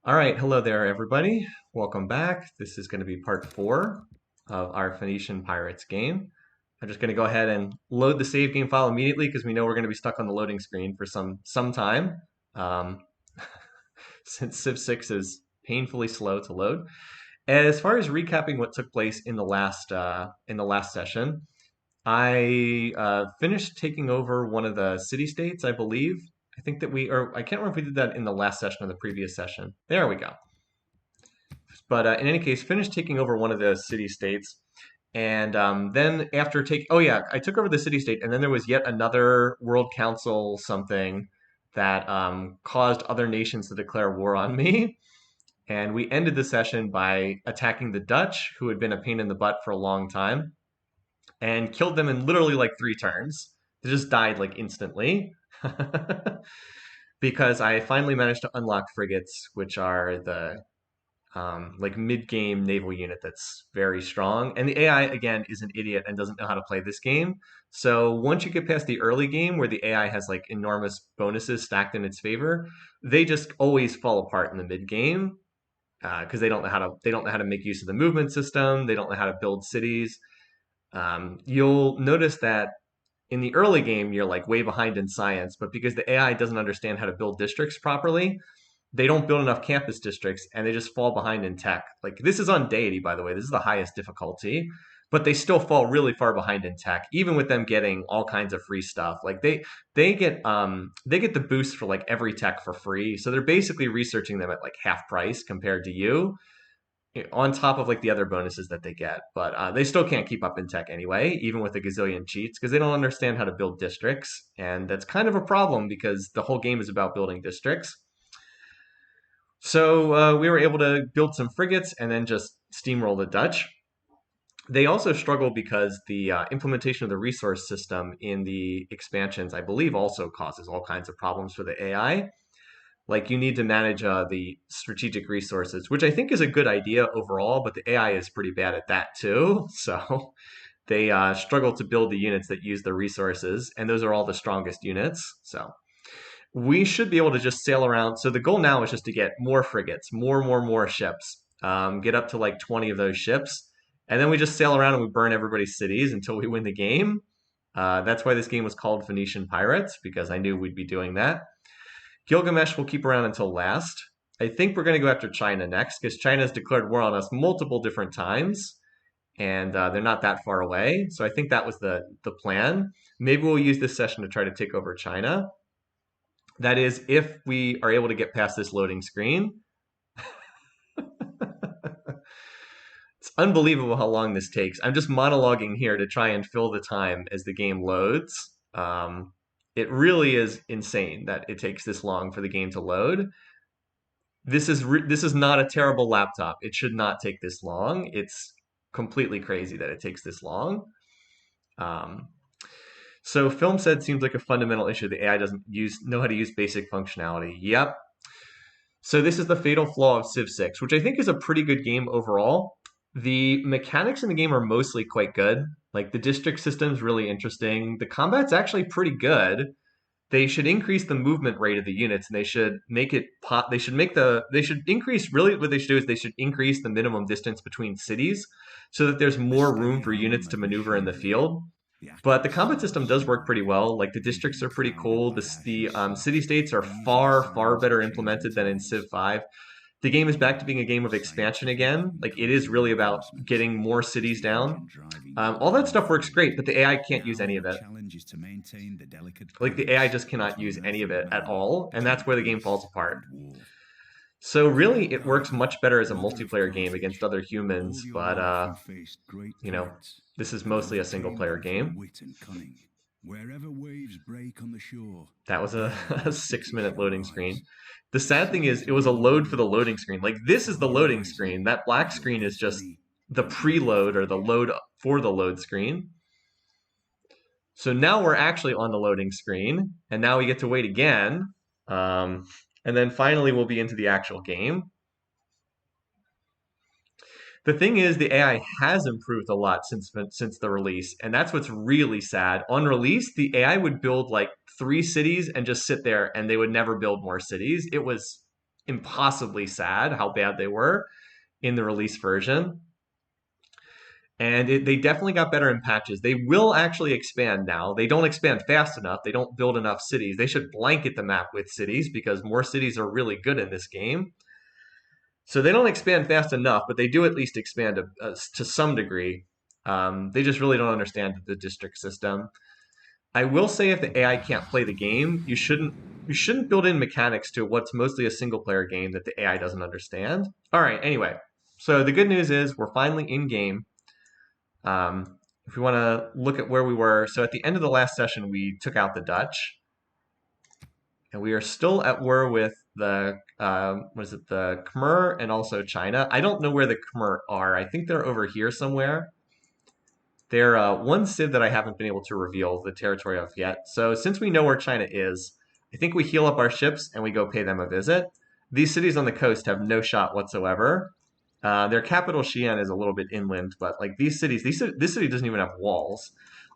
All right, hello there, everybody. Welcome back. This is going to be part 4 of our Phoenician Pirates game. I'm just going to go ahead and load the save game file immediately because we know we're going to be stuck on the loading screen for some time, um, since Civ 6 is painfully slow to load. As far as recapping what took place in the last session, I finished taking over one of the city states, I believe. I think that I can't remember if we did that in the last session or the previous session. There we go. But in any case, finished taking over one of the city states. And then after oh yeah, I took over the city state, and then there was yet another World Council something that caused other nations to declare war on me. And we ended the session by attacking the Dutch, who had been a pain in the butt for a long time, and killed them in literally like 3 turns. They just died like instantly. Because I finally managed to unlock frigates, which are the like mid-game naval unit that's very strong. And the AI again is an idiot and doesn't know how to play this game. So once you get past the early game where the AI has like enormous bonuses stacked in its favor, they just always fall apart in the mid-game because they don't know how to make use of the movement system. They don't know how to build cities. You'll notice that in the early game you're like way behind in science, but because the AI doesn't understand how to build districts properly, they don't build enough campus districts and they just fall behind in tech. Like this is on deity, by the way. This is the highest difficulty, but they still fall really far behind in tech, even with them getting all kinds of free stuff. Like they get the boost for like every tech for free. So they're basically researching them at like half price compared to you, on top of like the other bonuses that they get. But they still can't keep up in tech anyway, even with a gazillion cheats, because they don't understand how to build districts. And that's kind of a problem because the whole game is about building districts. So we were able to build some frigates and then just steamroll the Dutch. They also struggle because the implementation of the resource system in the expansions, I believe, also causes all kinds of problems for the AI. Like you need to manage the strategic resources, which I think is a good idea overall, but the AI is pretty bad at that too. So they struggle to build the units that use the resources, and those are all the strongest units. So we should be able to just sail around. So the goal now is just to get more frigates, more ships, get up to like 20 of those ships. And then we just sail around and we burn everybody's cities until we win the game. That's why this game was called Phoenician Pirates, because I knew we'd be doing that. Gilgamesh will keep around until last. I think we're going to go after China next, because China's declared war on us multiple different times, and they're not that far away. So I think that was the plan. Maybe we'll use this session to try to take over China. That is, if we are able to get past this loading screen. It's unbelievable how long this takes. I'm just monologuing here to try and fill the time as the game loads. It really is insane that it takes this long for the game to load. This is not a terrible laptop. It should not take this long. It's completely crazy that it takes this long. Um, so film said seems like a fundamental issue. The AI doesn't know how to use basic functionality. Yep. So this is the fatal flaw of Civ 6, which I think is a pretty good game overall. The mechanics in the game are mostly quite good. Like the district system's really interesting. The combat's actually pretty good. They should increase the movement rate of the units, and they should make it pop. They should increase. Really, what they should do is they should increase the minimum distance between cities, so that there's more room for units to maneuver in the field. But the combat system does work pretty well. Like the districts are pretty cool. The city states are far better implemented than in Civ 5. The game is back to being a game of expansion again. Like it is really about getting more cities down. All that stuff works great, but the AI can't use any of it. Like the AI just cannot use any of it at all, and that's where the game falls apart. So really, it works much better as a multiplayer game against other humans, but you know, this is mostly a single player game. Wherever waves break on the shore. That was a 6 minute loading screen. The sad thing is, it was a load for the loading screen. Like this is the loading screen. That black screen is just the preload or the load for the load screen. So now we're actually on the loading screen, and now we get to wait again. And then finally, we'll be into the actual game. The thing is, the AI has improved a lot since the release, and that's what's really sad. On release, the AI would build like 3 cities and just sit there, and they would never build more cities. impossibly sad how bad they were in the release version. And they definitely got better in patches. They will actually expand now. They don't expand fast enough. They don't build enough cities. They should blanket the map with cities because more cities are really good in this game. So they don't expand fast enough, but they do at least expand to some degree. They just really don't understand the district system. I will say if the AI can't play the game, you shouldn't build in mechanics to what's mostly a single player game that the AI doesn't understand. All right, anyway. So the good news is we're finally in game. If we want to look at where we were, so at the end of the last session, we took out the Dutch, and we are still at war with the the Khmer and also China. I don't know where the Khmer are. I think they're over here somewhere. They're one civ that I haven't been able to reveal the territory of yet. So since we know where China is, I think we heal up our ships and we go pay them a visit. These cities on the coast have no shot whatsoever. Their capital Xi'an is a little bit inland, but like these cities, this city doesn't even have walls.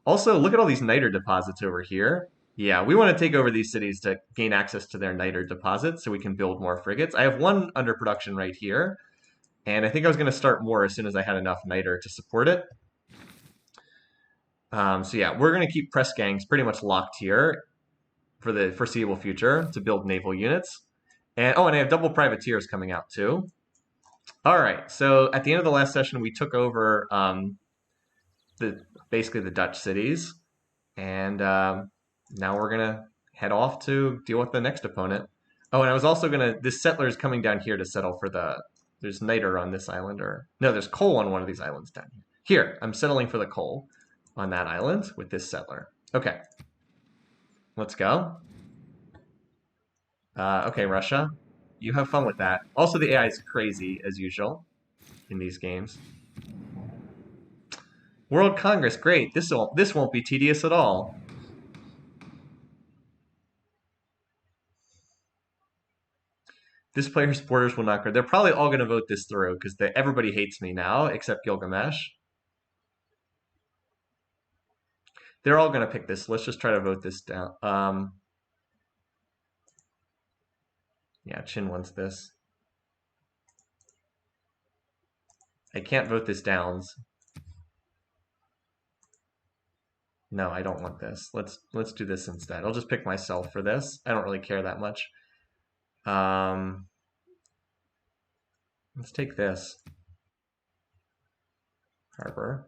Also, look at all these niter deposits over here. Yeah, we want to take over these cities to gain access to their niter deposits so we can build more frigates. I have one under production right here, and I think I was going to start more as soon as I had enough niter to support it. So yeah, we're going to keep press gangs pretty much locked here for the foreseeable future to build naval units. And I have double privateers coming out too. All right, so at the end of the last session, we took over basically the Dutch cities, and now we're gonna head off to deal with the next opponent. Oh, and I was also gonna. This settler is coming down here to settle for the. There's niter on this island, or no, there's coal on one of these islands down here. Here, I'm settling for the coal on that island with this settler. Okay, let's go. Okay, Russia, you have fun with that. Also, the AI is crazy as usual in these games. World Congress, great. This won't be tedious at all. This player's borders will not grow. They're probably all going to vote this through because everybody hates me now except Gilgamesh. They're all going to pick this. Let's just try to vote this down. Yeah, Chin wants this. I can't vote this down. No, I don't want this. Let's do this instead. I'll just pick myself for this. I don't really care that much. Let's take this. Harbor.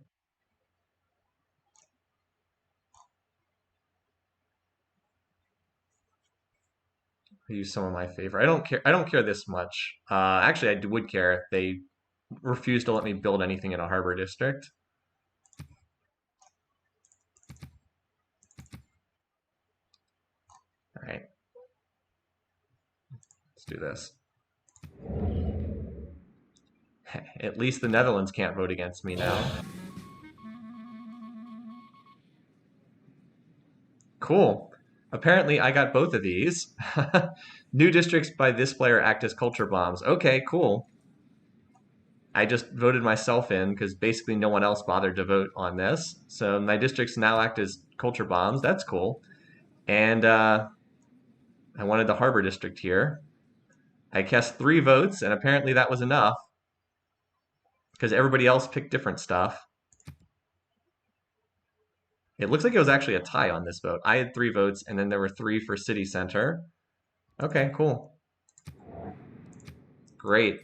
I'll use some of my favor. I don't care. I don't care this much. Actually, I would care if they refuse to let me build anything in a harbor district. All right. Let's do this. At least the Netherlands can't vote against me now. Cool. Apparently, I got both of these. New districts by this player act as culture bombs. Okay, cool. I just voted myself in because basically no one else bothered to vote on this. So my districts now act as culture bombs. That's cool. And I wanted the harbor district here. I cast 3 votes, and apparently that was enough because everybody else picked different stuff. It looks like it was actually a tie on this vote. I had 3 votes, and then there were 3 for city center. Okay, cool. Great.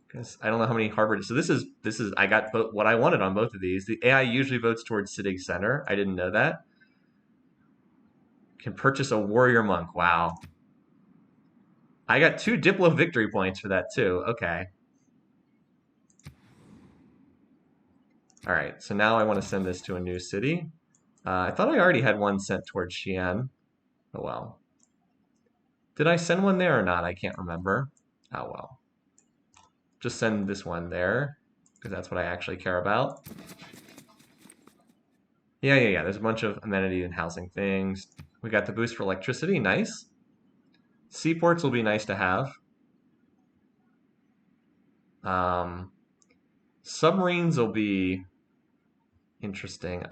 Because I don't know how many harbor. So this is I got what I wanted on both of these. The AI usually votes towards city center. I didn't know that. Can purchase a warrior monk. Wow. I got 2 Diplo victory points for that too. Okay. All right. So now I want to send this to a new city. I thought I already had one sent towards Xi'an. Oh well. Did I send one there or not? I can't remember. Oh well. Just send this one there because that's what I actually care about. Yeah. There's a bunch of amenity and housing things. We got the boost for electricity. Nice. Seaports will be nice to have. Submarines will be interesting.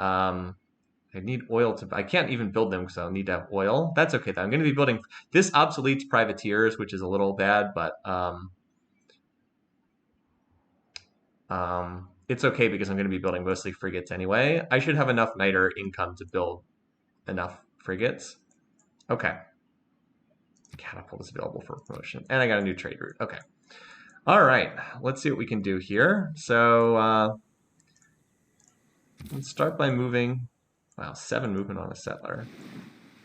I need oil to. I can't even build them because I'll need to have oil. That's okay though. I'm going to be building. This obsoletes privateers, which is a little bad, but it's okay because I'm going to be building mostly frigates anyway. I should have enough niter income to build enough frigates. Okay. Catapult is available for promotion. And I got a new trade route. Okay. All right. Let's see what we can do here. So let's start by moving. Wow, 7 movement on a settler.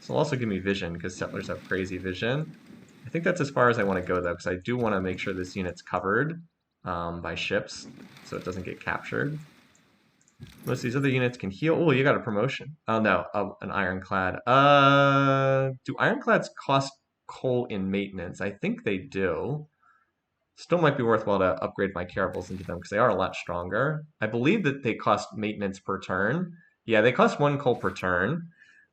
This will also give me vision because settlers have crazy vision. I think that's as far as I want to go though, because I do want to make sure this unit's covered by ships so it doesn't get captured. Most of these other units can heal. Oh, you got a promotion. Oh no, an ironclad. Do ironclads cost coal in maintenance? I think they do. Still might be worthwhile to upgrade my caravels into them because they are a lot stronger. I believe that they cost maintenance per turn. Yeah, they cost 1 coal per turn.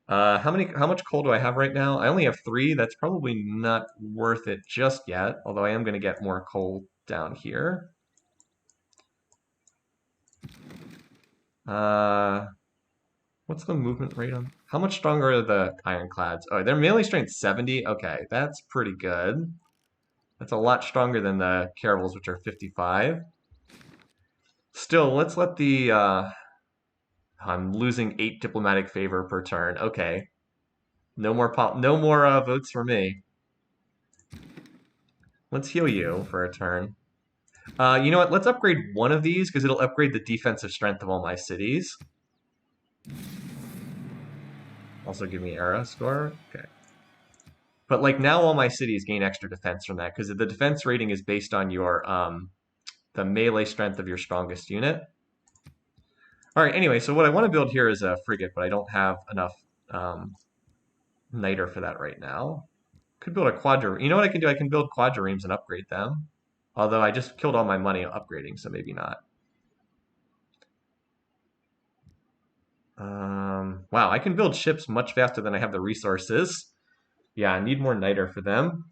How much coal do I have right now? I only have 3. That's probably not worth it just yet, although I am going to get more coal down here. What's the movement rate on? How much stronger are the ironclads? Oh, their melee strength 70. Okay, that's pretty good. That's a lot stronger than the caravels, which are 55. Still, let's let the I'm losing 8 diplomatic favor per turn. Okay. No more votes for me. Let's heal you for a turn. You know what? Let's upgrade one of these because it'll upgrade the defensive strength of all my cities. Also give me era score. Okay. But like now all my cities gain extra defense from that because the defense rating is based on your the melee strength of your strongest unit. All right, anyway, so what I want to build here is a frigate, but I don't have enough niter for that right now. Could build a quadrireme. You know what I can do? I can build quadriremes and upgrade them. Although I just killed all my money upgrading, so maybe not. Wow, I can build ships much faster than I have the resources. Yeah, I need more niter for them.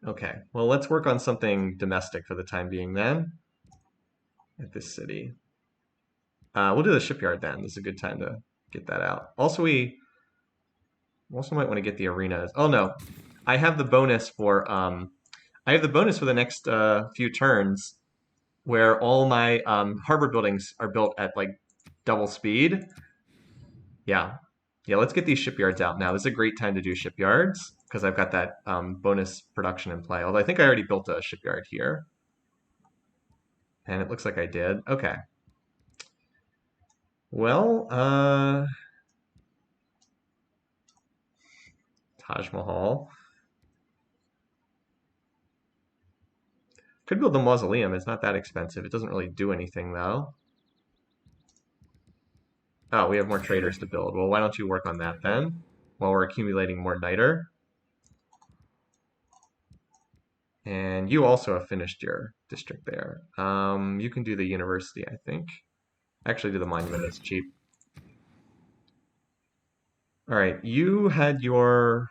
Okay, well, let's work on something domestic for the time being then. At this city. We'll do the shipyard then. This is a good time to get that out. Also, we also might want to get the arenas. Oh no, I have the bonus for the next few turns where all my harbor buildings are built at like double speed. Yeah. Yeah, let's get these shipyards out now. This is a great time to do shipyards because I've got that bonus production in play. Although I think I already built a shipyard here. And it looks like I did. Okay. Well, Taj Mahal. Could build the mausoleum. It's not that expensive. It doesn't really do anything, though. Oh, we have more traders to build. Well, why don't you work on that then, while we're accumulating more niter? And you also have finished your district there. You can do the university, I think. Actually, do the monument. It's cheap. All right, you had your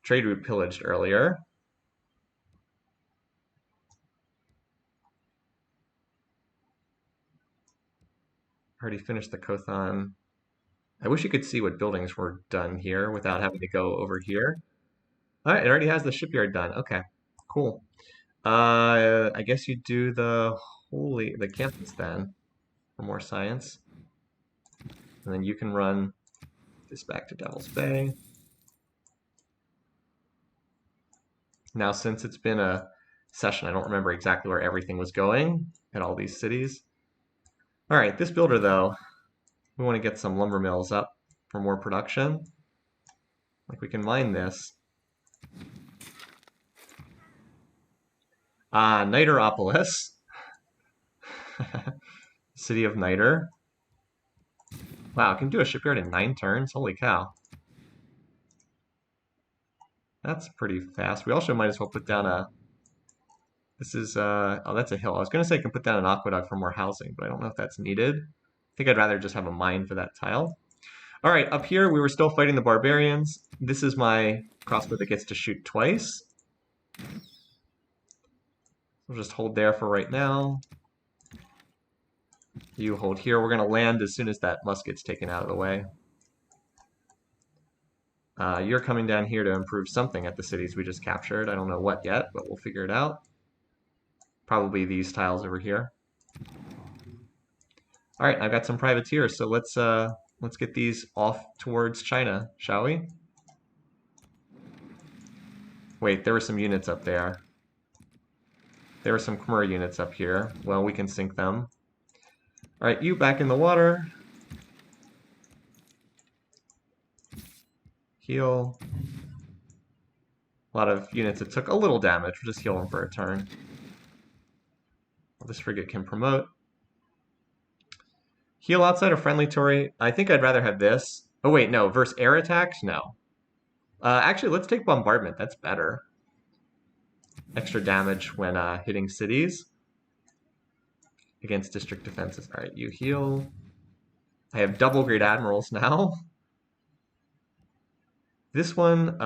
trade route pillaged earlier. Already finished the Kothan. I wish you could see what buildings were done here without having to go over here. All right, it already has the shipyard done. Okay, cool. I guess you do the campus then for more science. And then you can run this back to Devil's Bay. Now, since it's been a session, I don't remember exactly where everything was going at all these cities. All right, this builder, though, we want to get some lumber mills up for more production. Like, we can mine this. Niteropolis. City of Niter. Wow, I can do a shipyard in 9 turns? Holy cow. That's pretty fast. We also might as well put down a... This is, oh, that's a hill. I was going to say I can put down an aqueduct for more housing, but I don't know if that's needed. I think I'd rather just have a mine for that tile. All right, up here, we were still fighting the barbarians. This is my crossbow that gets to shoot twice. We'll just hold there for right now. You hold here. We're going to land as soon as that musket's taken out of the way. You're coming down here to improve something at the cities we just captured. I don't know what yet, but we'll figure it out. Probably these tiles over here. All right, I've got some privateers, so let's get these off towards China, shall we? Wait, there were some units up there. There were some Khmer units up here. Well, we can sink them. All right, you back in the water. Heal. A lot of units that took a little damage. We'll just heal them for a turn. Well, this frigate can promote. Heal outside of friendly Tory. I think I'd rather have this. Oh wait, no. Versus air attacks? No. Actually, let's take bombardment. That's better. Extra damage when hitting cities. Against district defenses. All right, you heal. I have double great admirals now. This one,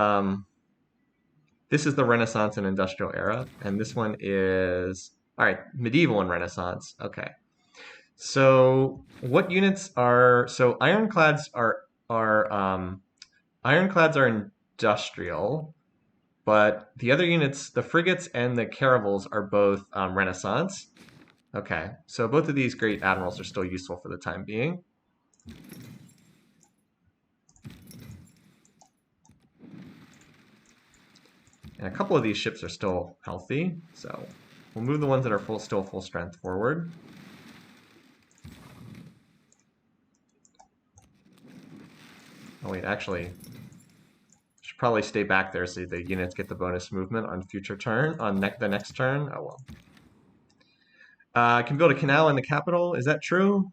this is the Renaissance and Industrial era, and this one is, all right, medieval and Renaissance. Okay. So what units are, so ironclads are industrial, but the other units, the frigates and the caravels are both Renaissance. Okay, so both of these great admirals are still useful for the time being. And a couple of these ships are still healthy, so we'll move the ones that are still full strength forward. Oh wait, actually, should probably stay back there so the units get the bonus movement on future turn, on the next turn. Oh well. I can build a canal in the capital. Is that true?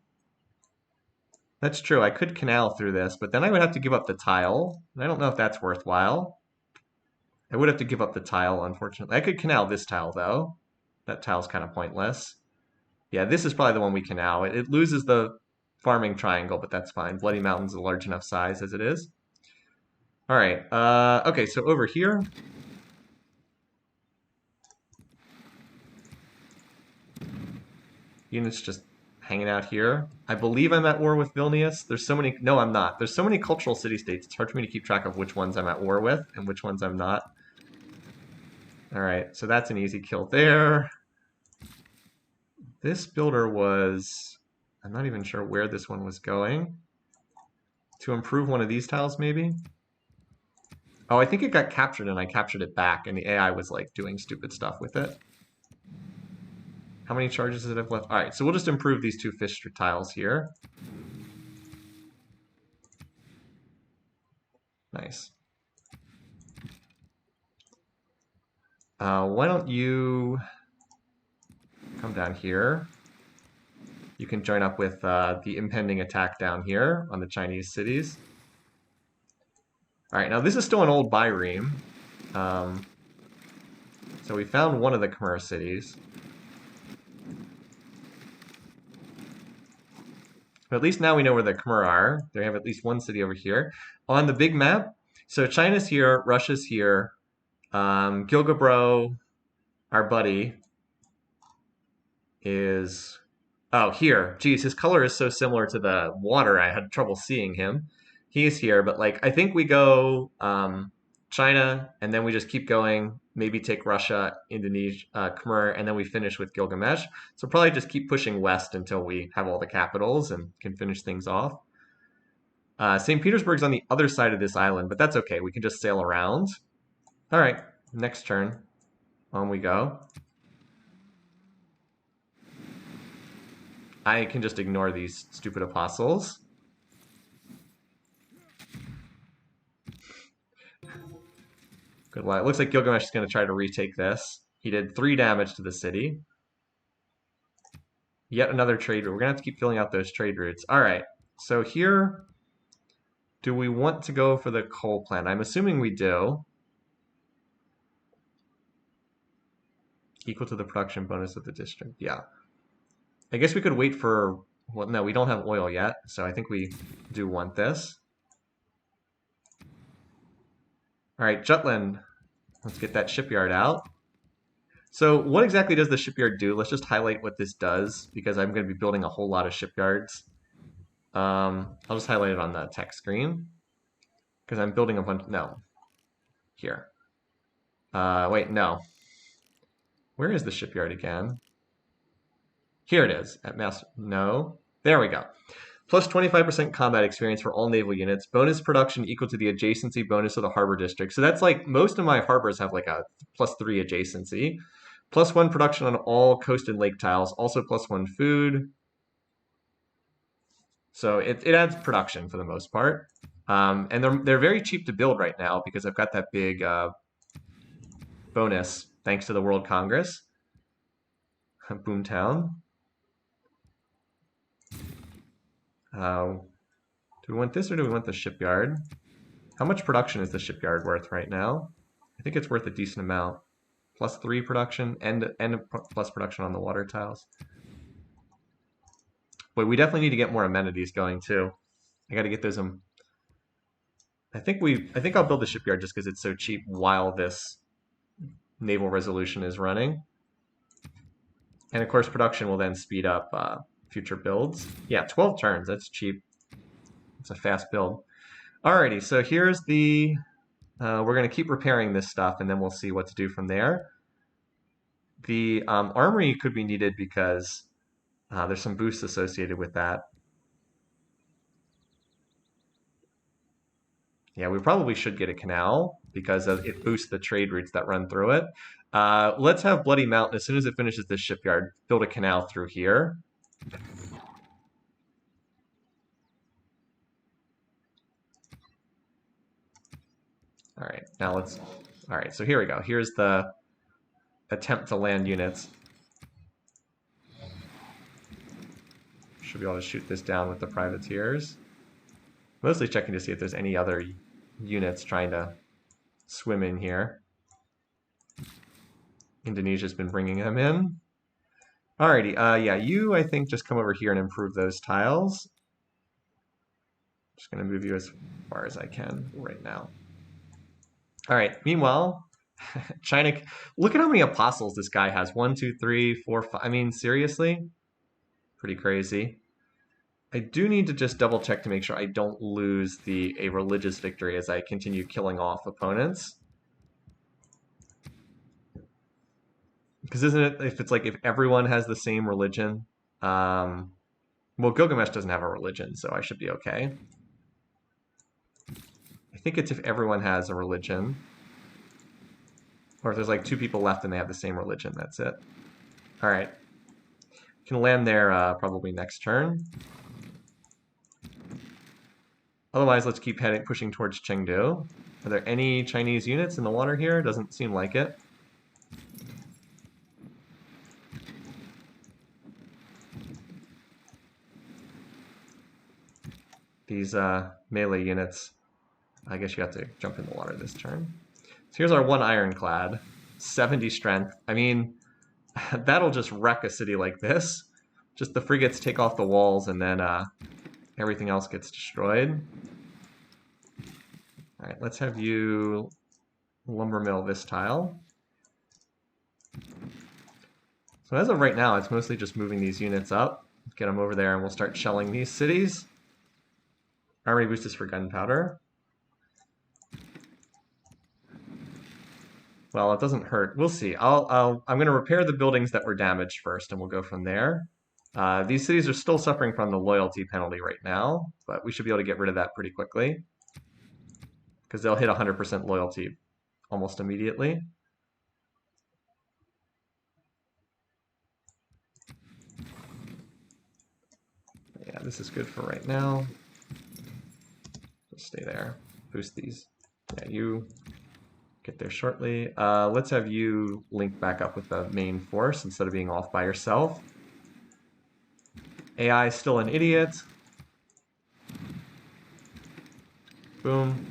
That's true. I could canal through this, but then I would have to give up the tile. I don't know if that's worthwhile. I would have to give up the tile, unfortunately. I could canal this tile, though. That tile's kind of pointless. Yeah, this is probably the one we canal. It loses the farming triangle, but that's fine. Bloody Mountain's a large enough size as it is. All right. Okay, so over here. Units just hanging out here. I believe I'm at war with Vilnius. There's so many. No, I'm not. There's so many cultural city-states. It's hard for me to keep track of which ones I'm at war with and which ones I'm not. All right, so that's an easy kill there. This builder was, I'm not even sure where this one was going. To improve one of these tiles, maybe? Oh, I think it got captured and I captured it back and the AI was like doing stupid stuff with it. How many charges does it have left? All right, so we'll just improve these two fish tiles here. Nice. Why don't you come down here? You can join up with the impending attack down here on the Chinese cities. All right, now this is still an old bireme. So we found one of the Khmer cities. But at least now we know where the Khmer are. They have at least one city over here. On the big map, so China's here, Russia's here, Gilgabro, our buddy, is, oh, here. Geez, his color is so similar to the water, I had trouble seeing him. He's here, but like, I think we go China, and then we just keep going, maybe take Russia, Indonesia, Khmer, and then we finish with Gilgamesh. So probably just keep pushing west until we have all the capitals and can finish things off. St. Petersburg's on the other side of this island, but that's okay. We can just sail around. All right, next turn. On we go. I can just ignore these stupid apostles. Good luck. It looks like Gilgamesh is going to try to retake this. He did 3 damage to the city. Yet another trade route. We're going to have to keep filling out those trade routes. All right. So here, do we want to go for the coal plant? I'm assuming we do. Equal to the production bonus of the district. Yeah. I guess we could wait for, well, no, we don't have oil yet. So I think we do want this. All right, Jutland. Let's get that shipyard out. So what exactly does the shipyard do? Let's just highlight what this does because I'm going to be building a whole lot of shipyards. I'll just highlight it on the text screen because I'm building a bunch. No, here. Wait, no. Where is the shipyard again? Here it is at mass. No, there we go. Plus 25% combat experience for all naval units. Bonus production equal to the adjacency bonus of the harbor district. So that's like most of my harbors have like a +3 adjacency. +1 production on all coast and lake tiles. Also +1 food. So it adds production for the most part. And they're very cheap to build right now because I've got that big bonus thanks to the World Congress. Boomtown. Do we want this or do we want the shipyard? How much production is the shipyard worth right now? I think it's worth a decent amount. +3 production and plus production on the water tiles. But we definitely need to get more amenities going too. I got to get those. I think I'll build the shipyard just because it's so cheap while this naval resolution is running. And of course, production will then speed up future builds. Yeah, 12 turns. That's cheap. It's a fast build. Alrighty, so here's the. We're going to keep repairing this stuff, and then we'll see what to do from there. The armory could be needed because there's some boosts associated with that. Yeah, we probably should get a canal because it boosts the trade routes that run through it. Let's have Bloody Mountain, as soon as it finishes this shipyard, build a canal through here. All right, now let's. All right, so here we go. Here's the attempt to land units. Should be able to shoot this down with the privateers. Mostly checking to see if there's any other units trying to swim in here. Indonesia's been bringing them in. Alrighty, yeah, you, I think, just come over here and improve those tiles. Just going to move you as far as I can right now. All right, meanwhile, China, look at how many apostles this guy has. 1, 2, 3, 4, 5. I mean, seriously? Pretty crazy. I do need to just double check to make sure I don't lose a religious victory as I continue killing off opponents. Because isn't it, if it's like if everyone has the same religion, well, Gilgamesh doesn't have a religion, so I should be okay. I think it's if everyone has a religion. Or if there's like 2 people left and they have the same religion, that's it. All right. Can land there probably next turn. Otherwise, let's keep pushing towards Chengdu. Are there any Chinese units in the water here? Doesn't seem like it. These melee units, I guess you have to jump in the water this turn. So here's our 1 ironclad, 70 strength. I mean, that'll just wreck a city like this. Just the frigates take off the walls and then everything else gets destroyed. All right, let's have you lumber mill this tile. So as of right now, it's mostly just moving these units up, get them over there, and we'll start shelling these cities. Armory boost is for gunpowder. Well, it doesn't hurt. We'll see. I'm going to repair the buildings that were damaged first, and we'll go from there. These cities are still suffering from the loyalty penalty right now, but we should be able to get rid of that pretty quickly because they'll hit 100% loyalty almost immediately. Yeah, this is good for right now. Just stay there. Boost these. Yeah, you get there shortly. Let's have you link back up with the main force instead of being off by yourself. AI is still an idiot. Boom.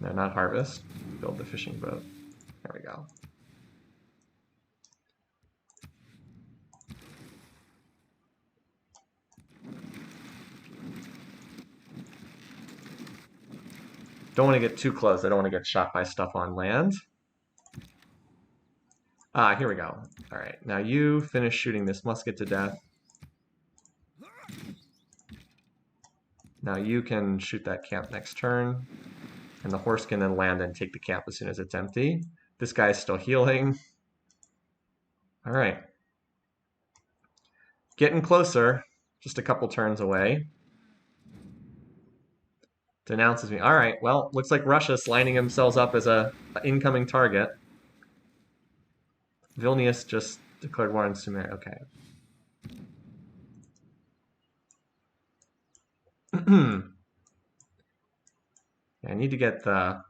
No, not harvest. Build the fishing boat. There we go. Don't want to get too close. I don't want to get shot by stuff on land. Ah, here we go. All right, now you finish shooting this musket to death. Now you can shoot that camp next turn, and the horse can then land and take the camp as soon as it's empty. This guy's still healing. All right. Getting closer, just a couple turns away. Denounces me. All right, well, looks like Russia's lining themselves up as a incoming target. Vilnius just declared war on Sumer. Okay. I need to get the...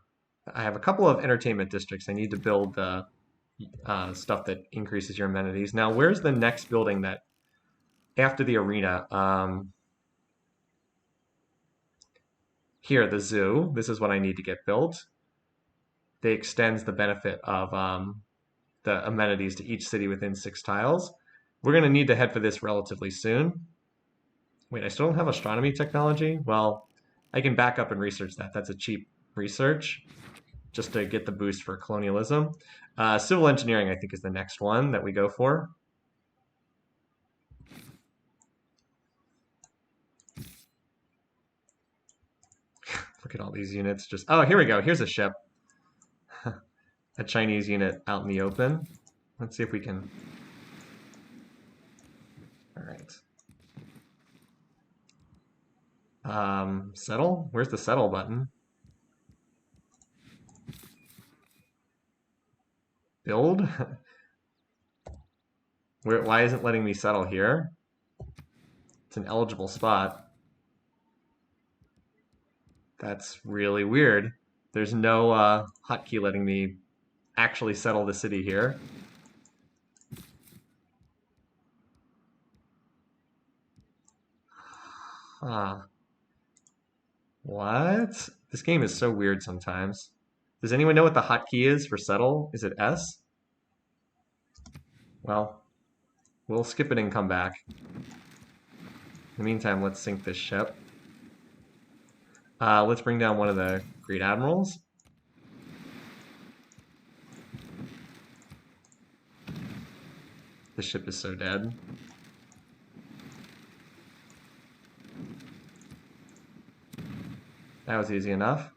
I have a couple of entertainment districts. I need to build the stuff that increases your amenities. Now, where's the next building that... After the arena? Here, the zoo. This is what I need to get built. They extends the benefit of the amenities to each city within 6 tiles. We're going to need to head for this relatively soon. Wait, I still don't have astronomy technology? Well, I can back up and research that. That's a cheap research just to get the boost for colonialism. Civil engineering, I think, is the next one that we go for. Look at all these units. Just oh, here we go. Here's a ship. A Chinese unit out in the open. Let's see if we can... All right. Settle? Where's the settle button? Build? Why isn't it letting me settle here? It's an eligible spot. That's really weird. There's no hotkey letting me actually settle the city here. Huh. What? This game is so weird sometimes. Does anyone know what the hotkey is for settle? Is it S? Well, we'll skip it and come back. In the meantime, let's sink this ship. Let's bring down one of the Great Admirals. The ship is so dead. That was easy enough.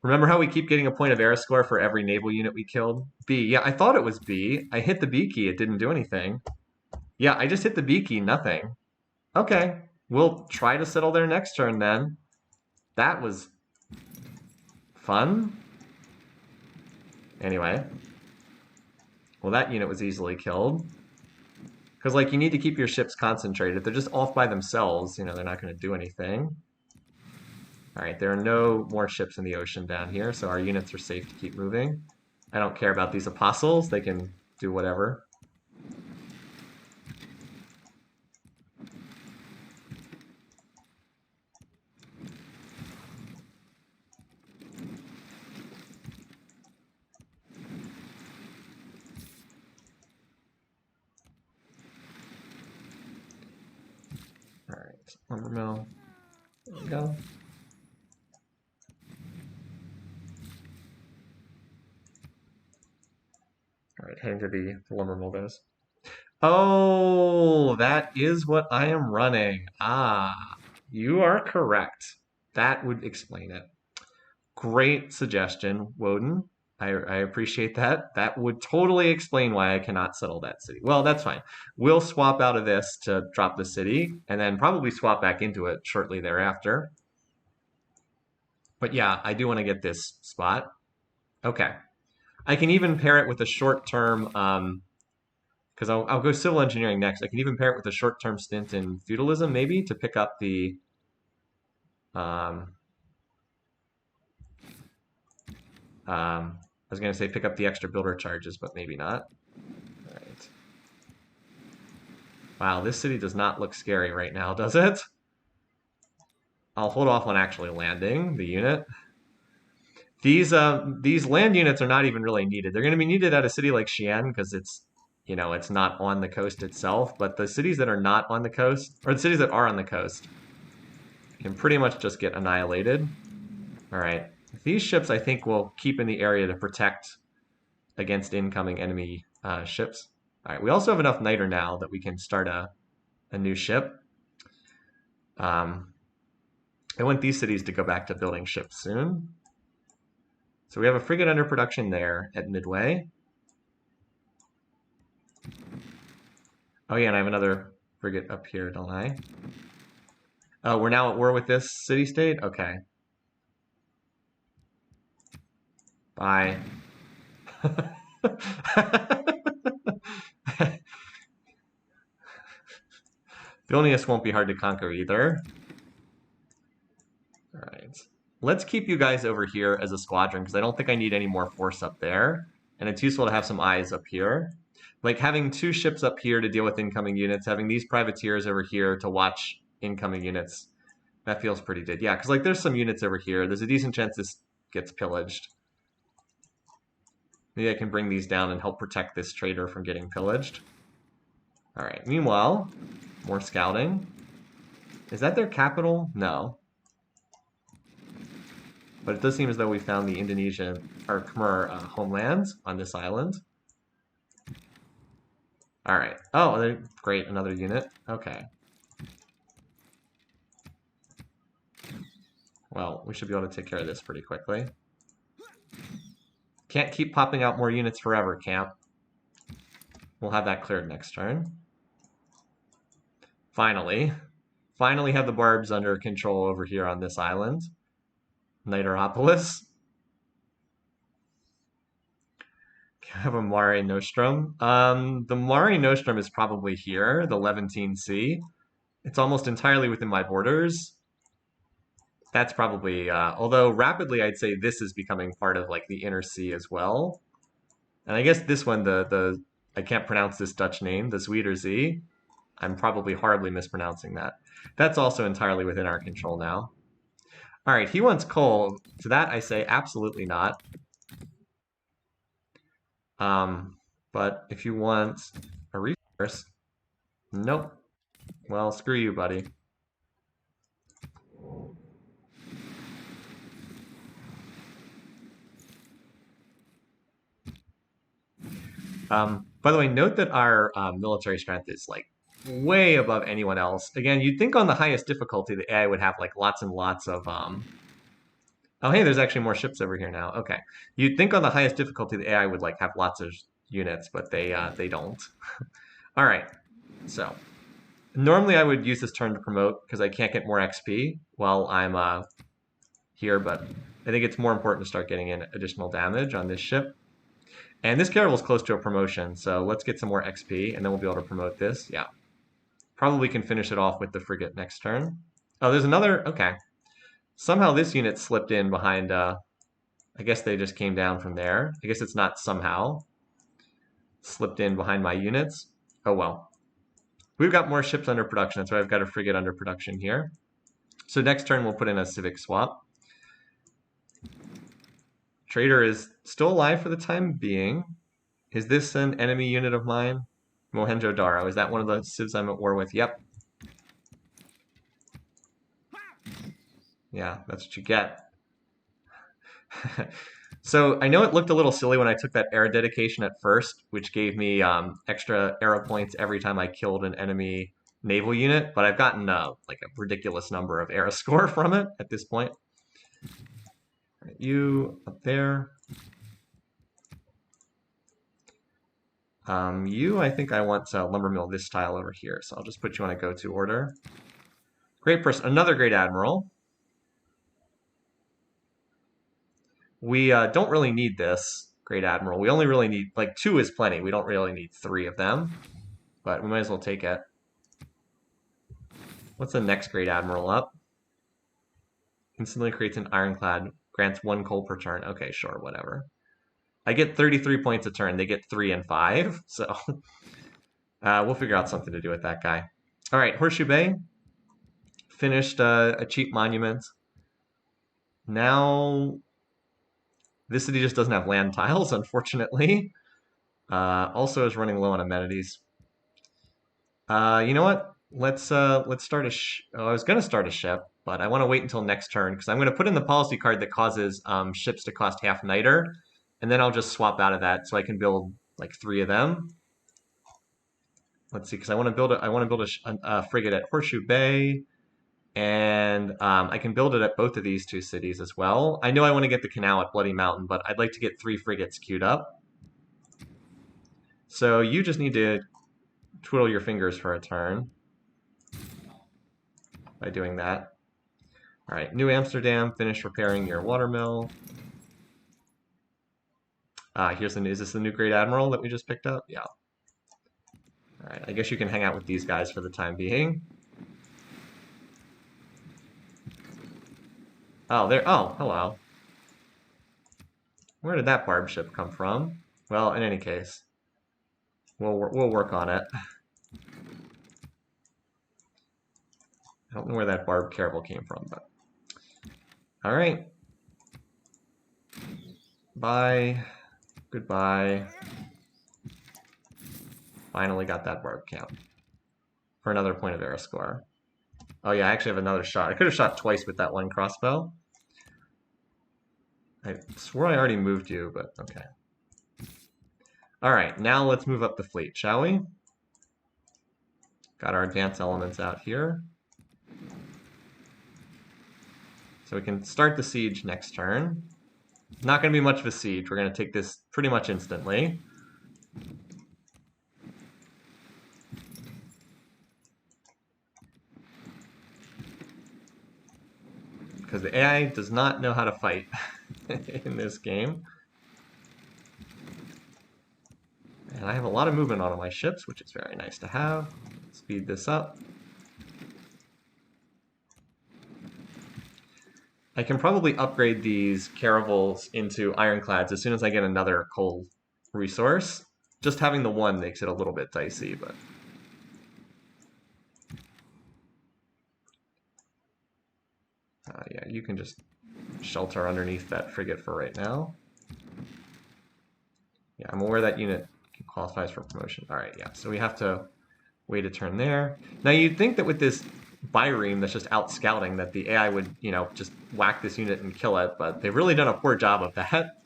Remember how we keep getting a point of era score for every naval unit we killed? B. Yeah, I thought it was B. I hit the B key. It didn't do anything. Yeah, I just hit the B key. Nothing. Okay. We'll try to settle there next turn then. That was fun. Anyway. Well, that unit was easily killed. Because, like, you need to keep your ships concentrated. If they're just off by themselves, you know, they're not going to do anything. All right, there are no more ships in the ocean down here, so our units are safe to keep moving. I don't care about these apostles. They can do whatever. All right, lumber mill. There we go. All right, heading to the lumber mill goes. Oh, that is what I am running. Ah, you are correct. That would explain it. Great suggestion, Woden. I appreciate that. That would totally explain why I cannot settle that city. Well, that's fine. We'll swap out of this to drop the city, and then probably swap back into it shortly thereafter. But yeah, I do want to get this spot. Okay. I can even pair it with a short-term, because I'll go civil engineering next. I can even pair it with a short-term stint in feudalism, maybe, to pick up the... I was going to say pick up the extra builder charges, but maybe not. All right. Wow, this city does not look scary right now, does it? I'll hold off on actually landing the unit. These land units are not even really needed. They're going to be needed at a city like Xi'an because it's, you know, it's not on the coast itself. But the cities that are not on the coast, or the cities that are on the coast, can pretty much just get annihilated. All right. These ships, I think, will keep in the area to protect against incoming enemy ships. All right, we also have enough niter now that we can start a new ship. I want these cities to go back to building ships soon. So we have a frigate under production there at Midway. Oh yeah, and I have another frigate up here, don't I? Oh, we're now at war with this city-state? Okay. Bye. Vilnius won't be hard to conquer either. All right. Let's keep you guys over here as a squadron because I don't think I need any more force up there. And it's useful to have some eyes up here. Like having 2 ships up here to deal with incoming units, having these privateers over here to watch incoming units. That feels pretty good. Yeah, because like there's some units over here. There's a decent chance this gets pillaged. Maybe I can bring these down and help protect this trader from getting pillaged. All right. Meanwhile, more scouting. Is that their capital? No. But it does seem as though we found the Indonesian or Khmer homelands on this island. All right. Oh, great. Another unit. Okay. Well, we should be able to take care of this pretty quickly. Can't keep popping out more units forever, camp. We'll have that cleared next turn. Finally. Finally have the barbs under control over here on this island. Niteropolis. Have a Mare Nostrum. The Mare Nostrum is probably here, the Levantine Sea. It's almost entirely within my borders. That's probably, although rapidly I'd say this is becoming part of like the inner sea as well. And I guess this one, I can't pronounce this Dutch name, the Zuiderzee. I'm probably horribly mispronouncing that. That's also entirely within our control now. All right, he wants coal. To that I say absolutely not. But if you want a resource, nope. Well, screw you, buddy. By the way, note that our military strength is like way above anyone else. Again, you'd think on the highest difficulty the AI would have like lots and lots of Oh, hey, there's actually more ships over here now. Okay. You'd think on the highest difficulty the AI would like have lots of units, but they don't. All right. So, normally I would use this turn to promote because I can't get more XP while I'm here, but I think it's more important to start getting in additional damage on this ship. And this caravel is close to a promotion, so let's get some more XP, and then we'll be able to promote this. Yeah. Probably can finish it off with the frigate next turn. Oh, there's another... Okay. Somehow this unit slipped in behind... I guess they just came down from there. I guess it's not somehow. Slipped in behind my units. Oh, well. We've got more ships under production. That's why I've got a frigate under production here. So next turn we'll put in a civic swap. Trader is still alive for the time being. Is this an enemy unit of mine? Mohenjo-Daro. Is that one of the civs I'm at war with? Yep. Yeah, that's what you get. So I know it looked a little silly when I took that era dedication at first, which gave me extra era points every time I killed an enemy naval unit, but I've gotten like a ridiculous number of era score from it at this point. Right, you up there. I think I want lumber mill this style over here, so I'll just put you on a go-to order. Great person, another great admiral. We don't really need this great admiral. We only really need, like, 2 is plenty. We don't really need 3 of them, but we might as well take it. What's the next great admiral up? Instantly creates an ironclad, grants 1 coal per turn. Okay, sure, whatever. I get 33 points a turn. They get 3 and 5, so we'll figure out something to do with that guy. All right, Horseshoe Bay. Finished a cheap monument. Now, this city just doesn't have land tiles, unfortunately. Also is running low on amenities. You know what? Let's start a. I was gonna start a ship, but I want to wait until next turn because I'm gonna put in the policy card that causes ships to cost half niter, and then I'll just swap out of that so I can build like 3 of them. Let's see, because I want to build a frigate at Horseshoe Bay, and I can build it at both of these 2 cities as well. I know I want to get the canal at Bloody Mountain, but I'd like to get 3 frigates queued up. So you just need to twiddle your fingers for a turn by doing that. All right, New Amsterdam, finish repairing your watermill. Here's is this the new Great Admiral that we just picked up? Yeah. All right, I guess you can hang out with these guys for the time being. Oh, hello. Where did that barb ship come from? Well, in any case, we'll work on it. I don't know where that barb caravel came from, but all right. Bye. Goodbye. Finally got that barb count for another point of era score. Oh yeah, I actually have another shot. I could have shot twice with that one crossbow. I swore I already moved you, but okay. All right, now let's move up the fleet, shall we? Got our advanced elements out here. So we can start the siege next turn. Not going to be much of a siege. We're going to take this pretty much instantly. Because the AI does not know how to fight in this game. And I have a lot of movement on my ships, which is very nice to have. Speed this up. I can probably upgrade these caravels into ironclads as soon as I get another coal resource. Just having the one makes it a little bit dicey, but... yeah, you can just shelter underneath that frigate for right now. Yeah, I'm aware that unit qualifies for promotion. All right, yeah, so we have to wait a turn there. Now you'd think that with this Byreme that's just out scouting that the AI would, just whack this unit and kill it, but they've really done a poor job of that.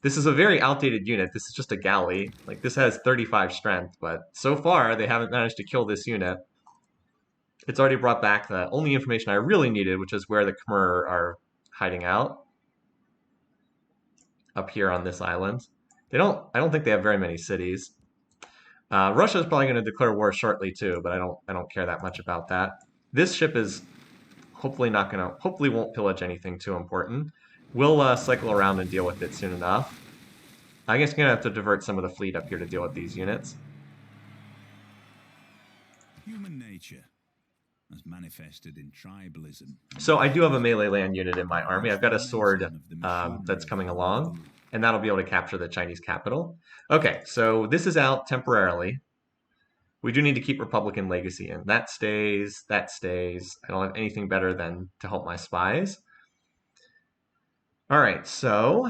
This is a very outdated unit. This is just a galley. Like, this has 35 strength, but so far they haven't managed to kill this unit. It's already brought back the only information I really needed, which is where the Khmer are hiding out. Up here on this island. I don't think they have very many cities. Russia's probably going to declare war shortly too, but I don't care that much about that. This ship is hopefully won't pillage anything too important. We'll cycle around and deal with it soon enough. I guess I'm going to have to divert some of the fleet up here to deal with these units. Human nature, as manifested in tribalism. So I do have a melee land unit in my army. I've got a sword that's coming along, and that'll be able to capture the Chinese capital. Okay, so this is out temporarily. We do need to keep Republican legacy in. That stays, that stays. I don't have anything better than to help my spies. All right, so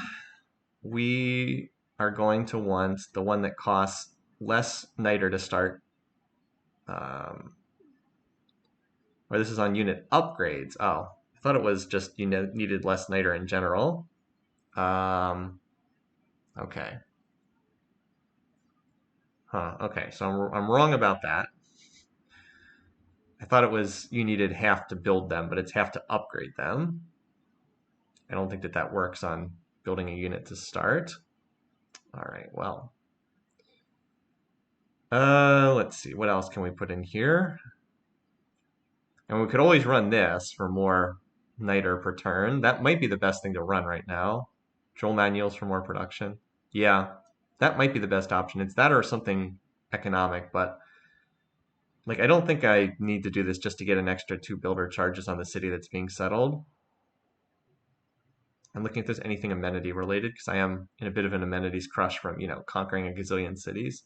we are going to want the one that costs less niter to start. Or this is on unit upgrades. Oh, I thought it was just you needed less niter in general. Okay. Huh, okay, so I'm wrong about that. I thought it was you needed half to build them, but it's half to upgrade them. I don't think that works on building a unit to start. All right, well. Let's see, what else can we put in here? And we could always run this for more niter per turn. That might be the best thing to run right now. Joel manuals for more production. Yeah, that might be the best option. It's that or something economic, but like I don't think I need to do this just to get an extra 2 builder charges on the city that's being settled. I'm looking if there's anything amenity related because I am in a bit of an amenities crush from, conquering a gazillion cities.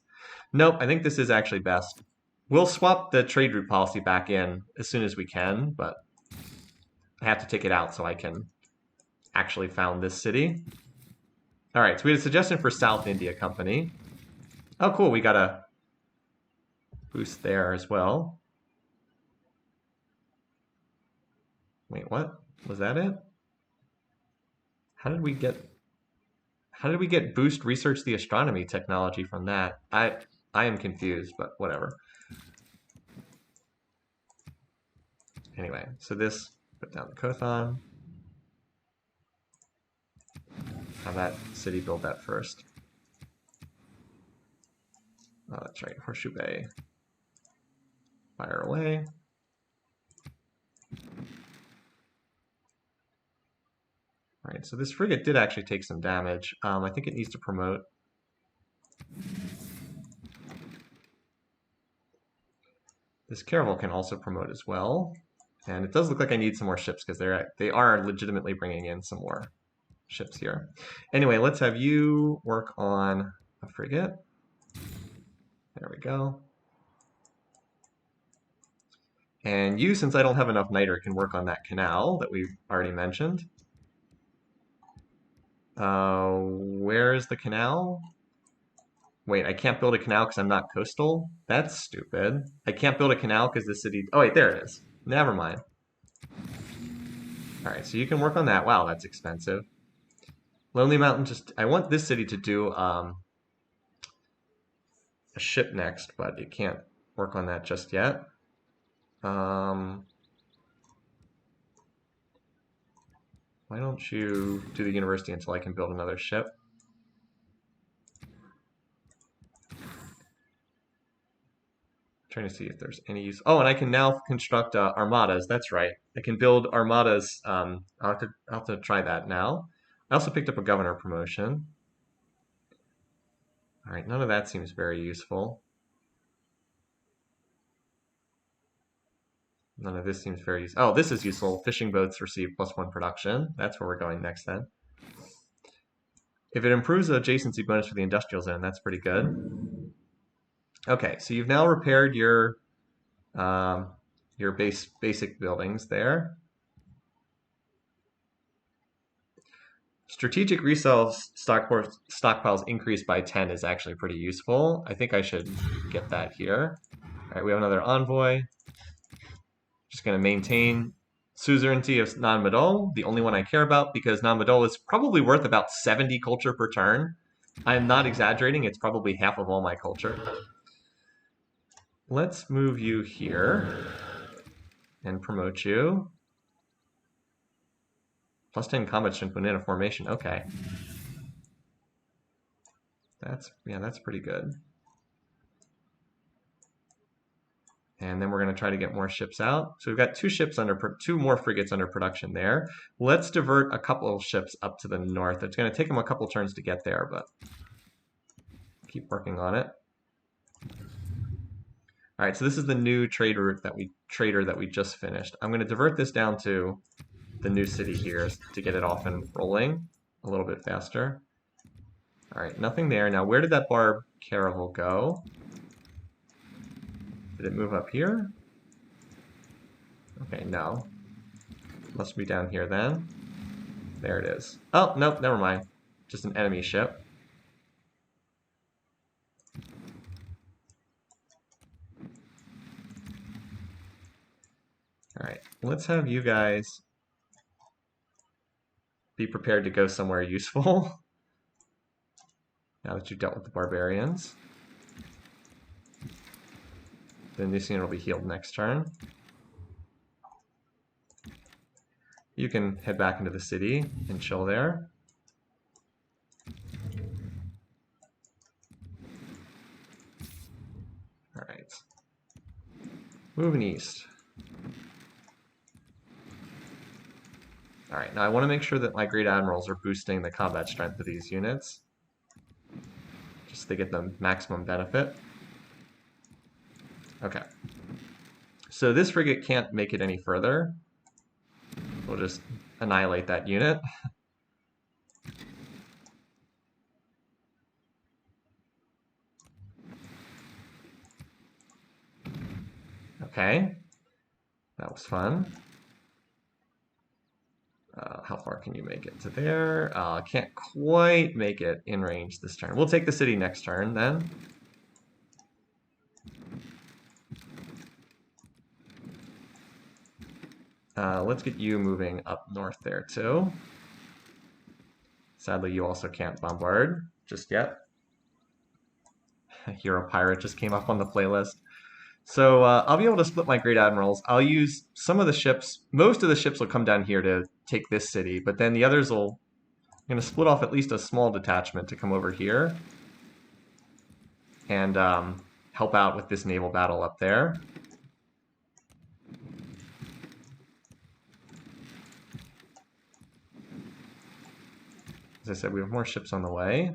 Nope, I think this is actually best. We'll swap the trade route policy back in as soon as we can, but I have to take it out so I can actually found this city. All right, so we had a suggestion for South India Company. Oh, cool, we got a boost there as well. Wait, what? Was that it? How did we get... How did we get boost research the astronomy technology from that? I am confused, but whatever. Anyway, so this, put down the Kothon. Have that city build that first. Oh, that's right, Horseshoe Bay. Fire away. All right, so this frigate did actually take some damage. I think it needs to promote. This Caravel can also promote as well. And it does look like I need some more ships because they are legitimately bringing in some more ships here. Anyway, let's have you work on a frigate. There we go. And you, since I don't have enough niter, can work on that canal that we've already mentioned. Where is the canal? Wait, I can't build a canal because I'm not coastal? That's stupid. I can't build a canal because the city... Oh, wait, there it is. Never mind. All right, so you can work on that. Wow, that's expensive. Lonely Mountain, just... I want this city to do a ship next, but it can't work on that just yet. Why don't you do the university until I can build another ship? Trying to see if there's any use. Oh, and I can now construct armadas. That's right. I can build armadas. I'll have to try that now. I also picked up a governor promotion. All right, none of that seems very useful. None of this seems very useful. Oh, this is useful. Fishing boats receive +1 production. That's where we're going next then. If it improves the adjacency bonus for the industrial zone, that's pretty good. Okay, so you've now repaired your basic buildings there. Strategic resales stockpiles increased by 10 is actually pretty useful. I think I should get that here. All right, we have another envoy. Just going to maintain suzerainty of non-Madol, the only one I care about, because non-Madol is probably worth about 70 culture per turn. I'm not exaggerating, it's probably half of all my culture. Let's move you here and promote you. +10 combat strength when in a formation. Okay. That's pretty good. And then we're going to try to get more ships out. So we've got two more frigates under production there. Let's divert a couple of ships up to the north. It's going to take them a couple turns to get there, but keep working on it. All right, so this is the new trader that we just finished. I'm going to divert this down to the new city here to get it off and rolling a little bit faster. All right, nothing there. Now, where did that barb caravel go? Did it move up here? Okay, no. Must be down here then. There it is. Oh, nope, never mind. Just an enemy ship. All right, let's have you guys be prepared to go somewhere useful. Now that you've dealt with the barbarians. Then this unit will be healed next turn. You can head back into the city and chill there. All right. Moving east. All right, now I want to make sure that my Great Admirals are boosting the combat strength of these units. Just so they get the maximum benefit. Okay. So this frigate can't make it any further. We'll just annihilate that unit. Okay. That was fun. How far can you make it to there? Can't quite make it in range this turn. We'll take the city next turn then. Let's get you moving up north there too. Sadly, you also can't bombard just yet. Hero Pirate just came up on the playlist. So I'll be able to split my Great Admirals. I'll use some of the ships. Most of the ships will come down here to take this city, but then the others will... I'm going to split off at least a small detachment to come over here and help out with this naval battle up there. As I said, we have more ships on the way.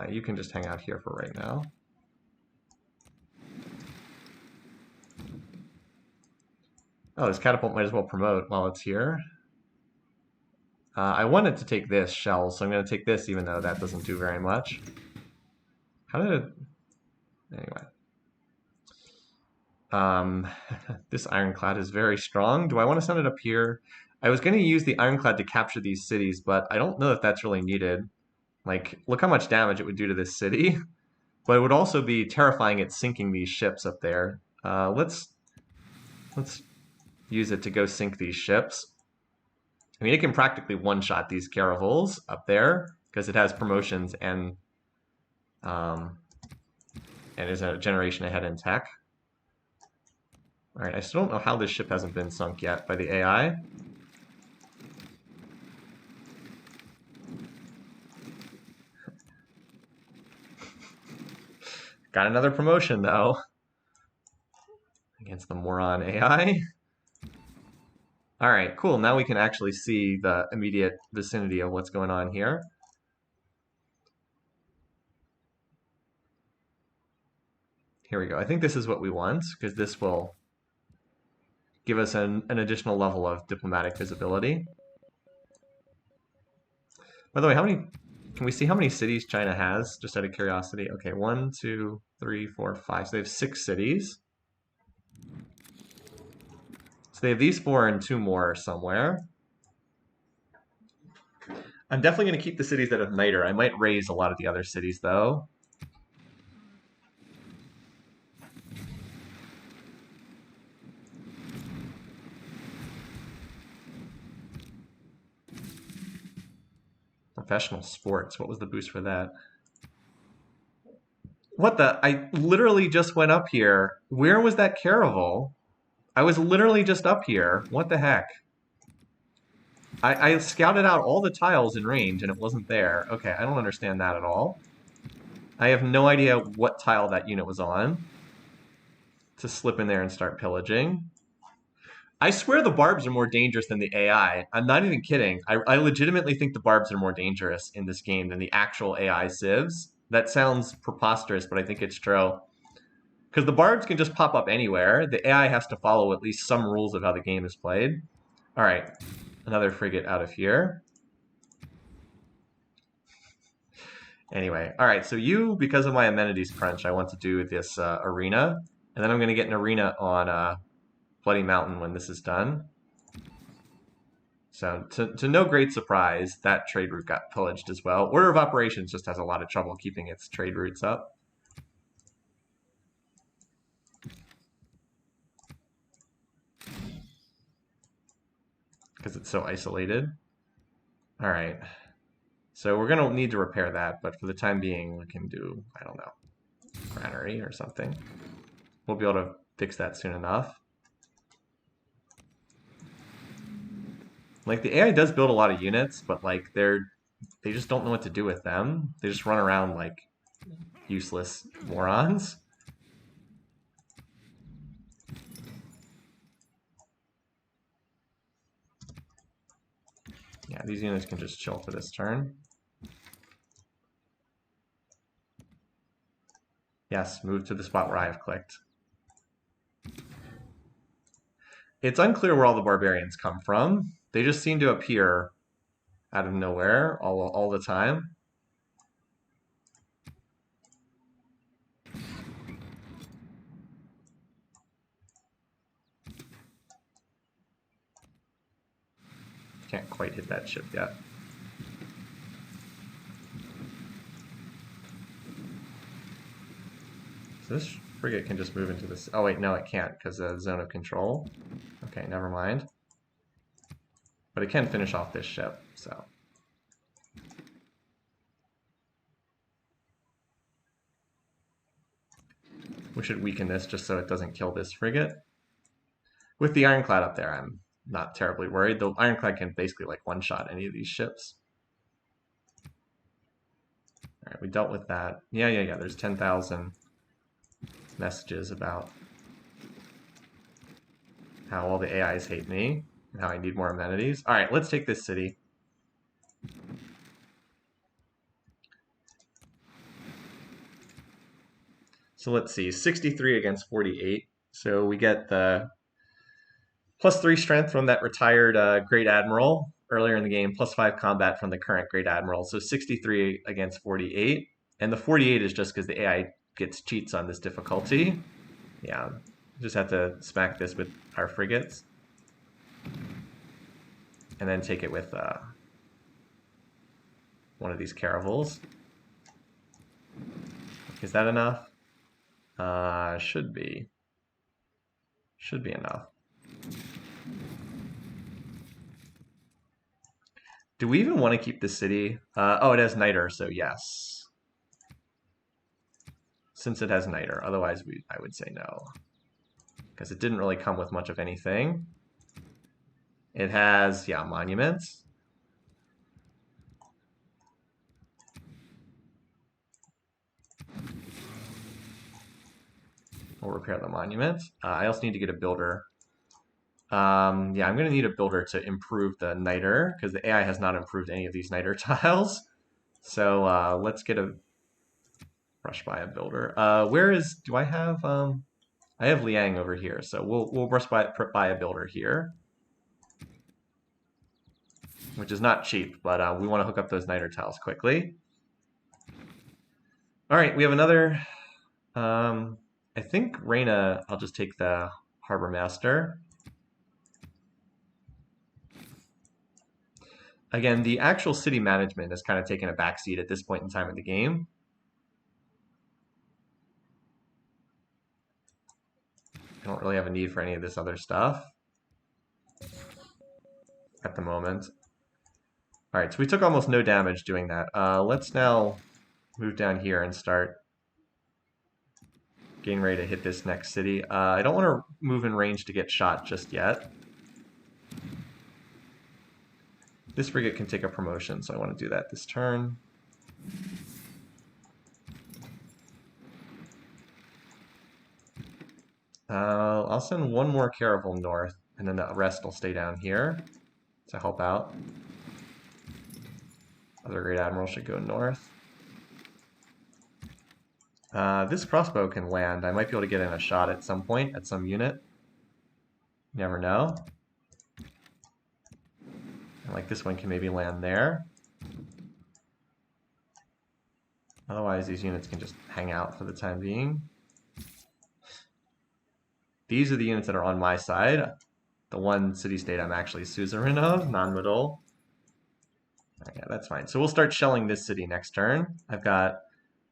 You can just hang out here for right now. Oh, this catapult might as well promote while it's here. I wanted to take this shell, so I'm going to take this even though that doesn't do very much. How did it... Anyway. This ironclad is very strong. Do I want to send it up here? I was going to use the ironclad to capture these cities, but I don't know if that's really needed. Like, look how much damage it would do to this city. But it would also be terrifying at sinking these ships up there. Let's use it to go sink these ships. I mean, it can practically one-shot these caravels up there because it has promotions and is a generation ahead in tech. All right, I still don't know how this ship hasn't been sunk yet by the AI. Got another promotion, though, against the moron AI. All right, cool. Now we can actually see the immediate vicinity of what's going on here. Here we go. I think this is what we want, because this will give us an additional level of diplomatic visibility. By the way, can we see how many cities China has, just out of curiosity? Okay, 1, 2, 3, 4, 5. So they have 6 cities. So they have these 4 and 2 more somewhere. I'm definitely going to keep the cities that have niter. I might raise a lot of the other cities, though. Professional sports. What was the boost for that? What the? I literally just went up here. Where was that caravel? I was literally just up here. What the heck? I scouted out all the tiles in range and it wasn't there. Okay, I don't understand that at all. I have no idea what tile that unit was on to slip in there and start pillaging. I swear the barbs are more dangerous than the AI. I'm not even kidding. I legitimately think the barbs are more dangerous in this game than the actual AI civs. That sounds preposterous, but I think it's true. Because the barbs can just pop up anywhere. The AI has to follow at least some rules of how the game is played. All right, another frigate out of here. Anyway, all right, so because of my amenities crunch, I want to do this arena. And then I'm going to get an arena on Bloody Mountain when this is done. So to no great surprise, that trade route got pillaged as well. Order of Operations just has a lot of trouble keeping its trade routes up. Because it's so isolated. All right. So we're going to need to repair that, but for the time being, we can do, I don't know, granary or something. We'll be able to fix that soon enough. Like, the AI does build a lot of units, but, like, they just don't know what to do with them. They just run around like useless morons. Yeah, these units can just chill for this turn. Yes, move to the spot where I have clicked. It's unclear where all the barbarians come from. They just seem to appear out of nowhere all the time. Can't quite hit that ship yet. So this frigate can just move into this. Oh wait, no, it can't because of the zone of control. Okay, never mind. But it can finish off this ship, so. We should weaken this just so it doesn't kill this frigate. With the ironclad up there, I'm not terribly worried. The ironclad can basically like one-shot any of these ships. All right, we dealt with that. Yeah. There's 10,000 messages about how all the AIs hate me and how I need more amenities. All right, let's take this city. So let's see, 63 against 48. So we get the +3 strength from that retired Great Admiral earlier in the game, +5 combat from the current Great Admiral. So 63 against 48. And the 48 is just because the AI gets cheats on this difficulty. Yeah, just have to smack this with our frigates. And then take it with one of these caravels. Is that enough? Should be. Should be enough. Do we even want to keep the city? Oh, it has niter, so yes. Since it has niter, otherwise I would say no. Because it didn't really come with much of anything. It has, yeah, monuments. We'll repair the monuments. I also need to get a builder. Yeah, I'm going to need a builder to improve the niter, because the AI has not improved any of these niter tiles. So let's get a rush by a builder. Do I have, I have Liang over here, so we'll rush by a builder here. Which is not cheap, but we want to hook up those niter tiles quickly. All right, we have another, I think Reina, I'll just take the Harbor Master. Again, the actual city management has kind of taken a backseat at this point in time in the game. I don't really have a need for any of this other stuff at the moment. All right, so we took almost no damage doing that. Let's now move down here and start getting ready to hit this next city. I don't want to move in range to get shot just yet. This frigate can take a promotion, so I want to do that this turn. I'll send one more caravel north, and then the rest will stay down here to help out. Other Great Admiral should go north. This crossbow can land. I might be able to get in a shot at some point, at some unit. You never know. And like this one can maybe land there. Otherwise, these units can just hang out for the time being. These are the units that are on my side. The one city-state I'm actually suzerain of, non-modal. Yeah, that's fine. So we'll start shelling this city next turn. I've got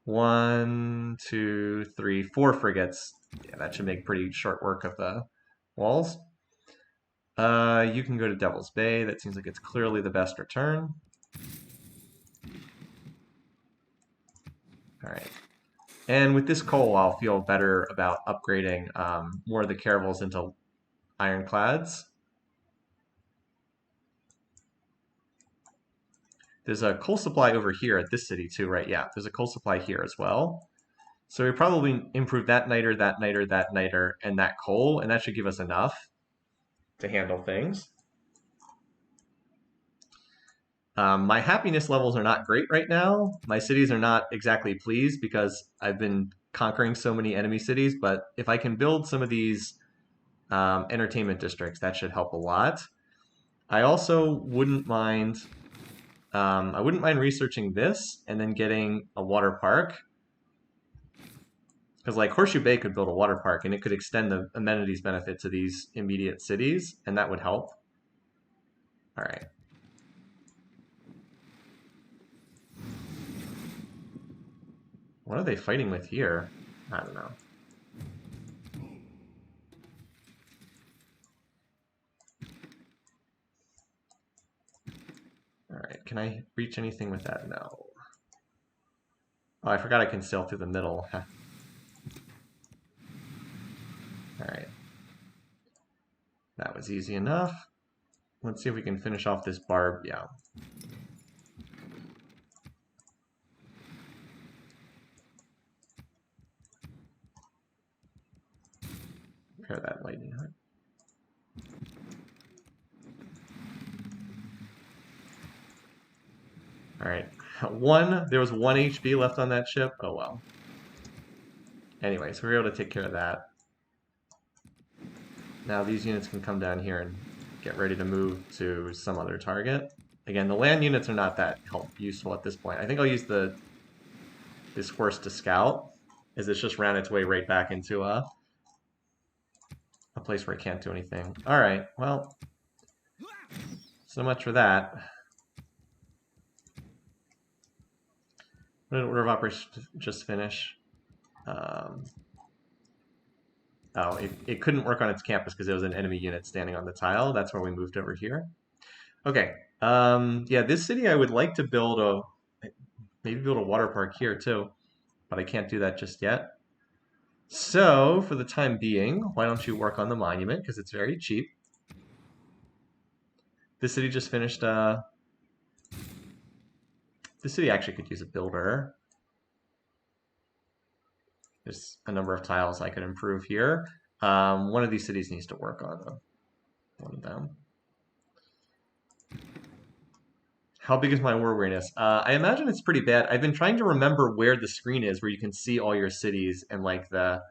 1, 2, 3, 4 frigates. Yeah, that should make pretty short work of the walls. You can go to Devil's Bay. That seems like it's clearly the best return. All right. And with this coal, I'll feel better about upgrading more of the caravels into ironclads. There's a coal supply over here at this city too, right? Yeah, there's a coal supply here as well. So we probably improve that niter, that niter, that niter, and that coal, and that should give us enough to handle things. My happiness levels are not great right now. My cities are not exactly pleased because I've been conquering so many enemy cities, but if I can build some of these entertainment districts, that should help a lot. I also wouldn't mind, I wouldn't mind researching this and then getting a water park. Because like Horseshoe Bay could build a water park and it could extend the amenities benefit to these immediate cities, and that would help. All right. What are they fighting with here? I don't know. All right, can I reach anything with that? No. Oh, I forgot I can sail through the middle. was easy enough. Let's see if we can finish off this barb. Yeah. Repair that lightning hut. Alright. There was 1 HP left on that ship. Oh well. Anyway, so we were able to take care of that. Now these units can come down here and get ready to move to some other target. Again, the land units are not that useful at this point. I think I'll use this horse to scout, as it's just ran its way right back into a place where it can't do anything. Alright, well, so much for that. What did Order of Operations just finish? Oh, it couldn't work on its campus because there was an enemy unit standing on the tile. That's where we moved over here. Okay. Yeah, this city I would like to build maybe build a water park here too, but I can't do that just yet. So for the time being, why don't you work on the monument because it's very cheap. This city just finished. This city actually could use a builder. There's a number of tiles I could improve here. One of these cities needs to work on them. One of them. How big is my war weariness? I imagine it's pretty bad. I've been trying to remember where the screen is where you can see all your cities and like the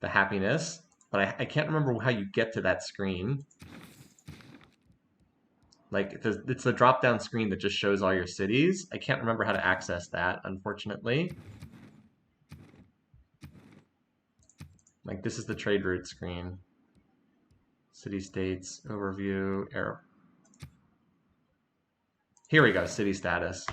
happiness, but I can't remember how you get to that screen. Like it's the drop-down screen that just shows all your cities. I can't remember how to access that, unfortunately. Like this is the trade route screen. City states, overview, error. Here we go, city status.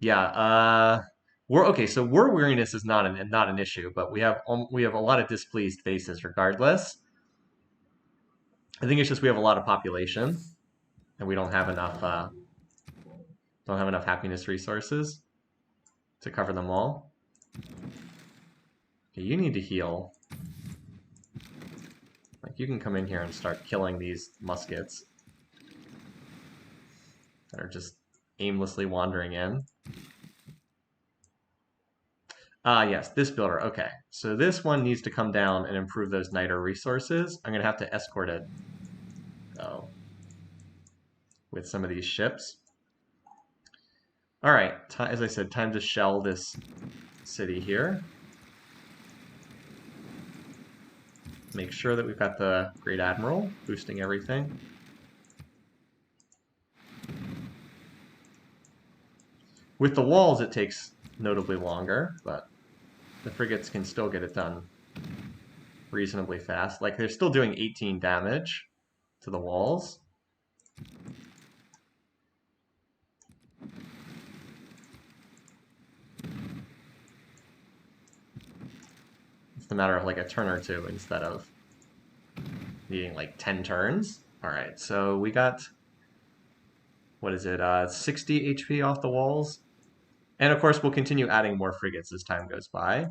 Yeah, okay, so war weariness is not an issue, but we have a lot of displeased faces regardless. I think it's just we have a lot of population, and we don't have enough happiness resources to cover them all. Okay, you need to heal. Like you can come in here and start killing these muskets that are just aimlessly wandering in. Yes, this builder. Okay, so this one needs to come down and improve those niter resources. I'm going to have to escort it with some of these ships. All right, as I said, time to shell this city here. Make sure that we've got the Great Admiral boosting everything. With the walls, it takes notably longer, but the frigates can still get it done reasonably fast. Like, they're still doing 18 damage to the walls. It's a matter of like a turn or two instead of needing like 10 turns. All right, so we got, what is it, 60 HP off the walls? And of course, we'll continue adding more frigates as time goes by.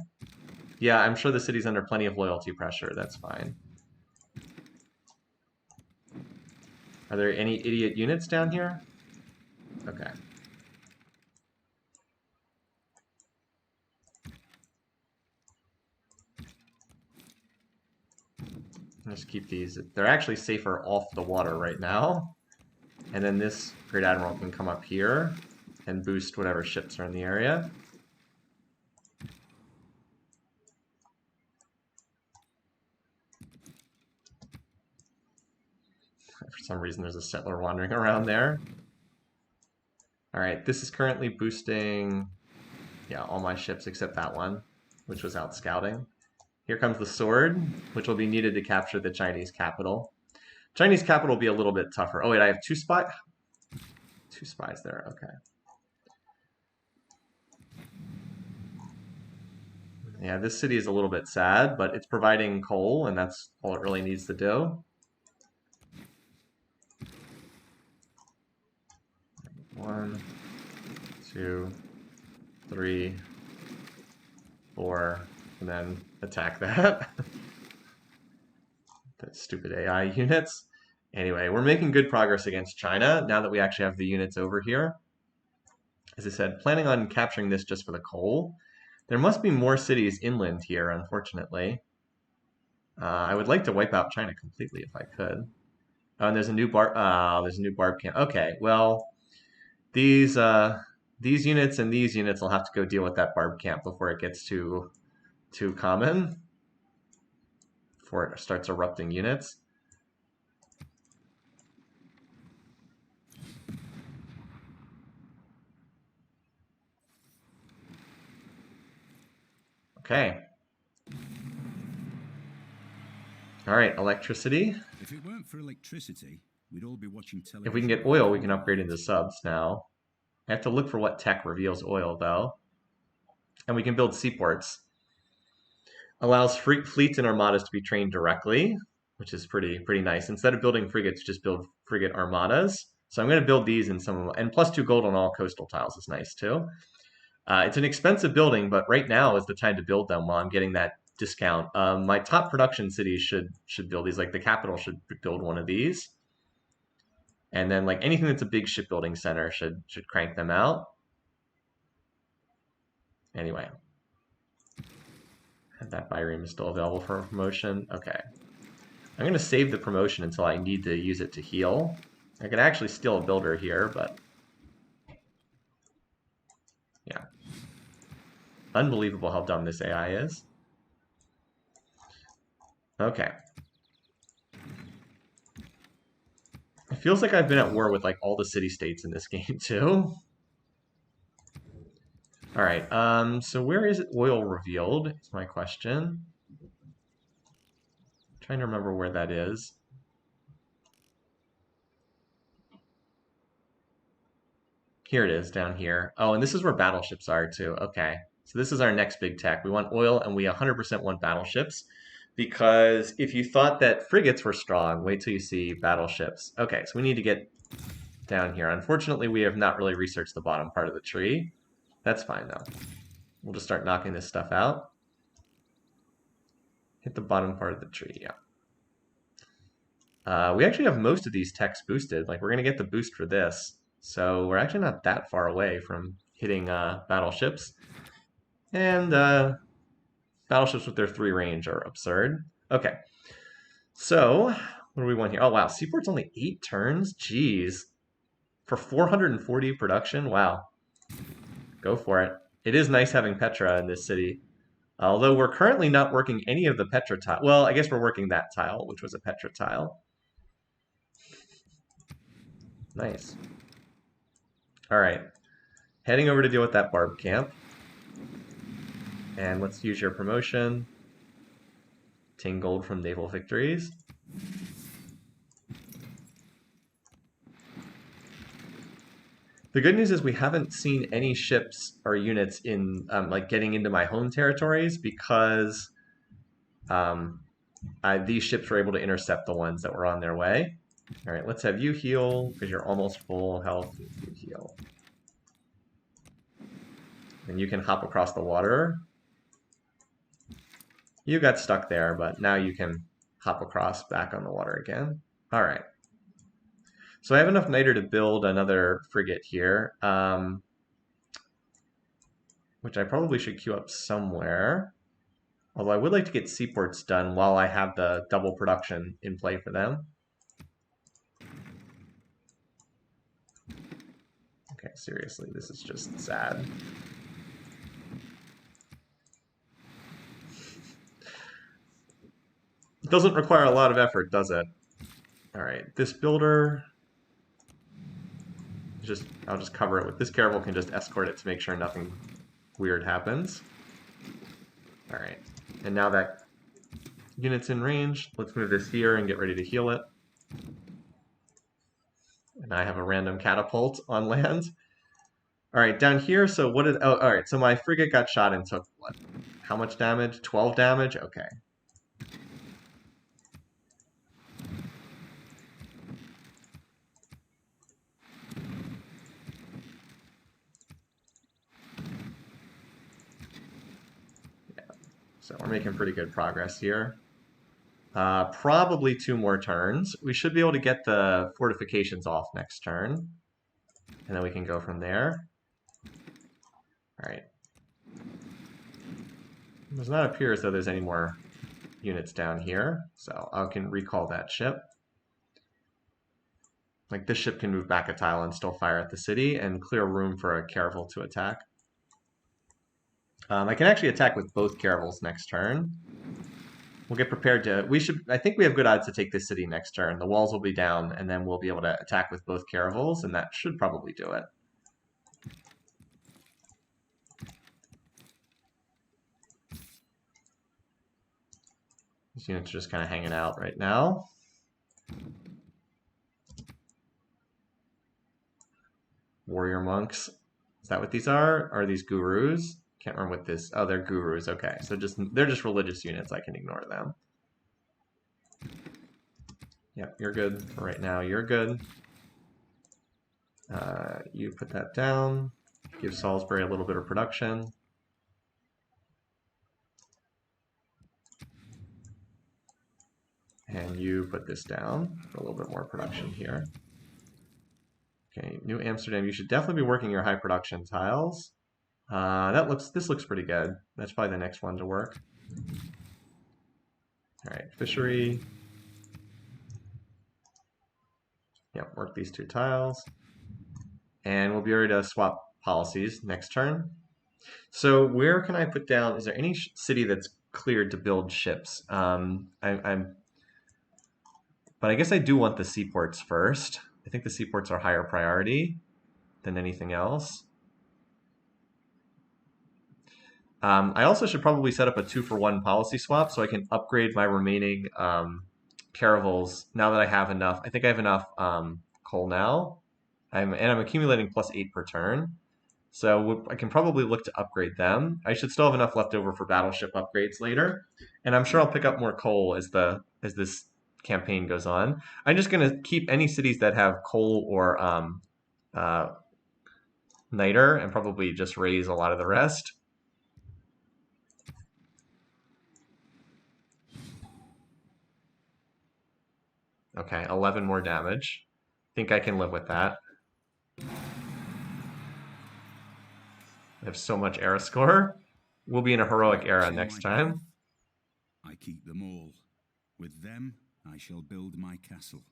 Yeah, I'm sure the city's under plenty of loyalty pressure. That's fine. Are there any idiot units down here? Okay. Just keep these. They're actually safer off the water right now. And then this Great Admiral can come up here and boost whatever ships are in the area. For some reason, there's a settler wandering around there. All right, this is currently boosting, yeah, all my ships except that one, which was out scouting. Here comes the sword, which will be needed to capture the Chinese capital. Chinese capital will be a little bit tougher. Oh wait, I have two spies there, okay. Yeah, this city is a little bit sad, but it's providing coal, and that's all it really needs to do. One, two, three, four, and then attack that. Stupid AI units. Anyway, we're making good progress against China now that we actually have the units over here. As I said, planning on capturing this just for the coal. There must be more cities inland here, unfortunately. I would like to wipe out China completely if I could. Oh, and there's a new barb camp. Okay, well, these units and these units will have to go deal with that barb camp before it gets too common, before it starts erupting units. Okay. All right, electricity. If it weren't for electricity, we'd all be watching television. If we can get oil, we can upgrade into subs now. I have to look for what tech reveals oil, though. And we can build seaports. Allows fleets and armadas to be trained directly, which is pretty nice. Instead of building frigates, just build frigate armadas. So I'm going to build these in some of them. And +2 gold on all coastal tiles is nice, too. It's an expensive building, but right now is the time to build them while I'm getting that discount. My top production cities should build these. Like the capital should build one of these. And then like anything that's a big shipbuilding center should crank them out. Anyway. That Byreme is still available for promotion. Okay. I'm going to save the promotion until I need to use it to heal. I could actually steal a builder here, but yeah. Unbelievable how dumb this AI is. Okay. It feels like I've been at war with like all the city-states in this game too. All right, so where is oil revealed? Is my question. I'm trying to remember where that is. Here it is, down here. Oh, and this is where battleships are too. Okay, so this is our next big tech. We want oil, and we 100% want battleships. Because if you thought that frigates were strong, wait till you see battleships. Okay, so we need to get down here. Unfortunately, we have not really researched the bottom part of the tree. That's fine, though. We'll just start knocking this stuff out. Hit the bottom part of the tree, yeah. We actually have most of these techs boosted. Like, we're going to get the boost for this. So we're actually not that far away from hitting battleships. And battleships with their 3 range are absurd. Okay. So, what do we want here? Oh, wow. Seaport's only 8 turns? Jeez. For 440 production? Wow. Go for it. It is nice having Petra in this city. Although we're currently not working any of the Petra tile. Well, I guess we're working that tile, which was a Petra tile. Nice. All right. Heading over to deal with that barb camp. And let's use your promotion. 10 gold from naval victories. The good news is we haven't seen any ships or units in like getting into my home territories because these ships were able to intercept the ones that were on their way. All right, let's have you heal because you're almost full health. You heal. And you can hop across the water. You got stuck there, but now you can hop across back on the water again. All right. So I have enough niter to build another frigate here, which I probably should queue up somewhere. Although I would like to get seaports done while I have the double production in play for them. Okay, seriously, this is just sad. It doesn't require a lot of effort, does it? All right, this builder, I'll just cover it with this caravel can just escort it to make sure nothing weird happens. All right, and now that unit's in range, let's move this here and get ready to heal it. And I have a random catapult on land. All right, down here, so what is, oh, all right, so my frigate got shot and took what? How much damage? 12 damage? Okay. So we're making pretty good progress here. Probably 2 more turns. We should be able to get the fortifications off next turn. And then we can go from there. All right. It does not appear as though there's any more units down here. So I can recall that ship. Like this ship can move back a tile and still fire at the city and clear room for a caravel to attack. I can actually attack with both caravels next turn. We'll get prepared to, I think we have good odds to take this city next turn. The walls will be down and then we'll be able to attack with both caravels and that should probably do it. These units are just kind of hanging out right now. Warrior monks. Is that what these are? Are these gurus? Can't remember what this. Oh, they're gurus. Okay, so they're just religious units. I can ignore them. Yep, you're good for right now. You're good. You put that down. Give Salisbury a little bit of production. And you put this down for a little bit more production here. Okay, New Amsterdam. You should definitely be working your high production tiles. This looks pretty good. That's probably the next one to work. All right, fishery. Yep, work these 2 tiles. And we'll be ready to swap policies next turn. So where can I put down, is there any city that's cleared to build ships? But I guess I do want the seaports first. I think the seaports are higher priority than anything else. I also should probably set up a 2-for-1 policy swap so I can upgrade my remaining caravels now that I have enough. I think I have enough coal now. I'm accumulating +8 per turn. So I can probably look to upgrade them. I should still have enough left over for battleship upgrades later. And I'm sure I'll pick up more coal as this campaign goes on. I'm just going to keep any cities that have coal or niter and probably just raise a lot of the rest. Okay, 11 more damage. Think I can live with that. I have so much era score. We'll be in a heroic era next time. I keep them all. With them, I shall build my castle.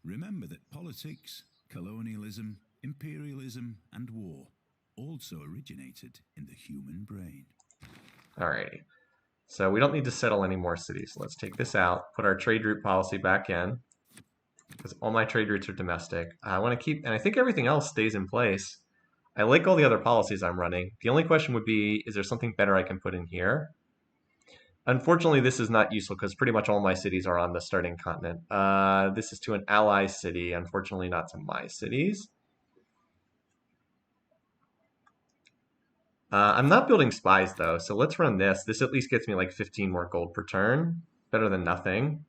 Remember that politics, colonialism, imperialism, and war also originated in the human brain. Alrighty. So we don't need to settle any more cities. Let's take this out, put our trade route policy back in, because all my trade routes are domestic. I want to keep, and I think everything else stays in place. I like all the other policies I'm running. The only question would be, is there something better I can put in here? Unfortunately, this is not useful because pretty much all my cities are on the starting continent. This is to an ally city, unfortunately not to my cities. I'm not building spies though, so let's run this. This at least gets me like 15 more gold per turn. Better than nothing.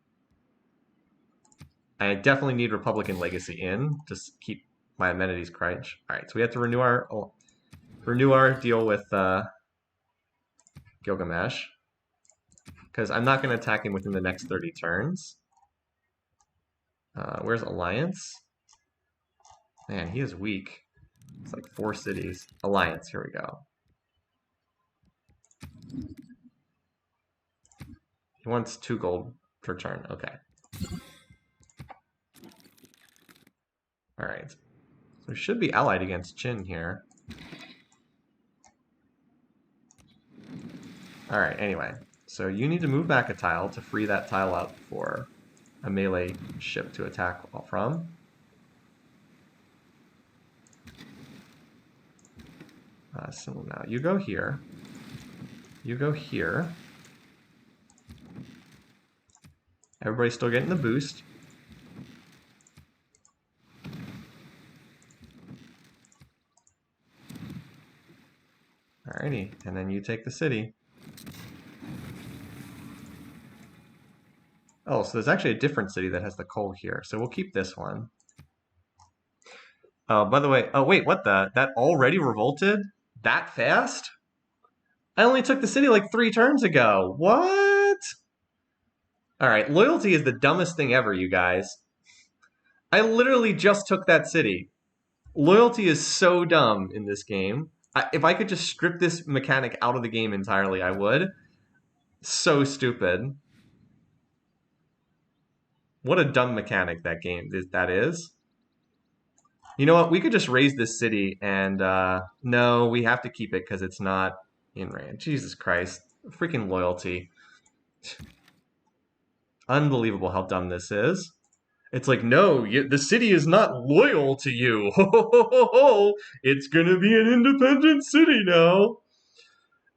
I definitely need Republican Legacy in to keep my amenities crunch. All right, so we have to renew our deal with Gilgamesh because I'm not going to attack him within the next 30 turns. Where's Alliance? Man, he is weak. It's like 4 cities. Alliance, here we go. He wants 2 gold per turn. Okay. All right. So should be allied against Qin here. All right, anyway. So you need to move back a tile to free that tile up for a melee ship to attack from. So now you go here. You go here. Everybody's still getting the boost. Alrighty, and then you take the city. Oh, so there's actually a different city that has the coal here. So we'll keep this one. Oh, by the way, oh wait, what the? That already revolted? That fast? I only took the city like 3 turns ago. What? All right, loyalty is the dumbest thing ever, you guys. I literally just took that city. Loyalty is so dumb in this game. If I could just strip this mechanic out of the game entirely, I would. So stupid. What a dumb mechanic that is. You know what? We could just raise this city, and no, we have to keep it because it's not in range. Jesus Christ. Freaking loyalty. Unbelievable how dumb this is. It's like, no, the city is not loyal to you. Ho, ho, ho, ho, ho. It's going to be an independent city now.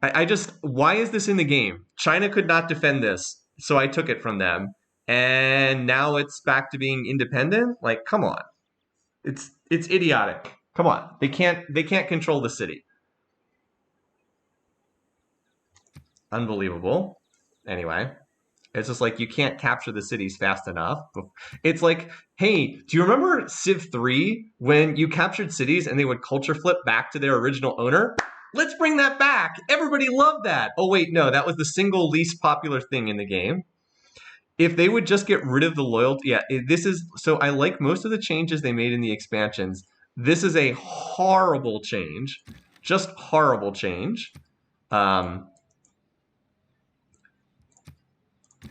I just, why is this in the game? China could not defend this, so I took it from them. And now it's back to being independent? Like, come on. It's idiotic. Come on. They can't control the city. Unbelievable. Anyway, it's just like you can't capture the cities fast enough. It's like, hey, do you remember Civ 3 when you captured cities and they would culture flip back to their original owner? Let's bring that back. Everybody loved that. Oh, wait, no, that was the single least popular thing in the game. If they would just get rid of the loyalty, yeah, this is so. I like most of the changes they made in the expansions. This is a horrible change, just horrible change. Um,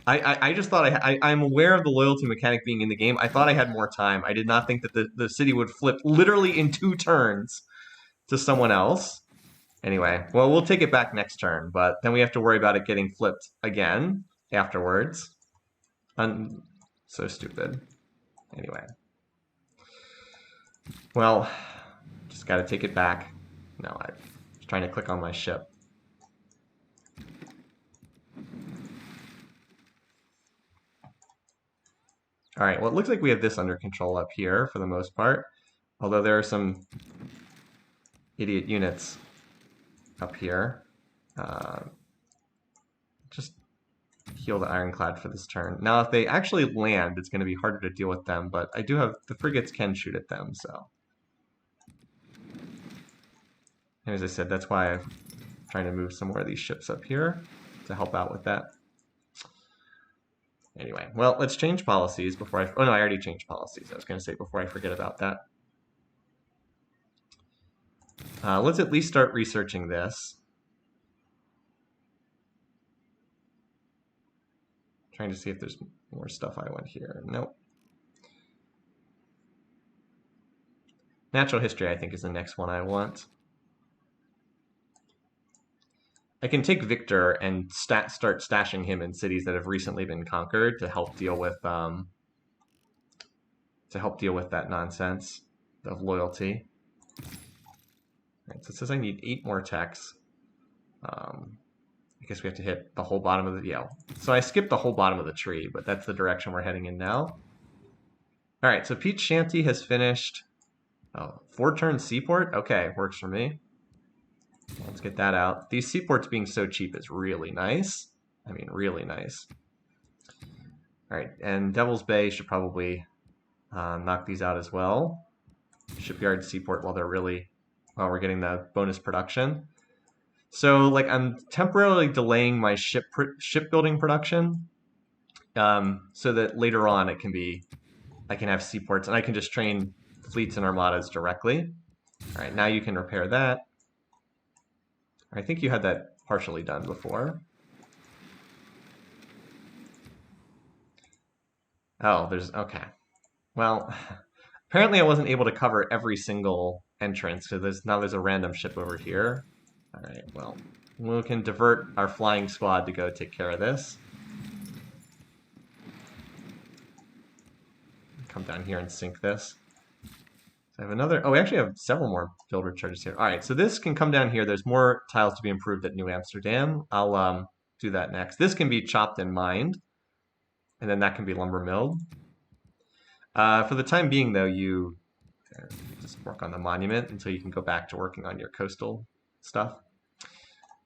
I just thought I'm aware of the loyalty mechanic being in the game. I thought I had more time. I did not think that the city would flip literally in 2 turns to someone else. Anyway, well, we'll take it back next turn, but then we have to worry about it getting flipped again afterwards. So stupid. Anyway. Well, just got to take it back. No, I was trying to click on my ship. All right, well, it looks like we have this under control up here for the most part, although there are some idiot units up here. Just heal the ironclad for this turn. Now, if they actually land, it's going to be harder to deal with them, but I do have the frigates can shoot at them, so. And as I said, that's why I'm trying to move some more of these ships up here to help out with that. Anyway, well, let's change policies before I... Oh, no, I already changed policies. I was going to say before I forget about that. Let's at least start researching this. Trying to see if there's more stuff I want here. Nope. Natural history, I think, is the next one I want. I can take Victor and start stashing him in cities that have recently been conquered to help deal with that nonsense of loyalty. Right, so it says I need 8 more techs. I guess we have to hit the whole bottom of the... Yeah. So I skipped the whole bottom of the tree, but that's the direction we're heading in now. All right, so Peach Shanty has finished. Oh, 4-turn seaport? Okay, works for me. Let's get that out. These seaports being so cheap is really nice. I mean, really nice. All right, and Devil's Bay should probably knock these out as well. Shipyard, seaport, while we're getting the bonus production. So, like, I'm temporarily delaying my shipbuilding production, so that later on I can have seaports and I can just train fleets and armadas directly. All right, now you can repair that. I think you had that partially done before. Oh, okay. Well, apparently I wasn't able to cover every single entrance, so now there's a random ship over here. All right, well, we can divert our flying squad to go take care of this. Come down here and sink this. So I have another... Oh, we actually have several more builder charges here. All right, so this can come down here. There's more tiles to be improved at New Amsterdam. I'll do that next. This can be chopped and mined, and then that can be lumber milled. For the time being, though, you just work on the monument until you can go back to working on your coastal stuff.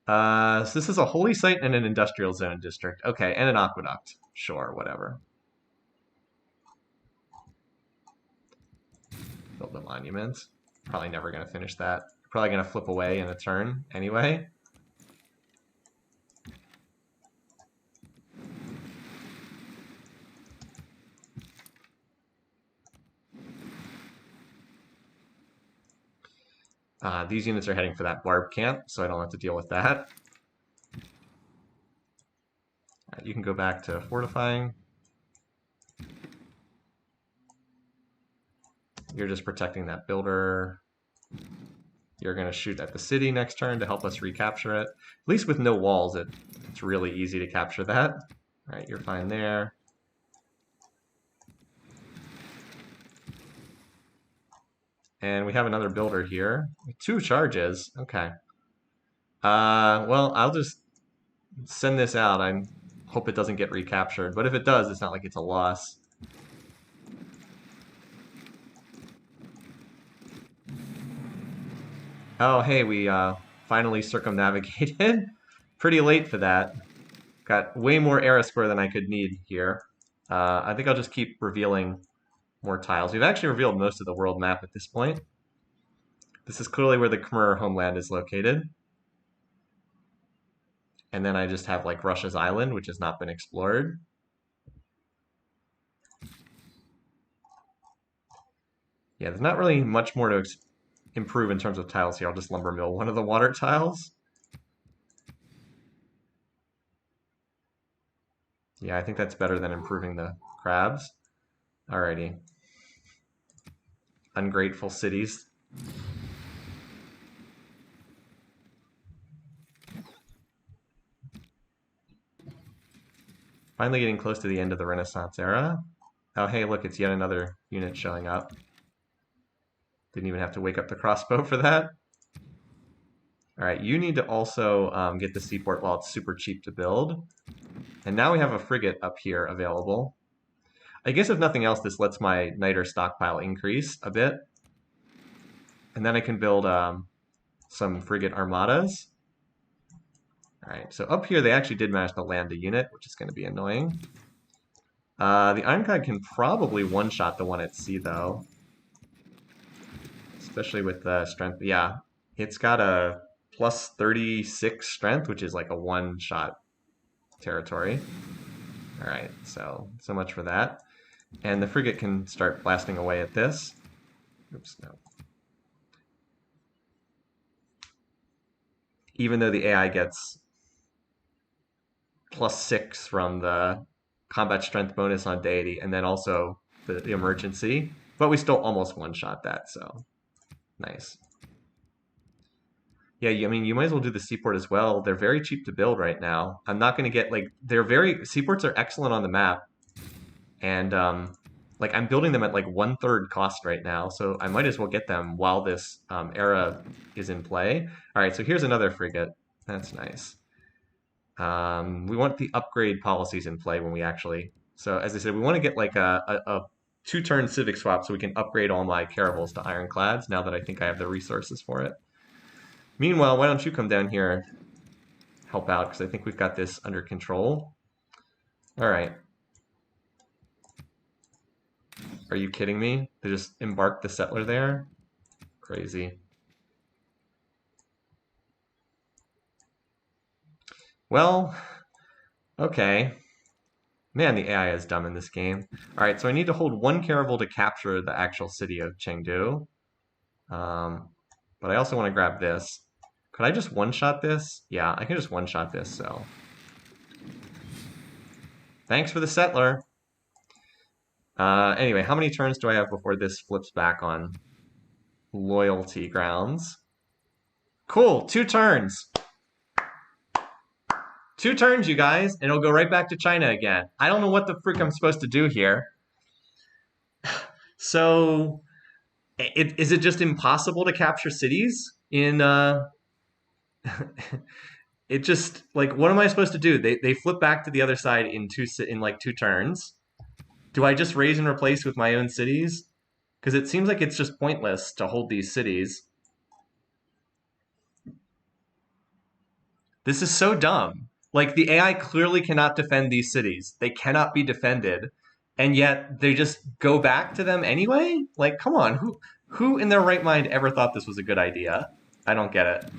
So this is a holy site and an industrial zone district. Okay, and an aqueduct. Sure, whatever. Build the monuments. Probably never going to finish that. Probably going to flip away in a turn anyway. These units are heading for that barb camp, so I don't have to deal with that. You can go back to fortifying. You're just protecting that builder. You're going to shoot at the city next turn to help us recapture it. At least with no walls, it's really easy to capture that. All right, you're fine there. And we have another builder here. 2 charges. Okay. Well, I'll just send this out. I hope it doesn't get recaptured. But if it does, it's not like it's a loss. Oh, hey, we finally circumnavigated. Pretty late for that. Got way more era square than I could need here. I think I'll just keep revealing more tiles. We've actually revealed most of the world map at this point. This is clearly where the Khmer homeland is located. And then I just have like Russia's island, which has not been explored. Yeah, there's not really much more to improve in terms of tiles here. I'll just lumber mill one of the water tiles. Yeah, I think that's better than improving the crabs. Alrighty. Ungrateful cities. Finally getting close to the end of the Renaissance era. Oh, hey, look, it's yet another unit showing up. Didn't even have to wake up the crossbow for that. All right, you need to also get the seaport while it's super cheap to build. And now we have a frigate up here available. I guess if nothing else, this lets my niter stockpile increase a bit. And then I can build some frigate armadas. All right, so up here they actually did manage to land a unit, which is going to be annoying. The Ironclad can probably one-shot the one at sea, though. Especially with the strength. Yeah, it's got a plus 36 strength, which is like a one-shot territory. All right, so much for that. And the frigate can start blasting away at this. Oops, no. Even though the AI gets +6 from the combat strength bonus on deity, and then also the emergency, but we still almost one-shot that, so nice. Yeah, I mean, you might as well do the seaport as well. They're very cheap to build right now. I'm not going to get, like, seaports are excellent on the map, and, like, I'm building them at, like, 1/3 cost right now, so I might as well get them while this era is in play. All right, so here's another frigate. That's nice. We want the upgrade policies in play when we actually... So, as I said, we want to get, like, a 2-turn civic swap so we can upgrade all my caravels to ironclads now that I think I have the resources for it. Meanwhile, why don't you come down here and help out, because I think we've got this under control. All right. Are you kidding me? They just embarked the settler there? Crazy. Well, okay. Man, the AI is dumb in this game. All right, so I need to hold 1 caravel to capture the actual city of Chengdu. But I also want to grab this. Could I just one-shot this? Yeah, I can just one-shot this, so. Thanks for the settler. Anyway, how many turns do I have before this flips back on loyalty grounds? Cool, 2 turns. 2 turns, you guys, and it'll go right back to China again. I don't know what the frick I'm supposed to do here. So, is it just impossible to capture cities in... It just, like, what am I supposed to do? They flip back to the other side in like 2 turns. Do I just raise and replace with my own cities? Because it seems like it's just pointless to hold these cities. This is so dumb. Like, the AI clearly cannot defend these cities. They cannot be defended. And yet, they just go back to them anyway? Like, come on. Who in their right mind ever thought this was a good idea? I don't get it.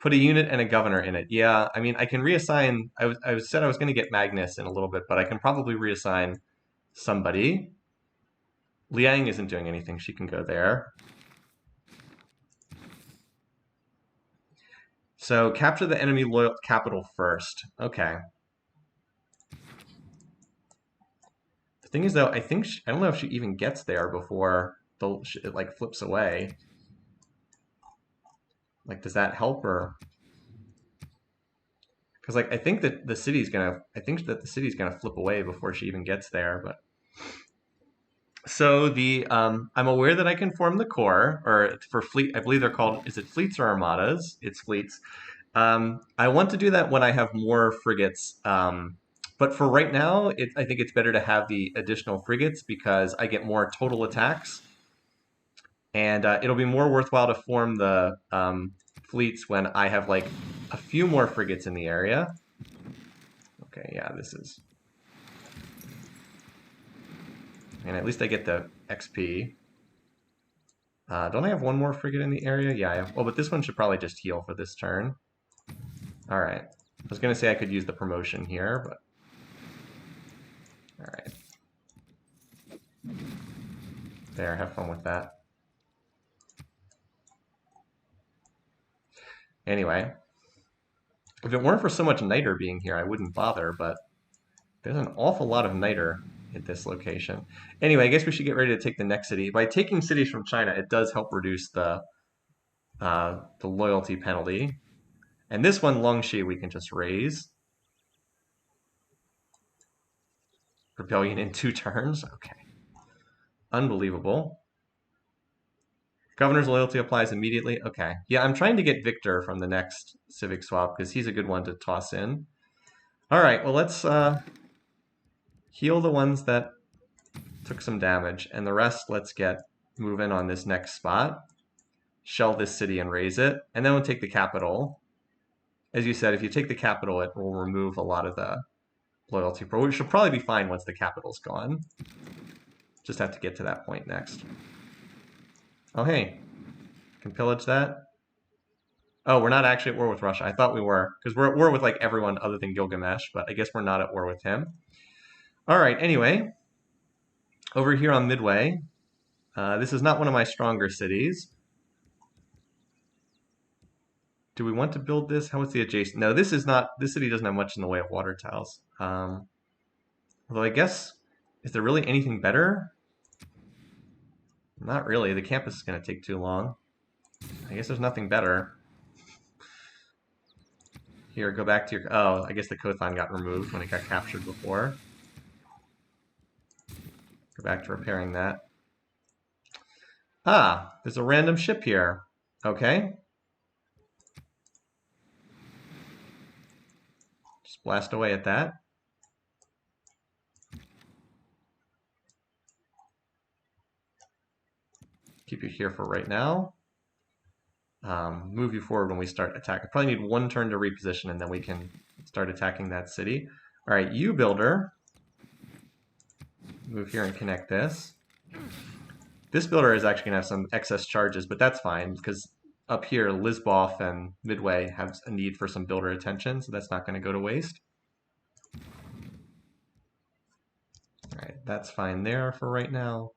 Put a unit and a governor in it. Yeah, I mean, I can reassign... I said I was going to get Magnus in a little bit, but I can probably reassign somebody. Liang isn't doing anything. She can go there. So capture the enemy loyal capital first. Okay. The thing is, though, I think I don't know if she even gets there before it like flips away. Like, does that help or? Because like I think that the city's gonna flip away before she even gets there. But so I'm aware that I can form the core or for fleet. I believe they're called. Is it fleets or armadas? It's fleets. I want to do that when I have more frigates. But for right now, I think it's better to have the additional frigates because I get more total attacks, and it'll be more worthwhile to form the fleets when I have like a few more frigates in the area. Okay, yeah, this is, and at least I get the XP. Don't I have one more frigate in the area? Yeah, I have. Well, but this one should probably just heal for this turn. All right. I was gonna say I could use the promotion here, but all right. There, have fun with that. Anyway, if it weren't for so much niter being here, I wouldn't bother, but there's an awful lot of niter at this location. Anyway, I guess we should get ready to take the next city. By taking cities from China, it does help reduce the loyalty penalty. And this one, Longxi, we can just raise. Rebellion in 2 turns. Okay. Unbelievable. Governor's loyalty applies immediately. Okay. Yeah, I'm trying to get Victor from the next civic swap because he's a good one to toss in. All right, well, let's heal the ones that took some damage, and the rest let's get moving on this next spot. Shell this city and raise it, and then we'll take the capital. As you said, if you take the capital, it will remove a lot of the loyalty pro, which should probably be fine once the capital's gone. Just have to get to that point next. Oh, hey. Can pillage that. Oh, we're not actually at war with Russia. I thought we were, because we're at war with like everyone other than Gilgamesh, but I guess we're not at war with him. All right, anyway. Over here on Midway, this is not one of my stronger cities. Do we want to build this? How is the adjacent? No, this is not. This city doesn't have much in the way of water tiles. Although I guess, is there really anything better? Not really. The campus is going to take too long. I guess there's nothing better. Here, go back to your. Oh, I guess the Kothon got removed when it got captured before. Go back to repairing that. Ah, there's a random ship here. Okay. Just blast away at that. Keep you here for right now. Move you forward when we start attack. I probably need 1 turn to reposition, and then we can start attacking that city. All right, you builder. Move here and connect this. This builder is actually going to have some excess charges, but that's fine, because up here, Lisboff and Midway have a need for some builder attention, so that's not going to go to waste. All right, that's fine there for right now.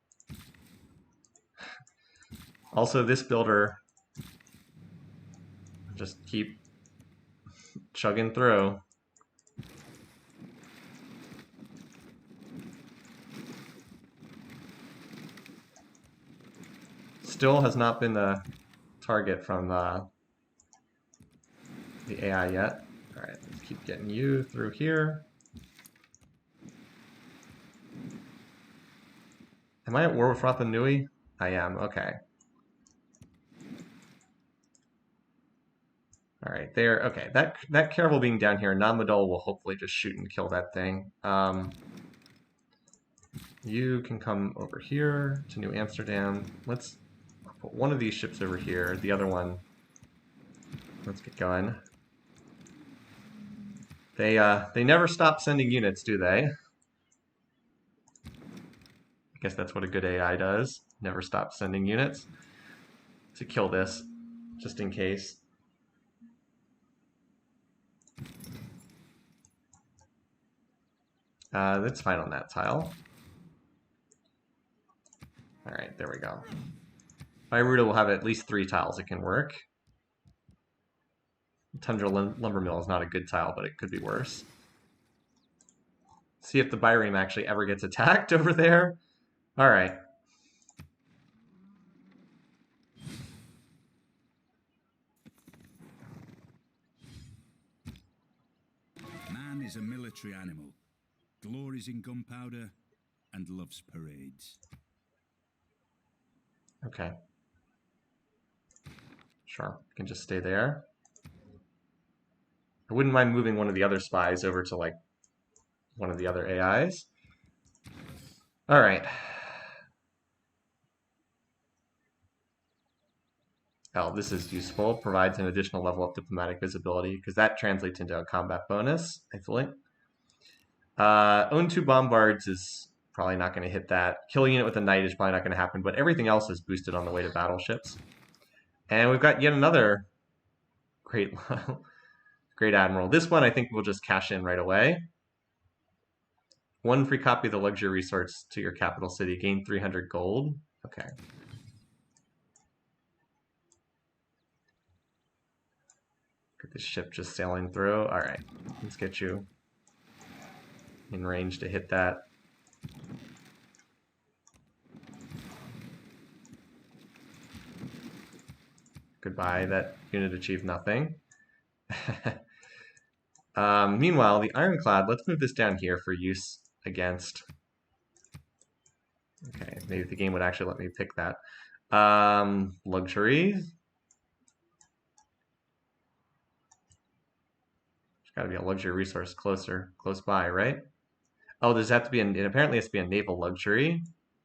Also, this builder, just keep chugging through. Still has not been the target from the AI yet. All right, let's keep getting you through here. Am I at war with Rapa Nui? I am, okay. All right, there, okay. That caravel being down here, Namadol will hopefully just shoot and kill that thing. You can come over here to New Amsterdam. Let's put one of these ships over here. The other one, let's get going. They never stop sending units, do they? I guess that's what a good AI does. Never stop sending units. To kill this, just in case. That's fine on that tile. All right, there we go. Byruta will have at least 3 tiles it can work. Tundra Lumber Mill is not a good tile, but it could be worse. See if the Bireme actually ever gets attacked over there. All right. Man is a military animal, glories in gunpowder, and loves parades. Okay. Sure, can just stay there. I wouldn't mind moving one of the other spies over to like one of the other AIs. All right. Oh, this is useful. Provides an additional level of diplomatic visibility because that translates into a combat bonus, I think. Own 2 bombards is probably not going to hit that. Kill a unit with a knight is probably not going to happen, but everything else is boosted on the way to battleships. And we've got yet another great, great admiral. This one I think we'll just cash in right away. 1 free copy of the luxury resource to your capital city. Gain 300 gold. Okay. Get this ship just sailing through. All right, let's get you in range to hit that. Goodbye, that unit achieved nothing. Meanwhile, the Ironclad, let's move this down here for use against... Okay, maybe the game would actually let me pick that. Luxury. There's got to be a luxury resource close by, right? Oh, does have to be it apparently has to be a naval luxury.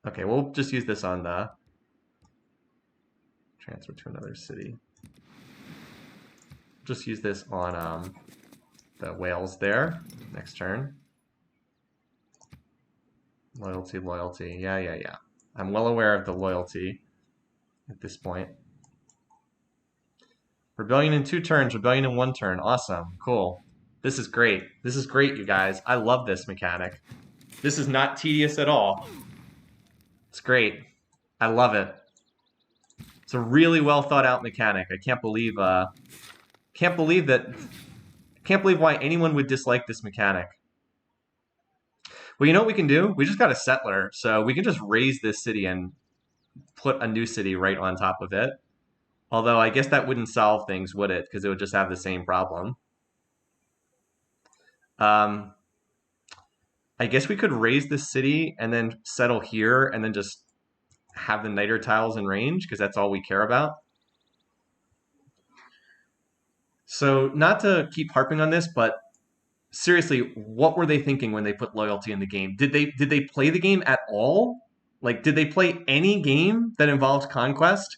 Okay, we'll just use this on the transfer to another city. Just use this on the whales there next turn. Loyalty, loyalty. Yeah. I'm well aware of the loyalty at this point. Rebellion in 2 turns, rebellion in 1 turn. Awesome, cool. This is great. This is great, you guys. I love this mechanic. This is not tedious at all. It's great. I love it. It's a really well thought out mechanic. I can't believe why anyone would dislike this mechanic. Well, you know what we can do? We just got a settler, so we can just raise this city and put a new city right on top of it. Although I guess that wouldn't solve things, would it? Because it would just have the same problem. I guess we could raise this city and then settle here and then just have the niter tiles in range because that's all we care about. So not to keep harping on this, but seriously, what were they thinking when they put loyalty in the game? Did they play the game at all? Like, did they play any game that involved conquest?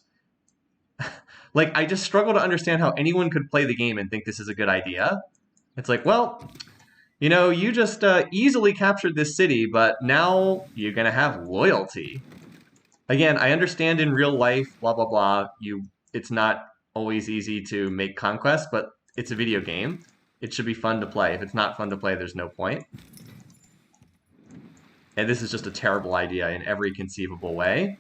Like, I just struggle to understand how anyone could play the game and think this is a good idea. It's like, well, you know, you just easily captured this city, but now you're going to have loyalty. Again, I understand in real life, blah, blah, blah, it's not always easy to make conquest, but it's a video game. It should be fun to play. If it's not fun to play, there's no point. And this is just a terrible idea in every conceivable way.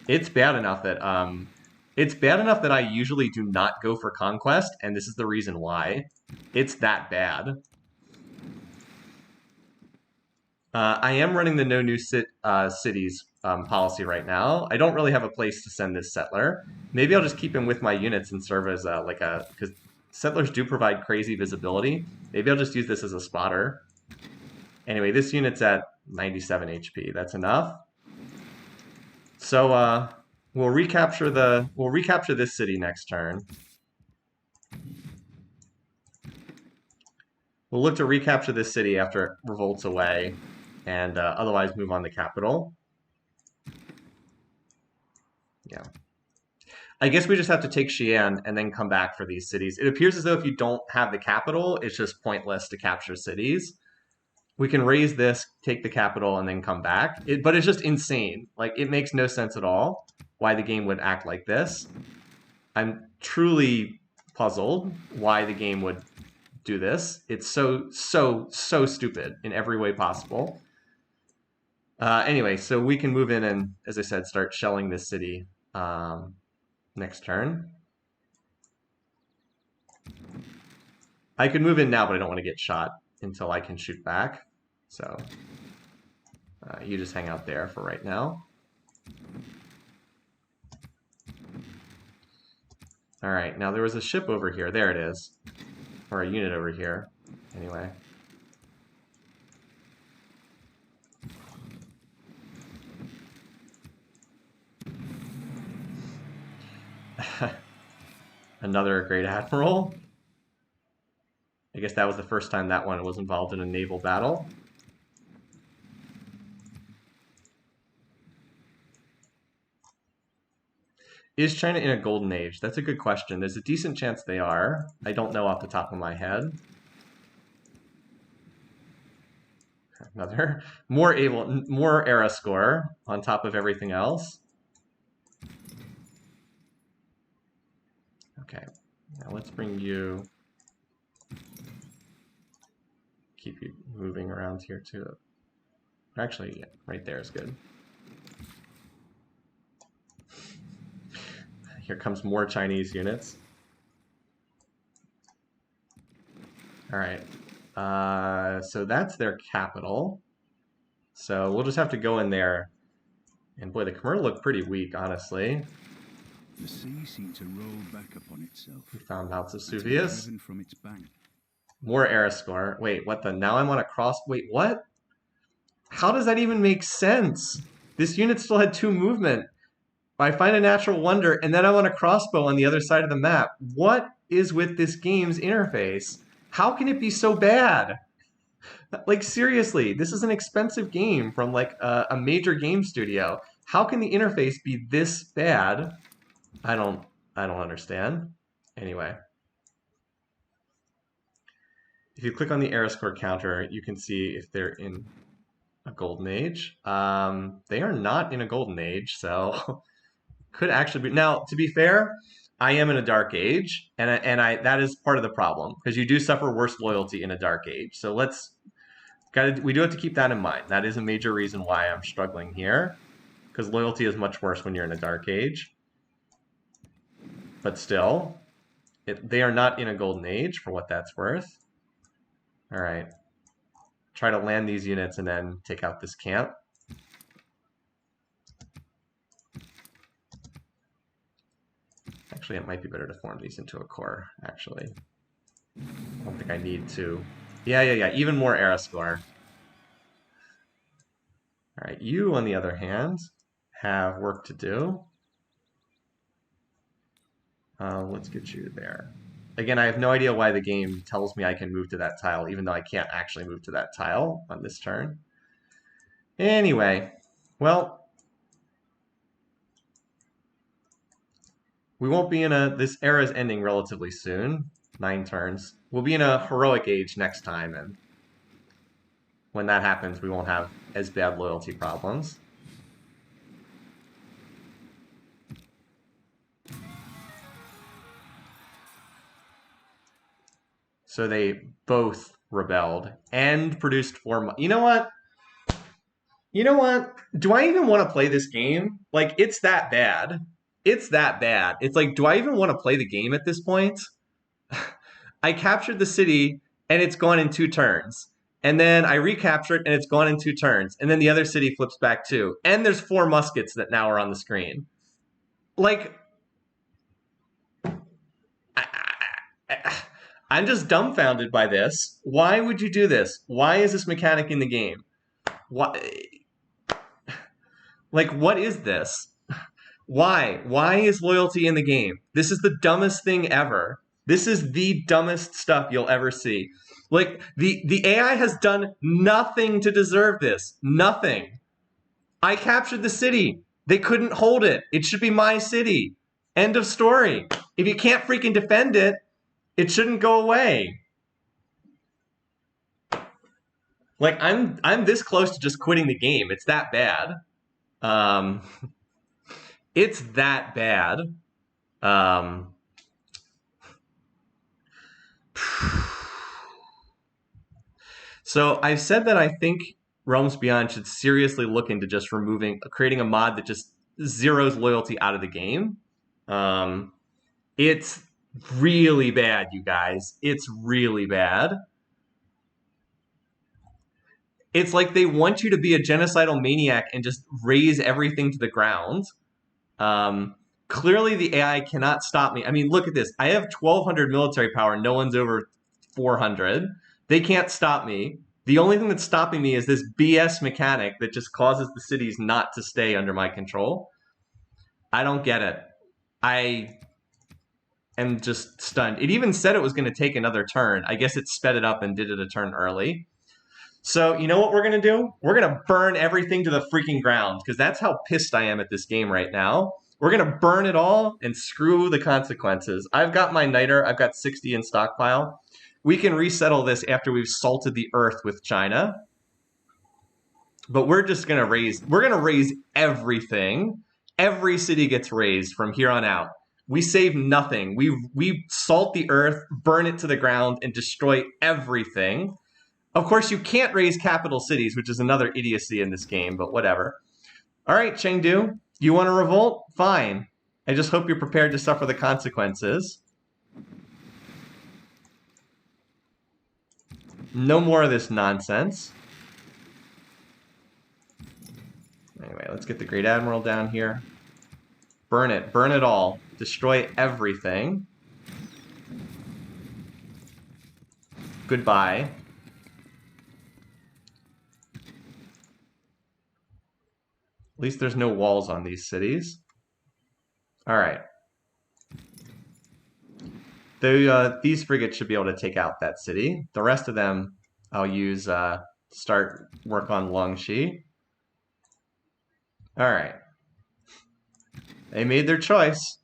It's bad enough that I usually do not go for conquest, and this is the reason why. It's that bad. I am running the no new cities policy right now. I don't really have a place to send this settler. Maybe I'll just keep him with my units and serve as because settlers do provide crazy visibility. Maybe I'll just use this as a spotter. Anyway, this unit's at 97 HP. That's enough. So we'll recapture this city next turn. We'll look to recapture this city after it revolts away, and otherwise move on the capital. Yeah. I guess we just have to take Xi'an and then come back for these cities. It appears as though if you don't have the capital, it's just pointless to capture cities. We can raise this, take the capital, and then come back. But it's just insane. Like, it makes no sense at all why the game would act like this. I'm truly puzzled why the game would do this. It's so stupid in every way possible. Anyway, so we can move in and, as I said, start shelling this city next turn. I could move in now, but I don't want to get shot until I can shoot back. So you just hang out there for right now. All right, now there was a ship over here. There it is. Or a unit over here. Anyway. Another great admiral. I guess that was the first time that one was involved in a naval battle. Is China in a golden age? That's a good question. There's a decent chance they are. I don't know off the top of my head. Another more era score on top of everything else. Okay, now let's bring you. Keep you moving around here too. Actually, yeah, right there is good. Here comes more Chinese units. All right. So that's their capital. So we'll just have to go in there. And boy, the Khmer look pretty weak, honestly. The sea seemed to roll back upon itself. We found Mount Vesuvius. Even from its bank. More era score. Wait, what the? Now I'm on a cross. Wait, what? How does that even make sense? This unit still had 2 movement. I find a natural wonder, and then I'm on a crossbow on the other side of the map. What is with this game's interface? How can it be so bad? Like, seriously, this is an expensive game from like a major game studio. How can the interface be this bad? I don't understand. Anyway. If you click on the era score counter, you can see if they're in a golden age. They are not in a golden age, so could actually be. Now, to be fair, I am in a dark age, and I that is part of the problem because you do suffer worse loyalty in a dark age. So we do have to keep that in mind. That is a major reason why I'm struggling here, because loyalty is much worse when you're in a dark age. But still, they are not in a golden age for what that's worth. All right, try to land these units and then take out this camp. Actually, it might be better to form these into a core, actually. I don't think I need to. Yeah. Even more era score. All right, you, on the other hand, have work to do. Let's get you there. Again, I have no idea why the game tells me I can move to that tile, even though I can't actually move to that tile on this turn. Anyway, well, we won't be in this era is ending relatively soon, 9 turns. We'll be in a heroic age next time, and when that happens, we won't have as bad loyalty problems. So they both rebelled and produced 4. You know what? You know what? Do I even want to play this game? Like, it's that bad. It's that bad. It's like, do I even want to play the game at this point? I captured the city, and it's gone in 2 turns. And then I recapture it, and it's gone in 2 turns. And then the other city flips back too. And there's 4 muskets that now are on the screen. Like, I'm just dumbfounded by this. Why would you do this? Why is this mechanic in the game? Why? Like, what is this? Why? Why is loyalty in the game? This is the dumbest thing ever. This is the dumbest stuff you'll ever see. Like, the AI has done nothing to deserve this. Nothing. I captured the city. They couldn't hold it. It should be my city. End of story. If you can't freaking defend it, it shouldn't go away. Like, I'm this close to just quitting the game. It's that bad. It's that bad. So I've said that I think Realms Beyond should seriously look into just creating a mod that just zeroes loyalty out of the game. It's really bad, you guys. It's really bad. It's like they want you to be a genocidal maniac and just raze everything to the ground. Um, Clearly, the AI cannot stop me. I mean, look at this. I have 1,200 military power. No one's over 400. They can't stop me. The only thing that's stopping me is this BS mechanic that just causes the cities not to stay under my control. I don't get it. I am just stunned. It even said it was going to take another turn. I guess it sped it up and did it a turn early. So, you know what we're going to do? We're going to burn everything to the freaking ground because that's how pissed I am at this game right now. We're going to burn it all and screw the consequences. I've got my niter. I've got 60 in stockpile. We can resettle this after we've salted the earth with China. But we're just going to raise everything. Every city gets raised from here on out. We save nothing. We salt the earth, burn it to the ground, and destroy everything. Of course, you can't raise capital cities, which is another idiocy in this game, but whatever. All right, Chengdu, you want to revolt? Fine. I just hope you're prepared to suffer the consequences. No more of this nonsense. Anyway, let's get the Great Admiral down here. Burn it all. Destroy everything. Goodbye. At least there's no walls on these cities. All right. These frigates should be able to take out that city. The rest of them, I'll use start work on Longxi. All right. They made their choice.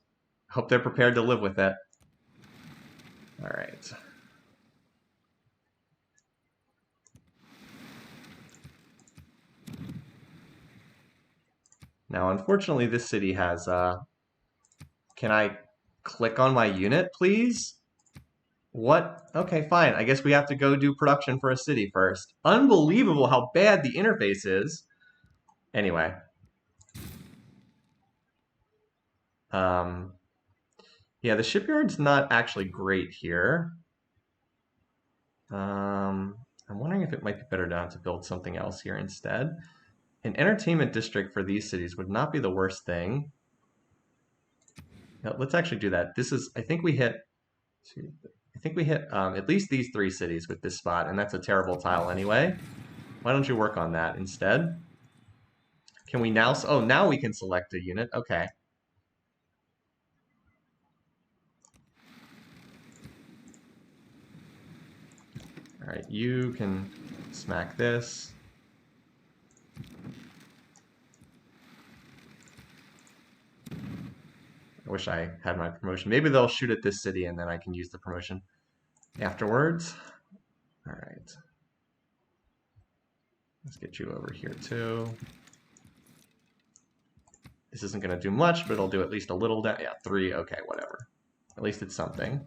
Hope they're prepared to live with it. All right. Now, unfortunately, this city has... can I click on my unit, please? What? Okay, fine. I guess we have to go do production for a city first. Unbelievable how bad the interface is. Anyway. Yeah, the shipyard's not actually great here. I'm wondering if it might be better now to build something else here instead. An entertainment district for these cities would not be the worst thing. Now, let's actually do that. This is, I think we hit at least these 3 cities with this spot, and that's a terrible tile anyway. Why don't you work on that instead? Can we now, oh, now we can select a unit. Okay. All right, you can smack this. I wish I had my promotion. Maybe they'll shoot at this city and then I can use the promotion afterwards. All right. Let's get you over here too. This isn't going to do much, but it'll do at least a little. Yeah, 3. Okay, whatever. At least it's something.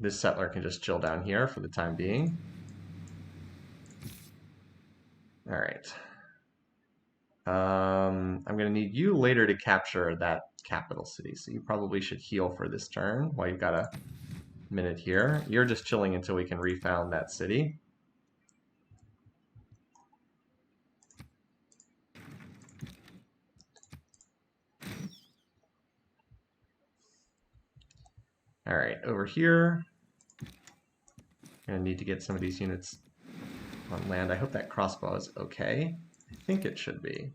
This settler can just chill down here for the time being. All right. I'm going to need you later to capture that capital city, so you probably should heal for this turn while you've got a minute here. You're just chilling until we can refound that city. All right, over here, I'm going to need to get some of these units on land. I hope that crossbow is okay. I think it should be.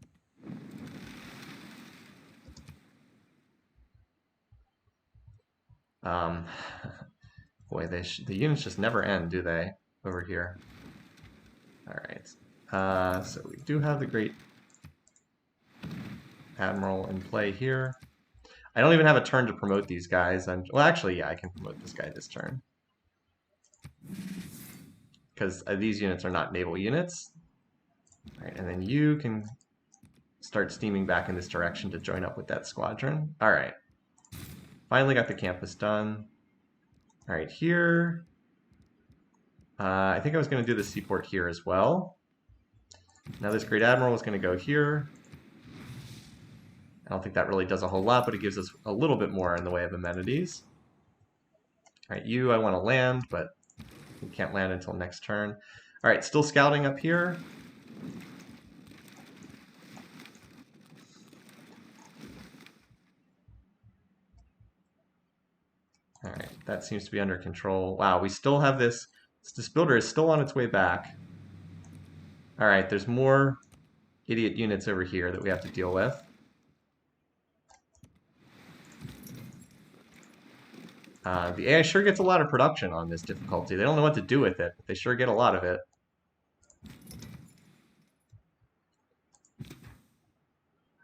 Boy, the units just never end, do they? Over here. All right. So we do have the Great Admiral in play here. I don't even have a turn to promote these guys. Well, actually, yeah, I can promote this guy this turn. Because these units are not naval units. All right, and then you can start steaming back in this direction to join up with that squadron. All right. Finally got the campus done. All right, here. I think I was going to do the seaport here as well. Now this Great Admiral is going to go here. I don't think that really does a whole lot, but it gives us a little bit more in the way of amenities. All right, you, I want to land, but we can't land until next turn. All right, still scouting up here. All right, that seems to be under control. Wow, we still have this. This builder is still on its way back. All right, there's more idiot units over here that we have to deal with. The AI sure gets a lot of production on this difficulty. They don't know what to do with it, but they sure get a lot of it.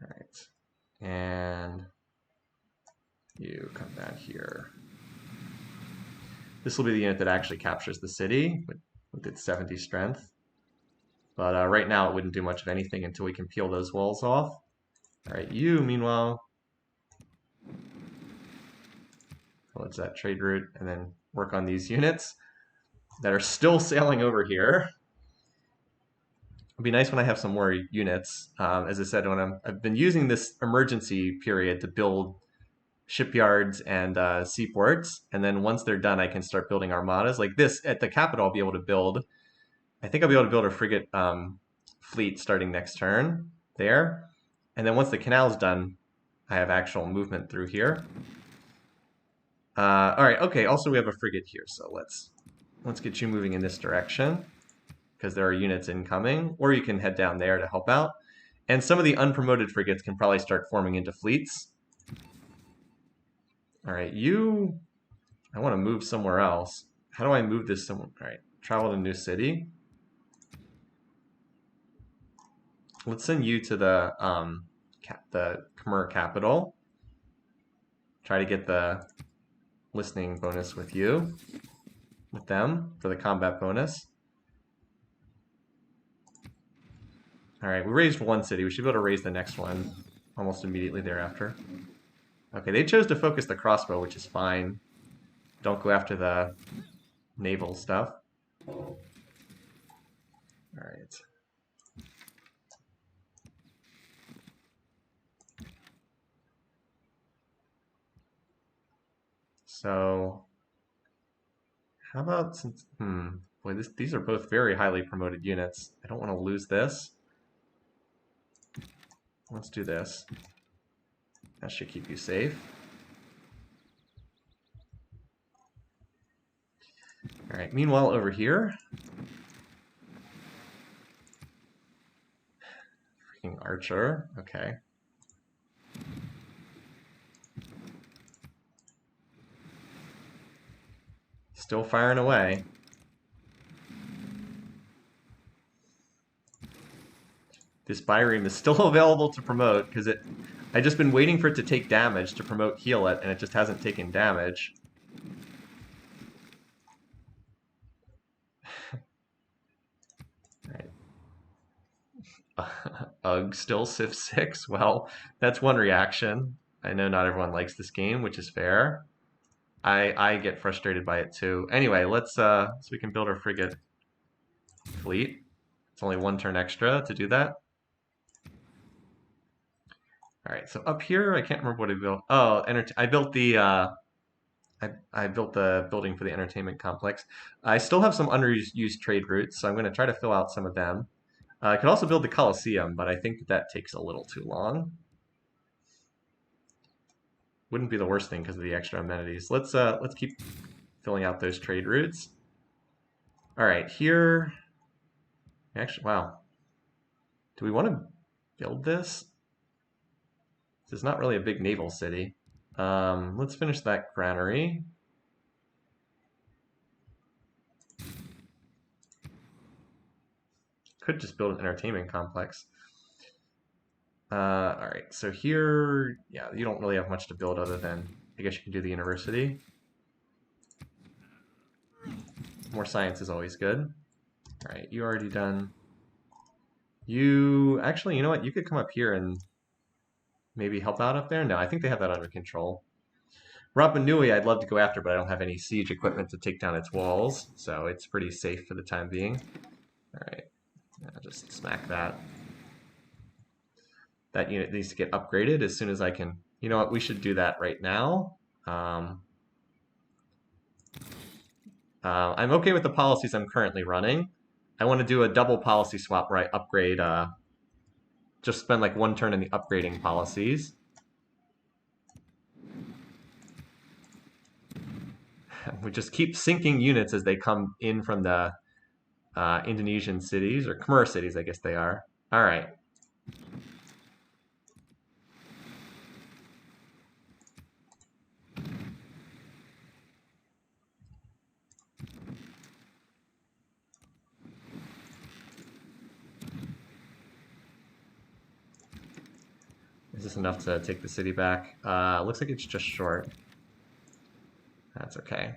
All right, and you come back here. This will be the unit that actually captures the city with its 70 strength. But right now it wouldn't do much of anything until we can peel those walls off. All right, you, meanwhile, what's that trade route, and then work on these units that are still sailing over here. It'd be nice when I have some more units. As I said, when I've been using this emergency period to build shipyards and seaports, and then once they're done, I can start building armadas. Like this, at the capital, I'll be able to build, I think I'll be able to build a frigate fleet starting next turn there. And then once the canal's done, I have actual movement through here. All right, okay, also we have a frigate here, so let's get you moving in this direction, because there are units incoming, or you can head down there to help out. And some of the unpromoted frigates can probably start forming into fleets. All right, you, I want to move somewhere else. How do I move this somewhere? All right, travel to new city. Let's send you to the Khmer capital. Try to get the listening bonus with you, with them, for the combat bonus. All right, we raised one city. We should be able to raise the next one almost immediately thereafter. Okay, they chose to focus the crossbow, which is fine. Don't go after the naval stuff. All right. So, how about since, boy, these are both very highly promoted units. I don't want to lose this. Let's do this. That should keep you safe. All right, meanwhile, over here, freaking archer, okay. Still firing away. This Byreme is still available to promote because I just been waiting for it to take damage to promote heal it, and it just hasn't taken damage. Ugh, still Civ 6. Well, that's one reaction. I know not everyone likes this game, which is fair. I get frustrated by it too. Anyway, let's so we can build our frigate fleet. It's only one turn extra to do that. All right, so up here, I can't remember what I built. Oh, I built the I built the building for the entertainment complex. I still have some underused trade routes, so I'm going to try to fill out some of them. I could also build the Colosseum, but I think that takes a little too long. Wouldn't be the worst thing because of the extra amenities. Let's keep filling out those trade routes. All right, here. Actually, wow. Do we want to build this? This is not really a big naval city. Let's finish that granary. Could just build an entertainment complex. All right, so here, yeah, you don't really have much to build other than, I guess you can do the university. More science is always good. All right, you already done. You, actually, you know what? You could come up here and maybe help out up there. No, I think they have that under control. Rapa Nui, I'd love to go after, but I don't have any siege equipment to take down its walls, so it's pretty safe for the time being. All right, I'll just smack that. that unit needs to get upgraded as soon as I can. You know what? We should do that right now. I'm okay with the policies I'm currently running. I want to do a double policy swap where I upgrade, just spend like one turn in the upgrading policies. We just keep sinking units as they come in from the Indonesian cities, or Khmer cities, I guess they are. All right. Is this enough to take the city back? Looks like it's just short. That's okay.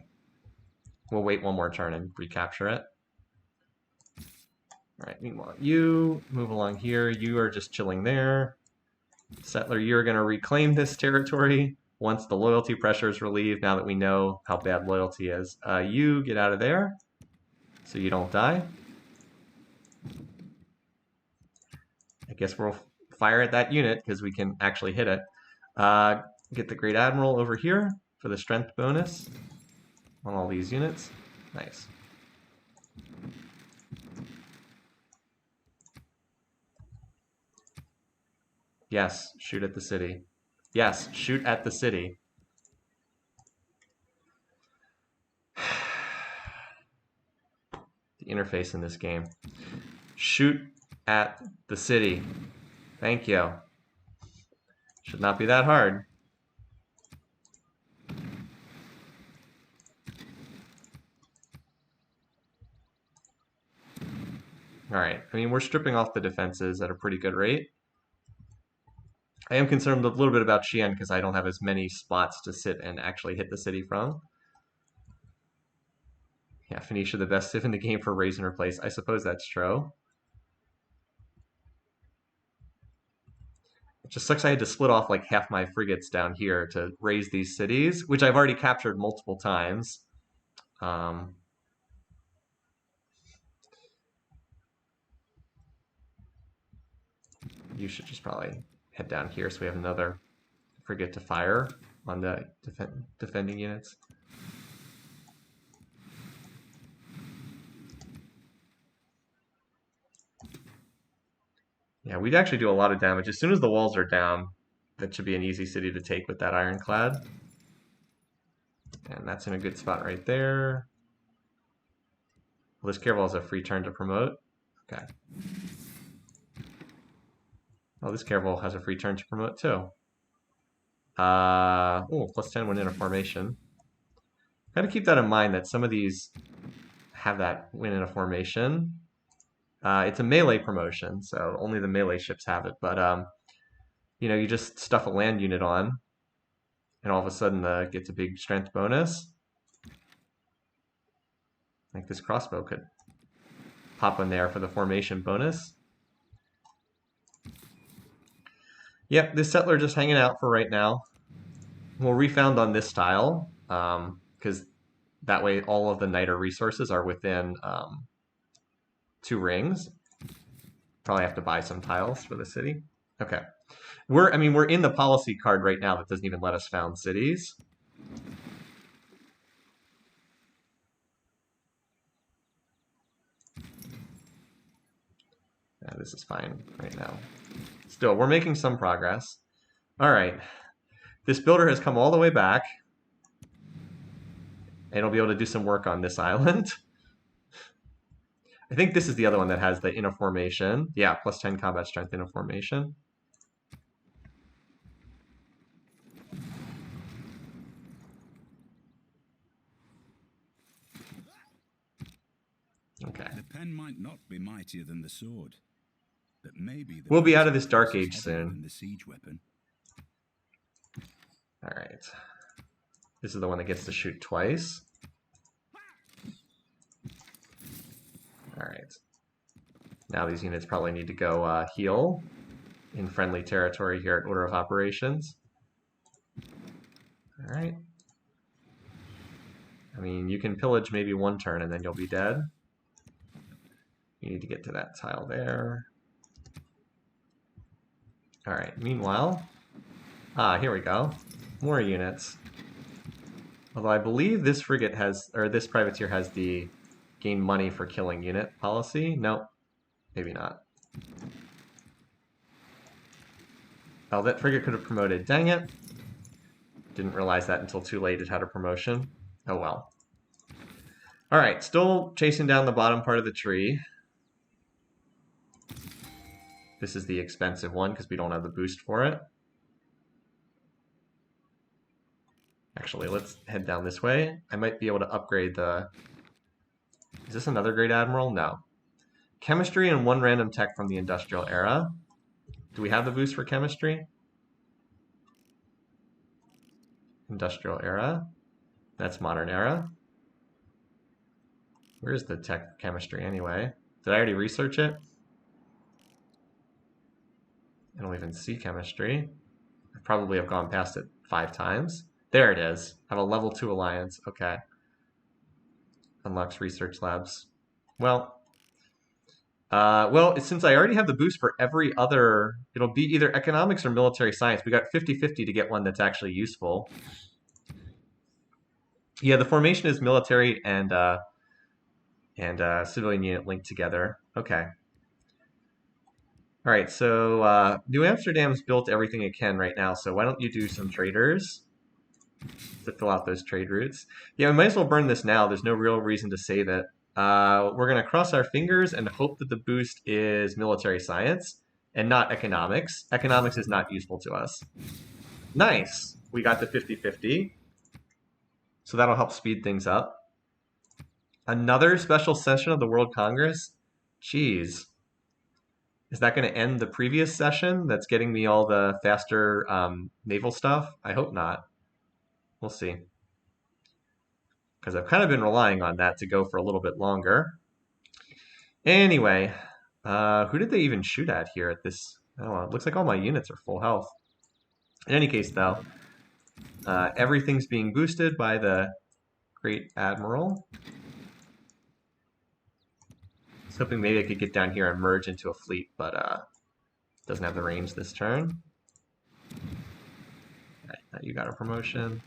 We'll wait one more turn and recapture it. All right, meanwhile, you move along here. You are just chilling there. Settler, you're going to reclaim this territory once the loyalty pressure is relieved, now that we know how bad loyalty is. You get out of there so you don't die. I guess we'll fire at that unit because we can actually hit it. Get the Great Admiral over here for the strength bonus on all these units. Nice. Yes, shoot at the city. Yes, shoot at the city. The interface in this game. Shoot at the city. Thank you. Should not be that hard. All right, I mean, we're stripping off the defenses at a pretty good rate. I am concerned a little bit about Xi'an because I don't have as many spots to sit and actually hit the city from. Yeah, Phoenicia the best civ in the game for raise and replace. I suppose that's true. It just sucks I had to split off like half my frigates down here to raise these cities, which I've already captured multiple times. You should just probably head down here so we have another frigate to fire on the defending units. Yeah, we'd actually do a lot of damage. As soon as the walls are down, that should be an easy city to take with that ironclad. And that's in a good spot right there. Well, this Caravel has a free turn to promote. Okay. Oh, this Caravel has a free turn to promote too. Oh, plus 10 when in a formation. Gotta keep that in mind that some of these have that win in a formation. It's a melee promotion, so only the melee ships have it. But you know, you just stuff a land unit on, and all of a sudden gets a big strength bonus. Like this crossbow could pop in there for the formation bonus. Yep, this settler just hanging out for right now. We'll refound on this tile, because that way all of the niter resources are within 2 rings. Probably have to buy some tiles for the city. Okay. We're in the policy card right now that doesn't even let us found cities. Yeah, this is fine right now. Still, we're making some progress. All right. This builder has come all the way back. And it'll be able to do some work on this island. I think this is the other one that has the inner formation. Yeah, plus 10 combat strength inner formation. Okay. The pen might not be mightier than the sword, but maybe we'll be out of this dark age soon. The siege weapon. All right. This is the one that gets to shoot twice. All right. Now these units probably need to go heal in friendly territory here at Order of Operations. All right. I mean, you can pillage maybe one turn and then you'll be dead. You need to get to that tile there. All right, meanwhile, here we go. More units. Although I believe this frigate has, or this privateer has the gain money for killing unit policy. Nope, maybe not. Oh, that frigate could have promoted. Dang it. Didn't realize that until too late it had a promotion. Oh well. All right, still chasing down the bottom part of the tree. This is the expensive one because we don't have the boost for it. Actually, let's head down this way. I might be able to upgrade the... Is this another Great Admiral? No. Chemistry and one random tech from the Industrial Era. Do we have the boost for chemistry? Industrial Era. That's Modern Era. Where's the tech chemistry anyway? Did I already research it? I don't even see chemistry. I probably have gone past it 5 times. There it is. I have a level 2 alliance. Okay. Unlocks research labs. Well, since I already have the boost for every other, it'll be either economics or military science. We got 50-50 to get one that's actually useful. Yeah, the formation is military and civilian unit linked together. Okay. All right, so New Amsterdam's built everything it can right now, so why don't you do some traders to fill out those trade routes? Yeah, we might as well burn this now. There's no real reason to save it. We're going to cross our fingers and hope that the boost is military science and not economics. Economics is not useful to us. Nice. We got to 50-50. So that'll help speed things up. Another special session of the World Congress? Jeez. Is that going to end the previous session that's getting me all the faster naval stuff? I hope not. We'll see. Because I've kind of been relying on that to go for a little bit longer. Anyway, who did they even shoot at here at this? I don't know. It looks like all my units are full health. In any case, though, everything's being boosted by the Great Admiral. I was hoping maybe I could get down here and merge into a fleet, but doesn't have the range this turn. Right, you got a promotion.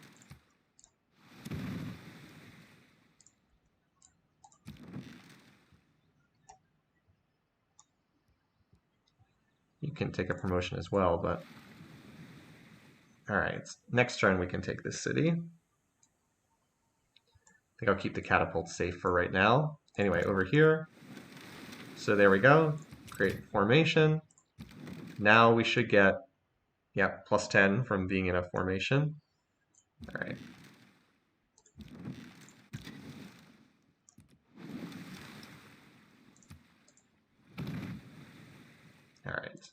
You can take a promotion as well, but... Alright, next turn we can take this city. I think I'll keep the catapult safe for right now. Anyway, over here. So there we go. Great formation. Now we should get, yeah, +10 from being in a formation. Alright. Alright.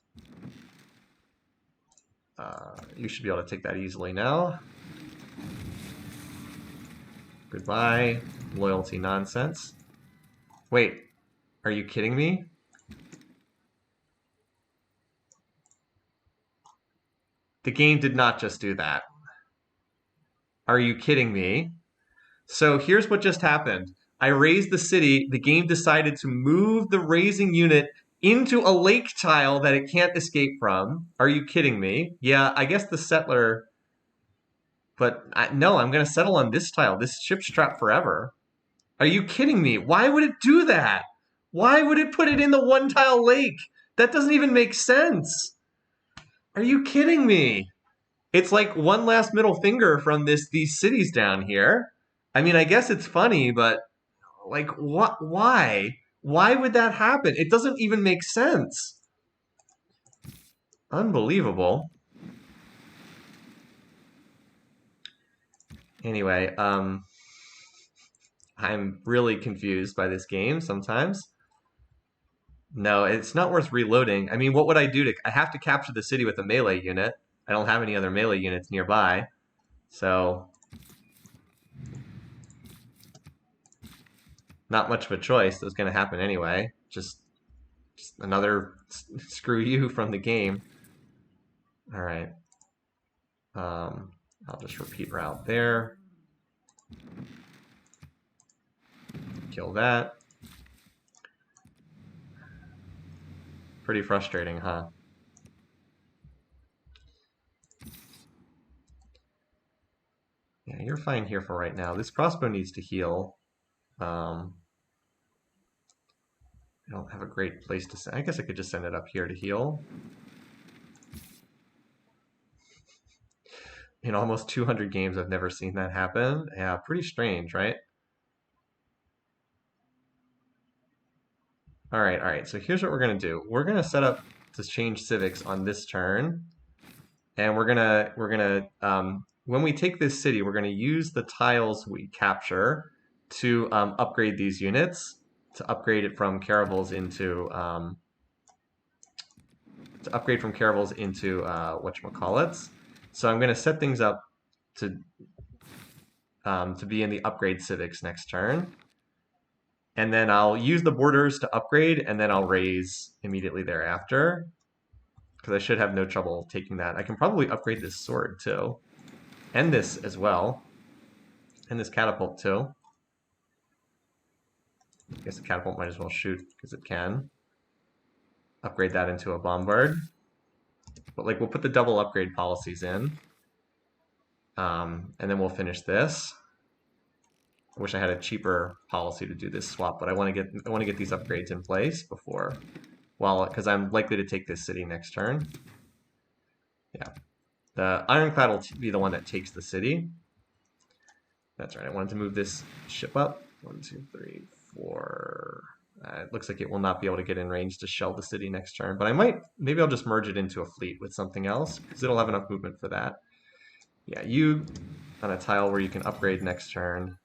You should be able to take that easily now. Goodbye. Loyalty nonsense. Wait, are you kidding me? The game did not just do that. Are you kidding me? So here's what just happened. I raised the city. The game decided to move the raising unit into a lake tile that it can't escape from. Are you kidding me? Yeah, I guess the settler... But no, I'm going to settle on this tile. This ship's trapped forever. Are you kidding me? Why would it do that? Why would it put it in the one-tile lake? That doesn't even make sense. Are you kidding me? It's like one last middle finger from these cities down here. I mean, I guess it's funny, but like, what? Why? Why would that happen? It doesn't even make sense. Unbelievable. Anyway, I'm really confused by this game sometimes. No, it's not worth reloading. I mean, what would I do I have to capture the city with a melee unit. I don't have any other melee units nearby. So, not much of a choice. That was going to happen anyway. Just another screw you from the game. All right. I'll just repeat route there. Kill that. Pretty frustrating, huh? Yeah, you're fine here for right now. This crossbow needs to heal. I don't have a great place to send. I guess I could just send it up here to heal. In almost 200 games, I've never seen that happen. Yeah, pretty strange, right? All right. So here's what we're gonna do. We're gonna set up to change civics on this turn, and we're gonna when we take this city, we're gonna use the tiles we capture to upgrade these units, to upgrade it from caravels into whatchamacallits. So I'm gonna set things up to be in the upgrade civics next turn. And then I'll use the borders to upgrade, and then I'll raise immediately thereafter, because I should have no trouble taking that. I can probably upgrade this sword too, and this as well, and this catapult too. I guess the catapult might as well shoot, because it can. Upgrade that into a bombard. But like, we'll put the double upgrade policies in. And then we'll finish this. I wish I had a cheaper policy to do this swap, but I want to get these upgrades in place before, because I'm likely to take this city next turn. Yeah, the ironclad will be the one that takes the city. That's right. I wanted to move this ship up. 1, 2, 3, 4. It looks like it will not be able to get in range to shell the city next turn, but maybe I'll just merge it into a fleet with something else, because it'll have enough movement for that. Yeah, you on a tile where you can upgrade next turn.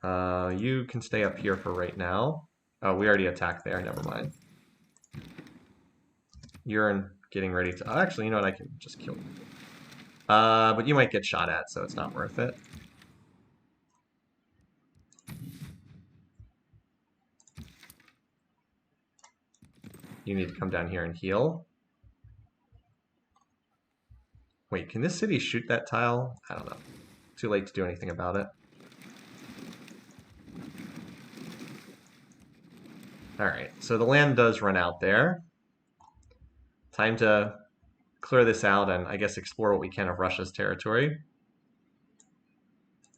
You can stay up here for right now. Oh, we already attacked there. Never mind. You're getting ready to... Oh, actually, you know what? I can just kill you. But you might get shot at, so it's not worth it. You need to come down here and heal. Wait, can this city shoot that tile? I don't know. Too late to do anything about it. Alright, so the land does run out there. Time to clear this out and I guess explore what we can of Russia's territory.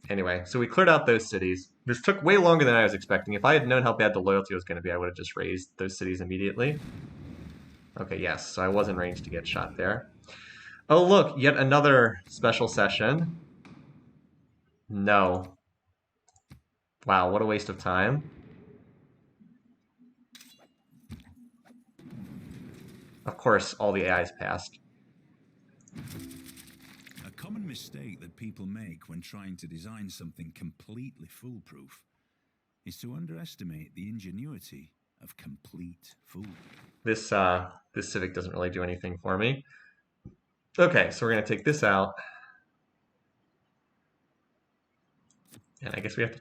Anyway, so we cleared out those cities. This took way longer than I was expecting. If I had known how bad the loyalty was going to be, I would have just raised those cities immediately. Okay, yes, so I was in range to get shot there. Oh, look, yet another special session. No. Wow, what a waste of time. Of course, all the AIs passed. A common mistake that people make when trying to design something completely foolproof is to underestimate the ingenuity of complete fools. This civic doesn't really do anything for me. Okay, so we're going to take this out. And I guess we have to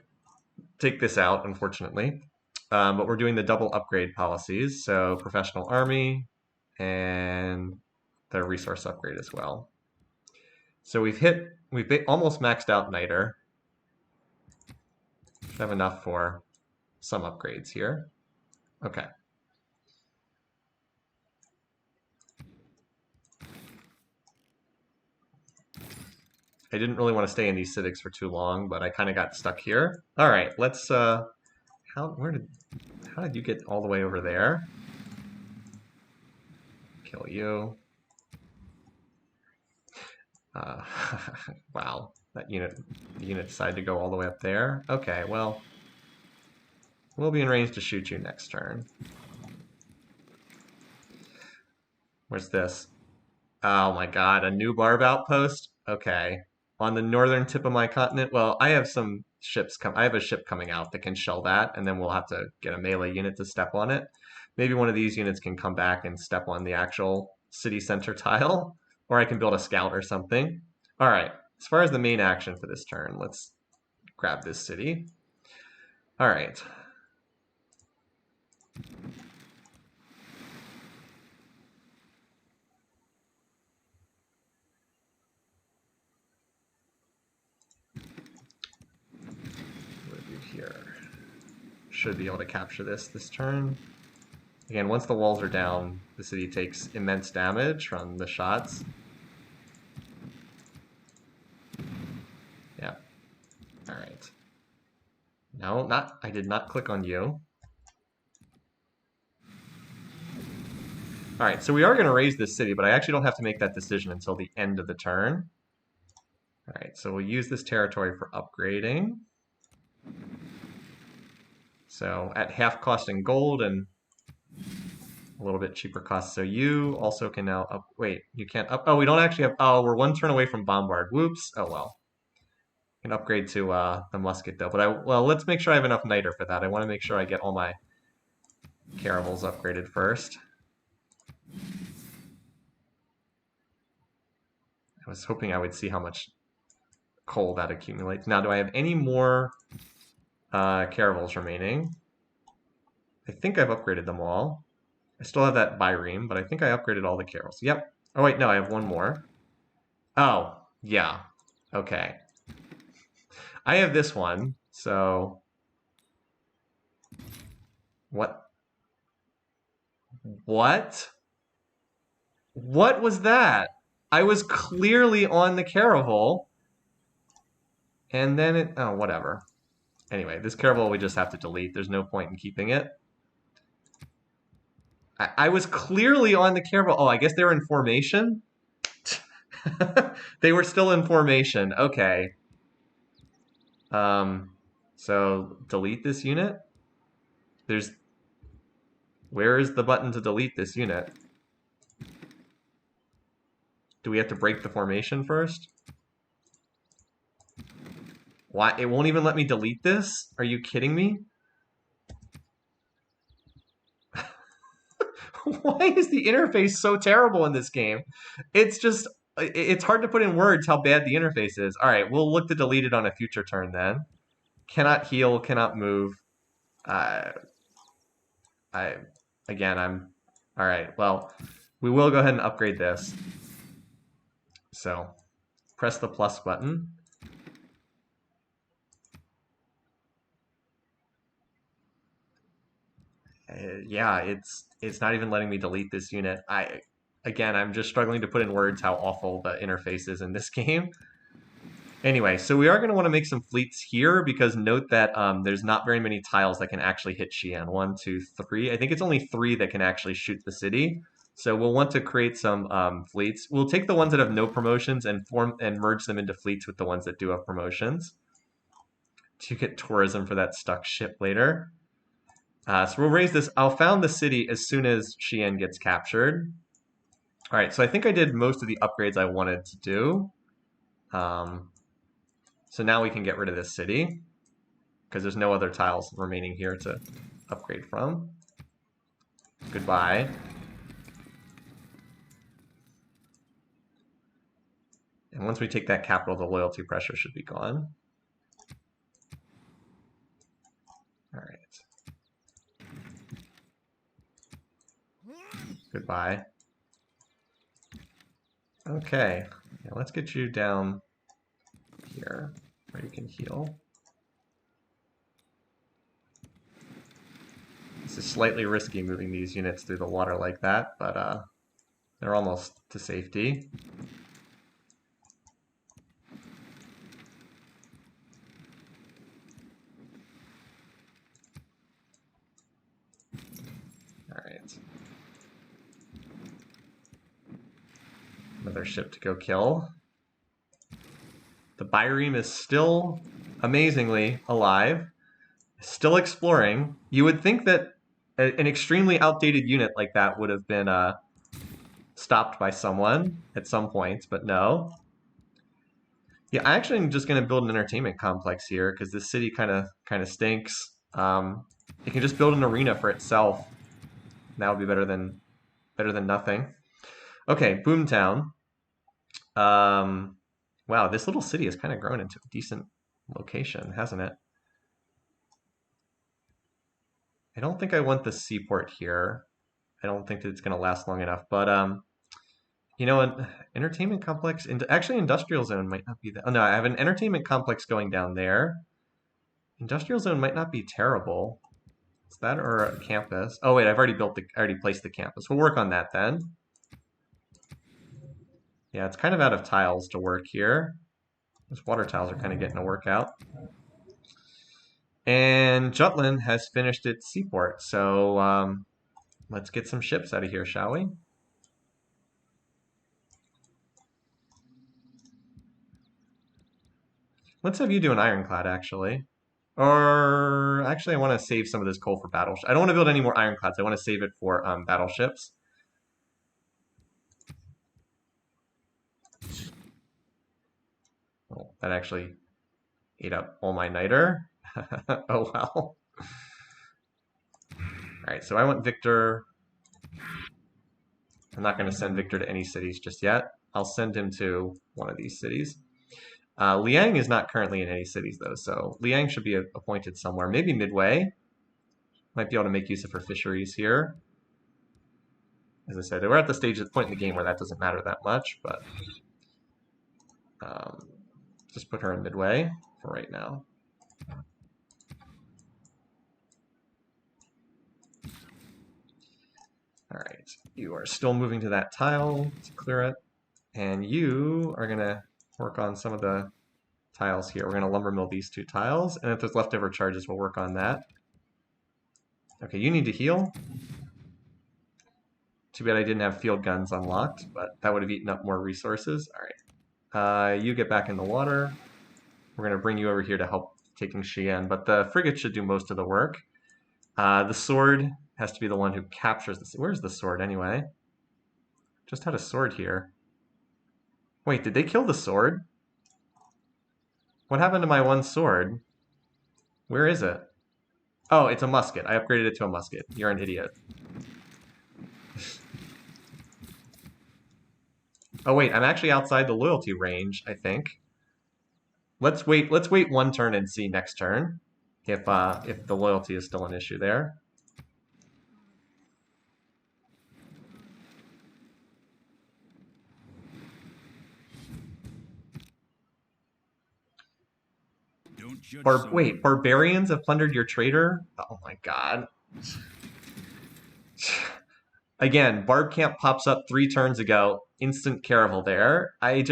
take this out, unfortunately. But we're doing the double upgrade policies. So professional army and the resource upgrade as well. So we've almost maxed out Niter. Should have enough for some upgrades here. Okay. I didn't really want to stay in these civics for too long, but I kind of got stuck here. All right, let's. How did you get all the way over there? Kill you. Wow, the unit decided to go all the way up there. Okay, well, we'll be in range to shoot you next turn. Where's this? Oh my god, a new Barb outpost? Okay. On the northern tip of my continent? Well, I have some ships I have a ship coming out that can shell that, and then we'll have to get a melee unit to step on it. Maybe one of these units can come back and step on the actual city center tile, or I can build a scout or something. All right, as far as the main action for this turn, let's grab this city. All right. Here. Should be able to capture this turn. Again, once the walls are down, the city takes immense damage from the shots. Yeah. No, not. I did not click on you. All right, so we are going to raise this city, but I actually don't have to make that decision until the end of the turn. All right, so we'll use this territory for upgrading. So at half cost in gold and a little bit cheaper cost. So you also can now up. Wait, you can't up. Oh, we don't actually have. Oh, we're one turn away from bombard. Whoops. Oh well. Can upgrade to the musket though. But well, let's make sure I have enough niter for that. I want to make sure I get all my caravels upgraded first. I was hoping I would see how much coal that accumulates. Now, do I have any more caravels remaining? I think I've upgraded them all. I still have that bireme, but I think I upgraded all the caravels. Yep. Oh wait, no, I have one more. Oh, yeah. Okay. I have this one, so what? What? What was that? I was clearly on the caravel, and then it. Oh, whatever. Anyway, this caravel we just have to delete. There's no point in keeping it. I was clearly on the caravel. Oh, I guess they were in formation. They were still in formation. Okay. So delete this unit. Where is the button to delete this unit? Do we have to break the formation first? Why? It won't even let me delete this? Are you kidding me? Why is the interface so terrible in this game? It's hard to put in words how bad the interface is. All right, we'll look to delete it on a future turn then. Cannot heal, cannot move. Uh, I'm all right. Well, we will go ahead and upgrade this. So press the plus button. Yeah, it's not even letting me delete this unit. I'm just struggling to put in words how awful the interface is in this game. Anyway, so we are going to want to make some fleets here because note that there's not very many tiles that can actually hit Xi'an. 1, 2, 3. I think it's only 3 that can actually shoot the city. So we'll want to create some fleets. We'll take the ones that have no promotions and merge them into fleets with the ones that do have promotions to get tourism for that stuck ship later. So we'll raise this. I'll found the city as soon as Xi'an gets captured. All right, so I think I did most of the upgrades I wanted to do. So now we can get rid of this city because there's no other tiles remaining here to upgrade from. Goodbye. And once we take that capital, the loyalty pressure should be gone. All right. Goodbye. Okay, yeah, let's get you down here where you can heal. This is slightly risky moving these units through the water like that, but they're almost to safety. All right. Another ship to go kill. The bireme is still amazingly alive, still exploring. You would think that an extremely outdated unit like that would have been stopped by someone at some point, but no. Yeah, I actually am just going to build an entertainment complex here because this city kind of stinks. It can just build an arena for itself. That would be better than nothing. Okay, Boomtown. Wow, this little city has kind of grown into a decent location, hasn't it? I don't think I want the seaport here. I don't think that it's going to last long enough. But you know, an entertainment complex. Actually, industrial zone might not be that. Oh no, I have an entertainment complex going down there. Industrial zone might not be terrible. Is that or a campus? Oh wait, I already placed the campus. We'll work on that then. Yeah, it's kind of out of tiles to work here. Those water tiles are kind of getting a workout. And Jutland has finished its seaport, so let's get some ships out of here, shall we? Let's have you do an ironclad, actually. Or actually, I want to save some of this coal for battleships. I don't want to build any more ironclads. I want to save it for battleships. Oh, that actually ate up all my niter. Oh well. All right, so I want Victor. I'm not going to send Victor to any cities just yet. I'll send him to one of these cities. Liang is not currently in any cities, though, so Liang should be appointed somewhere. Maybe Midway. Might be able to make use of her fisheries here. As I said, we're at the stage, at the point in the game where that doesn't matter that much, but just put her in Midway for right now. All right, you are still moving to that tile to clear it, and you are going to work on some of the tiles here. We're going to lumber mill these 2 tiles, and if there's leftover charges, we'll work on that. Okay, you need to heal. Too bad I didn't have field guns unlocked, but that would have eaten up more resources. All right, you get back in the water. We're going to bring you over here to help taking Xi'an, but the frigate should do most of the work. The sword has to be the one who captures the... Where's the sword anyway? Just had a sword here. Wait, did they kill the sword? What happened to my one sword? Where is it? Oh, it's a musket. I upgraded it to a musket. You're an idiot. Oh wait, I'm actually outside the loyalty range, I think. Let's wait 1 turn and see next turn if the loyalty is still an issue there. Wait, barbarians have plundered your trader? Oh my god. Again, Barb Camp pops up 3 turns ago. Instant caravel there. I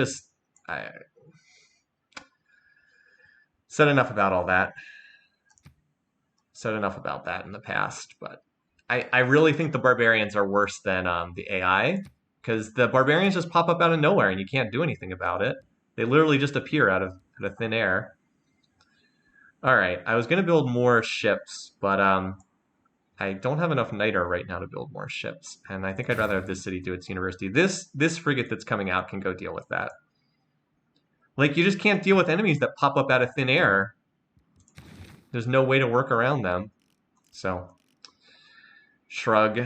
said enough about all that. Said enough about that in the past, but I really think the barbarians are worse than the AI, because the barbarians just pop up out of nowhere and you can't do anything about it. They literally just appear out of thin air. All right, I was going to build more ships, but I don't have enough niter right now to build more ships, and I think I'd rather have this city do its university. This frigate that's coming out can go deal with that. Like, you just can't deal with enemies that pop up out of thin air. There's no way to work around them. So, shrug.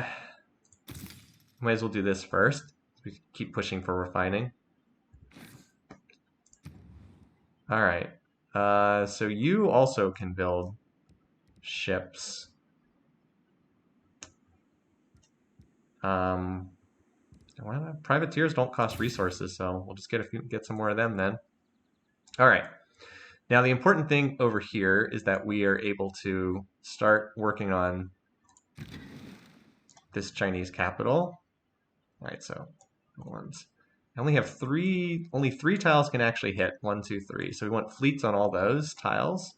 Might as well do this first. We keep pushing for refining. All right. So you also can build ships. Privateers don't cost resources, so we'll just get some more of them then. All right. Now the important thing over here is that we are able to start working on this Chinese capital. All right, so ones. I only have only 3 tiles can actually hit. 1, 2, 3. So we want fleets on all those tiles.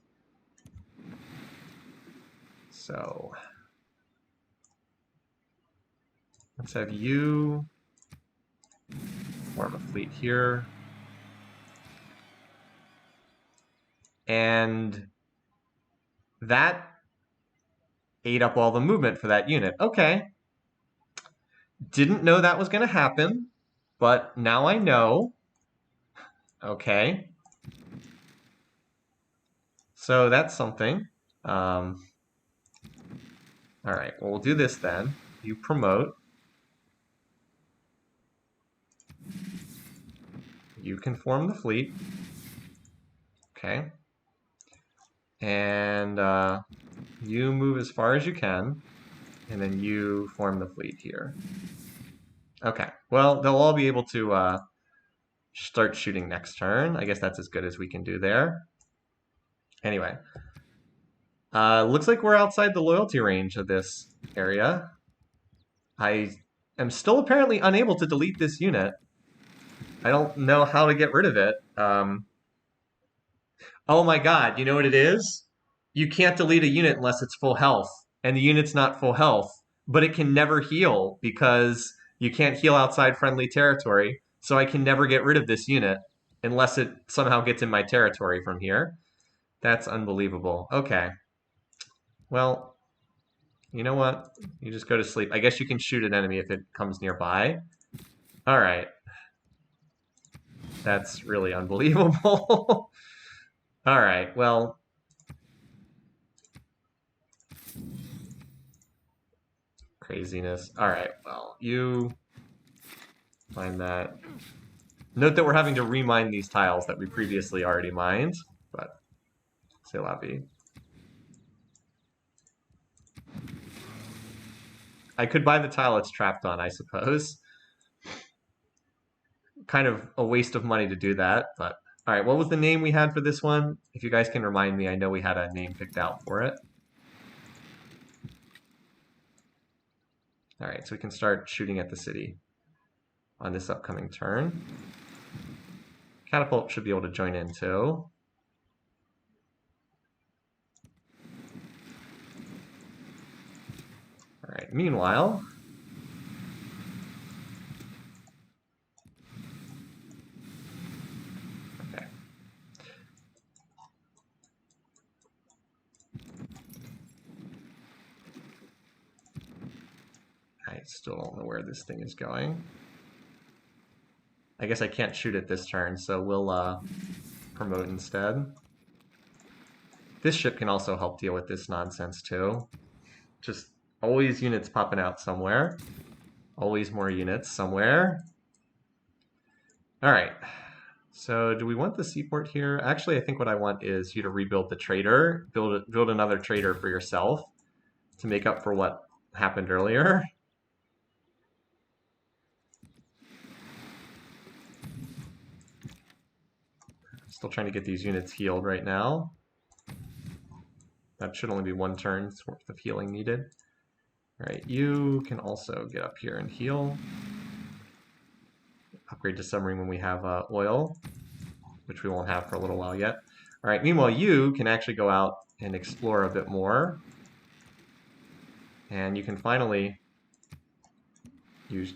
So let's have you form a fleet here. And that ate up all the movement for that unit. Okay. Didn't know that was going to happen, but now I know. Okay. So that's something. All right, well, we'll do this then. You promote. You can form the fleet. Okay. And you move as far as you can, and then you form the fleet here. Okay, well, they'll all be able to start shooting next turn. I guess that's as good as we can do there. Anyway, looks like we're outside the loyalty range of this area. I am still apparently unable to delete this unit. I don't know how to get rid of it. Oh my god, you know what it is? you can't delete a unit unless it's full health, and the unit's not full health, but it can never heal because you can't heal outside friendly territory. So I can never get rid of this unit unless it somehow gets in my territory from here. That's unbelievable. Okay. Well, you know what? You just go to sleep. I guess you can shoot an enemy if it comes nearby. All right. That's really unbelievable. All right. Well, craziness. All right. Well, you find that. Note that we're having to remine these tiles that we previously already mined, but c'est la vie. I could buy the tile it's trapped on, I suppose. Kind of a waste of money to do that, but all right. What was the name we had for this one? If you guys can remind me, I know we had a name picked out for it. All right, so we can start shooting at the city on this upcoming turn. Catapult should be able to join in too. All right, meanwhile, okay. I still don't know where this thing is going. I guess I can't shoot it this turn, so we'll promote instead. This ship can also help deal with this nonsense too. Just always units popping out somewhere. Always more units somewhere. All right. So do we want the seaport here? Actually, I think what I want is you to rebuild the trader. Build another trader for yourself to make up for what happened earlier. Still trying to get these units healed right now. That should only be one turn's worth of healing needed. All right, you can also get up here and heal. Upgrade to submarine when we have oil, which we won't have for a little while yet. All right, meanwhile, you can actually go out and explore a bit more. And you can finally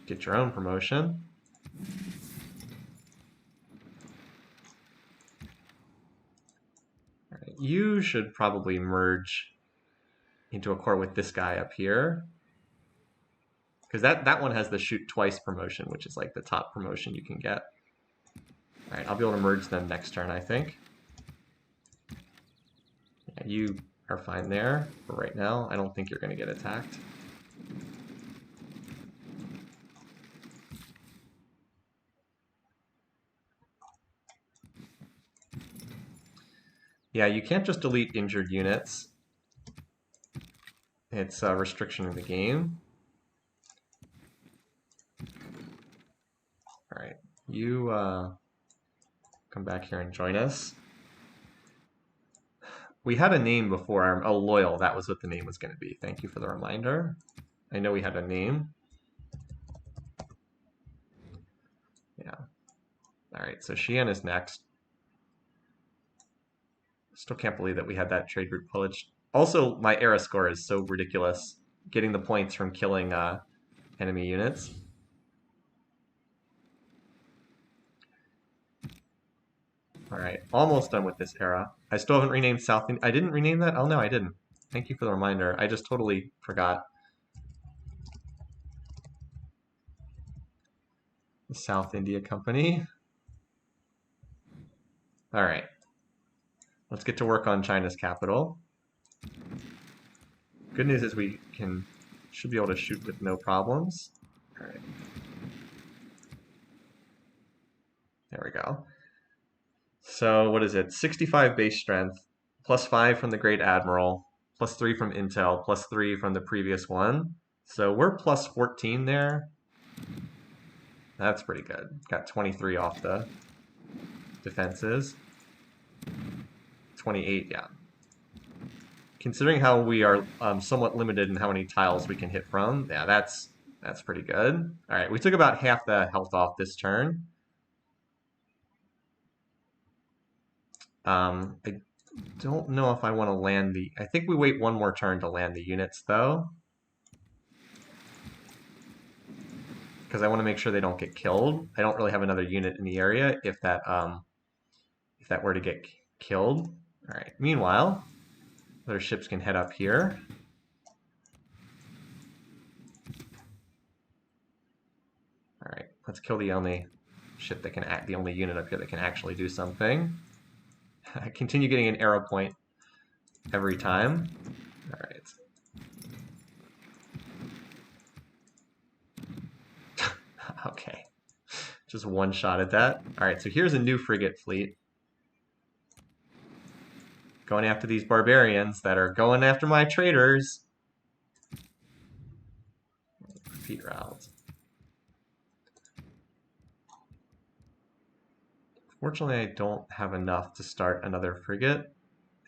get your own promotion. All right, you should probably merge into a core with this guy up here. Because that one has the shoot twice promotion, which is like the top promotion you can get. All right, I'll be able to merge them next turn, I think. Yeah, you are fine there for right now. I don't think you're going to get attacked. Yeah, you can't just delete injured units. It's a restriction in the game. All right, you come back here and join us. We had a name before. Oh, Loyal, that was what the name was going to be. Thank you for the reminder. I know we had a name. Yeah. All right, so Xi'an is next. Still can't believe that we had that trade route pillaged. Also, my era score is so ridiculous. Getting the points from killing enemy units. All right, almost done with this era. I still haven't renamed South. I didn't rename that? Oh, no, I didn't. Thank you for the reminder. I just totally forgot. The South India Company. All right. Let's get to work on China's capital. Good news is we should be able to shoot with no problems. All right. There we go. So what is it? 65 base strength, plus 5 from the Great Admiral, plus 3 from Intel, plus 3 from the previous one. So we're plus 14 there. That's pretty good. Got 23 off the defenses. 28, yeah. Considering how we are somewhat limited in how many tiles we can hit from, yeah, that's pretty good. All right, we took about half the health off this turn. I Don't know if I want to land the... I think we wait one more turn to land the units, though. Because I want to make sure they don't get killed. I don't really have another unit in the area if that were to get killed. All right. Meanwhile, other ships can head up here. All right. Let's kill the only ship that can act, the only unit up here that can actually do something. I continue getting an arrow point every time. All right. Okay. Just one shot at that. All right, so here's a new frigate fleet. Going after these barbarians that are going after my traders. Repeat routes. Fortunately, I don't have enough to start another frigate.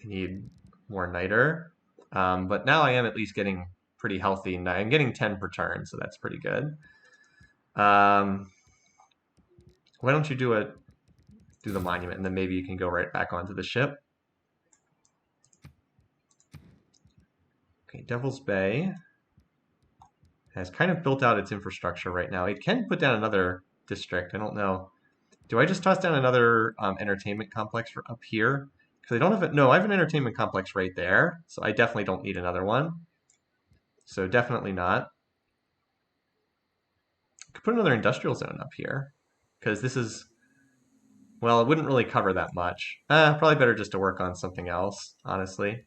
I need more niter. But now I am at least getting pretty healthy. I'm getting 10 per turn, so that's pretty good. Why don't you do the monument, and then maybe you can go right back onto the ship. Okay, Devil's Bay has kind of built out its infrastructure right now. It can put down another district. I don't know. Do I just toss down another entertainment complex for up here? Because I don't have it. No, I have an entertainment complex right there, so I definitely don't need another one. So definitely not. Could put another industrial zone up here, because this is, well, it wouldn't really cover that much. Probably better just to work on something else, honestly.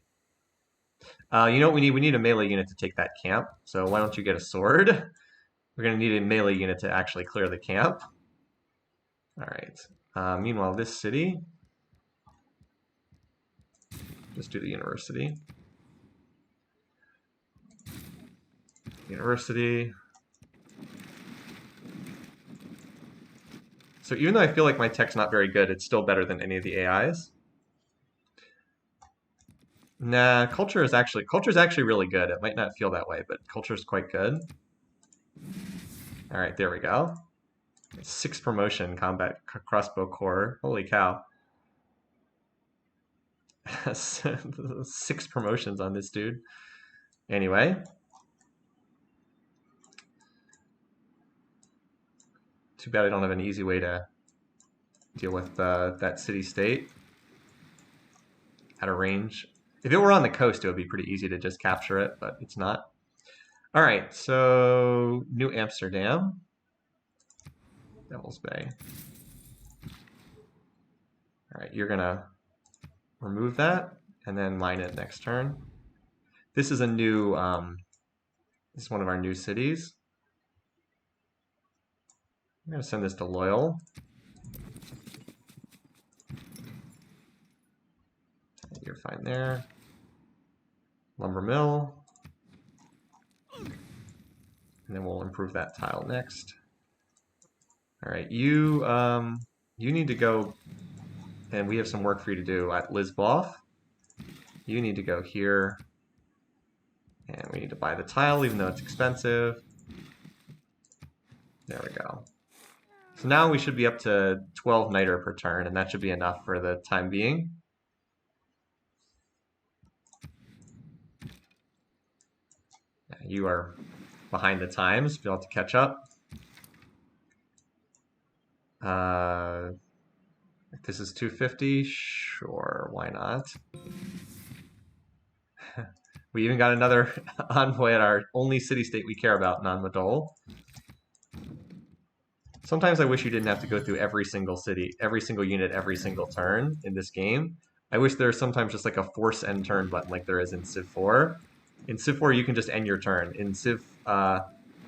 You know what we need? We need a melee unit to take that camp. So why don't you get a sword? We're going to need a melee unit to actually clear the camp. All right. Meanwhile, this city, just do the university. University. So even though I feel like my tech's not very good, it's still better than any of the AIs. Nah, culture is actually really good. It might not feel that way, but culture is quite good. All right, there we go. 6 promotion combat crossbow corps. Holy cow. 6 promotions on this dude. Anyway. Too bad I don't have an easy way to deal with that city-state at a range. If it were on the coast, it would be pretty easy to just capture it, but it's not. All right, so New Amsterdam. Devil's Bay. All right, you're going to remove that and then mine it next turn. This is a new, this is one of our new cities. I'm going to send this to Loyal. You're fine there. Lumber mill. And then we'll improve that tile next. All right, you need to go, and we have some work for you to do at Lisboff. You need to go here, and we need to buy the tile, even though it's expensive. There we go. So now we should be up to 12 niter per turn, and that should be enough for the time being. You are behind the times, you'll have to catch up. If this is 250, sure, why not? We even got another envoy at our only city-state we care about, Non-Madol. Sometimes I wish you didn't have to go through every single city, every single unit, every single turn in this game. I wish there was sometimes just like a force end turn button like there is in Civ 4. In Civ 4, you can just end your turn. In Civ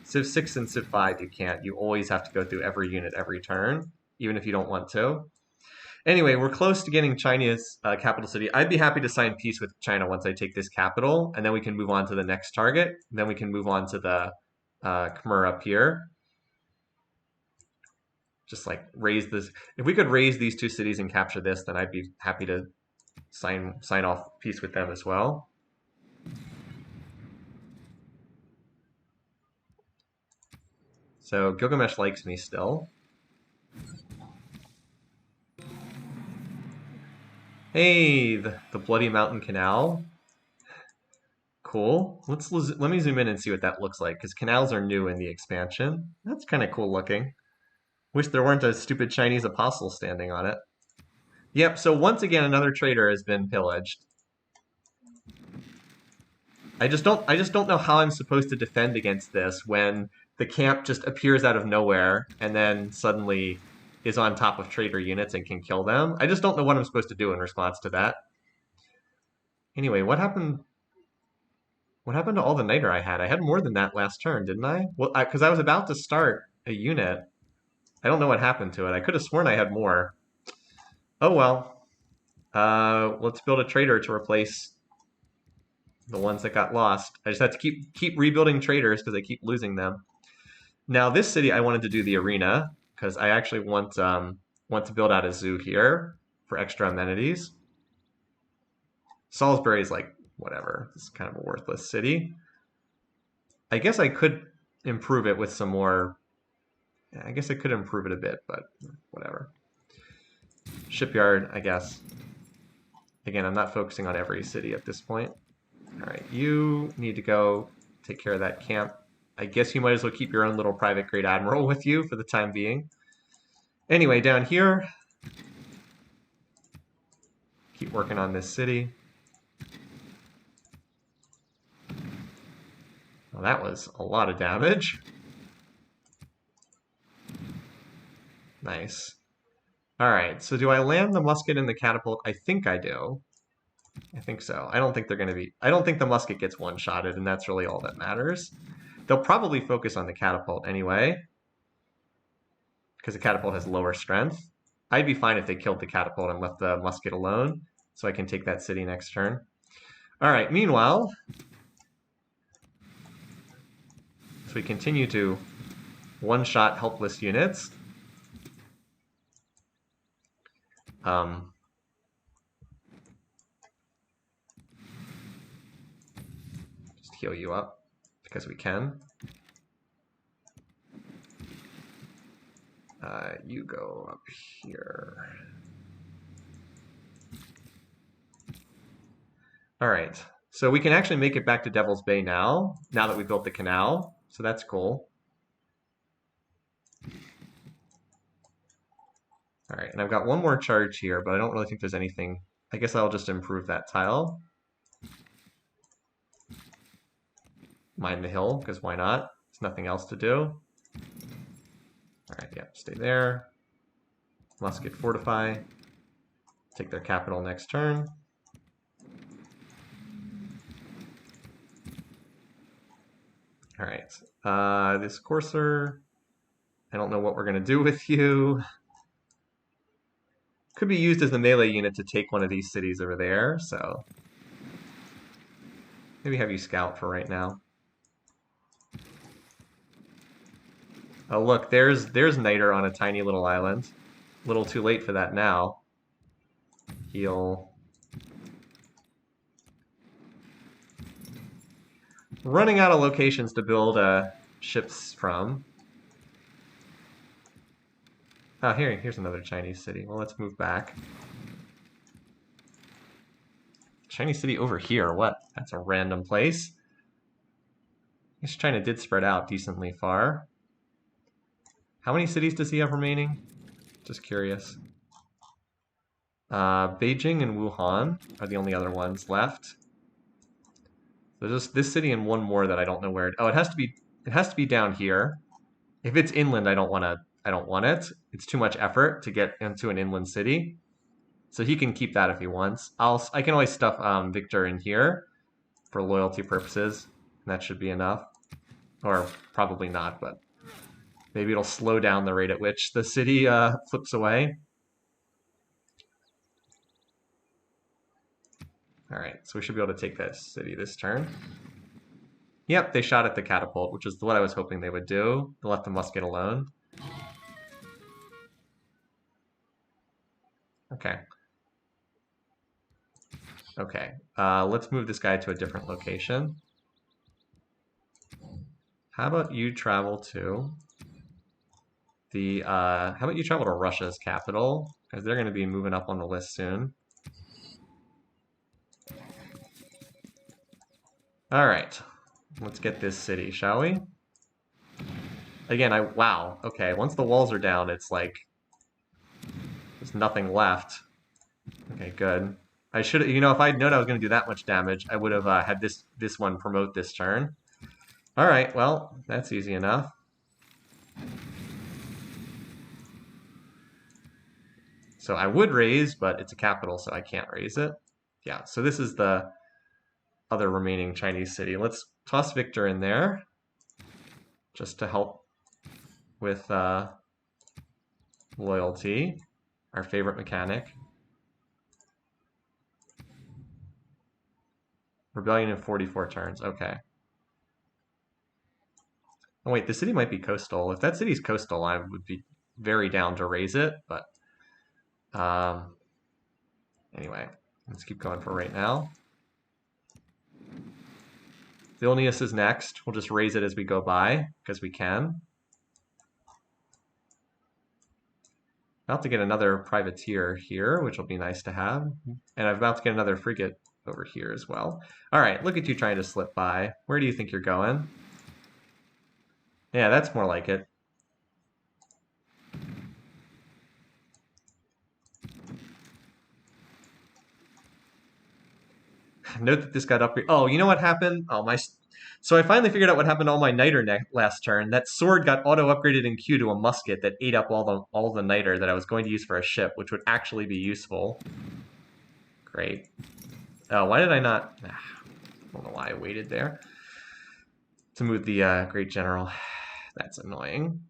6 and Civ 5, you can't. You always have to go through every unit every turn, even if you don't want to. Anyway, we're close to getting China's capital city. I'd be happy to sign peace with China once I take this capital, and then we can move on to the next target. Then we can move on to the Khmer up here. Just like raise this. If we could raise these 2 cities and capture this, then I'd be happy to sign off peace with them as well. So Gilgamesh likes me still. Hey, the Bloody Mountain Canal. Cool. Let me zoom in and see what that looks like, because canals are new in the expansion. That's kind of cool looking. Wish there weren't a stupid Chinese apostle standing on it. Yep, so once again another trader has been pillaged. I just don't know how I'm supposed to defend against this when the camp just appears out of nowhere and then suddenly is on top of trader units and can kill them. I just don't know what I'm supposed to do in response to that. Anyway, what happened to all the niter I had? I had more than that last turn, didn't I? Well, because I was about to start a unit. I don't know what happened to it. I could have sworn I had more. Oh well. Let's build a trader to replace the ones that got lost. I just have to keep rebuilding traders because I keep losing them. Now this city, I wanted to do the arena because I actually want to build out a zoo here for extra amenities. Salisbury is like whatever. It's kind of a worthless city. I guess I could improve it with some more. I guess I could improve it a bit, but whatever. Shipyard, I guess. Again, I'm not focusing on every city at this point. All right, you need to go take care of that camp. I guess you might as well keep your own little private grade admiral with you for the time being. Anyway, down here, keep working on this city. Well, that was a lot of damage. Nice. All right, so do I land the musket and the catapult? I think I do. I think so. I don't think they're going to be... I don't think the musket gets one-shotted, and that's really all that matters. They'll probably focus on the catapult anyway, because the catapult has lower strength. I'd be fine if they killed the catapult and left the musket alone, so I can take that city next turn. All right, meanwhile, as we continue to one-shot helpless units, just heal you up because we can. You go up here. All right, so we can actually make it back to Devil's Bay now that we built the canal, so that's cool. All right, and I've got one more charge here, but I don't really think there's anything. I guess I'll just improve that tile. Mine the hill, because why not? There's nothing else to do. All right, yeah, stay there. Musket fortify. Take their capital next turn. All right, this courser, I don't know what we're gonna do with you. Could be used as the melee unit to take one of these cities over there, so maybe have you scout for right now. Oh look, there's niter on a tiny little island. A little too late for that now. Heal. Running out of locations to build ships from. Oh, here's another Chinese city. Well, let's move back. Chinese city over here. What? That's a random place. I guess China did spread out decently far. How many cities does he have remaining? Just curious. Beijing and Wuhan are the only other ones left. There's just this city and one more that I don't know where. Oh, it has to be down here. If it's inland, I don't want it. It's too much effort to get into an inland city. So he can keep that if he wants. I can always stuff Victor in here for loyalty purposes. And that should be enough. Or probably not, but maybe it'll slow down the rate at which the city flips away. All right, so we should be able to take this city this turn. Yep, they shot at the catapult, which is what I was hoping they would do. They left the musket alone. Okay. Okay, let's move this guy to a different location. How about you travel to how about you travel to Russia's capital? Because they're going to be moving up on the list soon. All right, let's get this city, shall we? Again, wow, okay, once the walls are down, it's like there's nothing left. Okay, good. I should, if I'd known I was going to do that much damage, I would have had this one promote this turn. All right, well, that's easy enough. So I would raise, but it's a capital, so I can't raise it. Yeah, so this is the other remaining Chinese city. Let's toss Victor in there just to help with loyalty, our favorite mechanic. Rebellion in 44 turns. Okay. Oh wait, the city might be coastal. If that city's coastal, I would be very down to raise it, but anyway, let's keep going for right now. Vilnius is next. We'll just raise it as we go by, because we can. About to get another privateer here, which will be nice to have. And I'm about to get another frigate over here as well. All right, look at you trying to slip by. Where do you think you're going? Yeah, that's more like it. Note that this got upgraded. Oh, you know what happened? So I finally figured out what happened to all my niter last turn. That sword got auto upgraded in Q to a musket that ate up all the niter that I was going to use for a ship, which would actually be useful. Great. Oh, why did I not? I don't know why I waited there to move the Great General. That's annoying.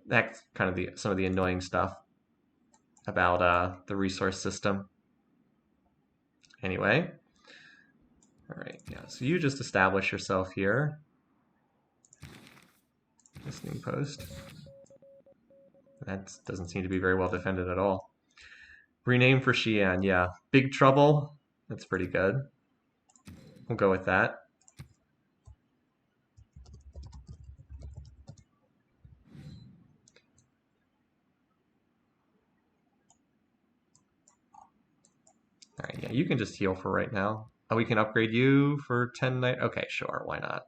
That's kind of some of the annoying stuff about the resource system. Anyway. All right, yeah, so you just establish yourself here. Listening post. That doesn't seem to be very well defended at all. Rename for Xi'an, yeah. Big Trouble, that's pretty good. We'll go with that. All right, yeah, you can just heal for right now. Oh, we can upgrade you for 10 night. Okay, sure, why not?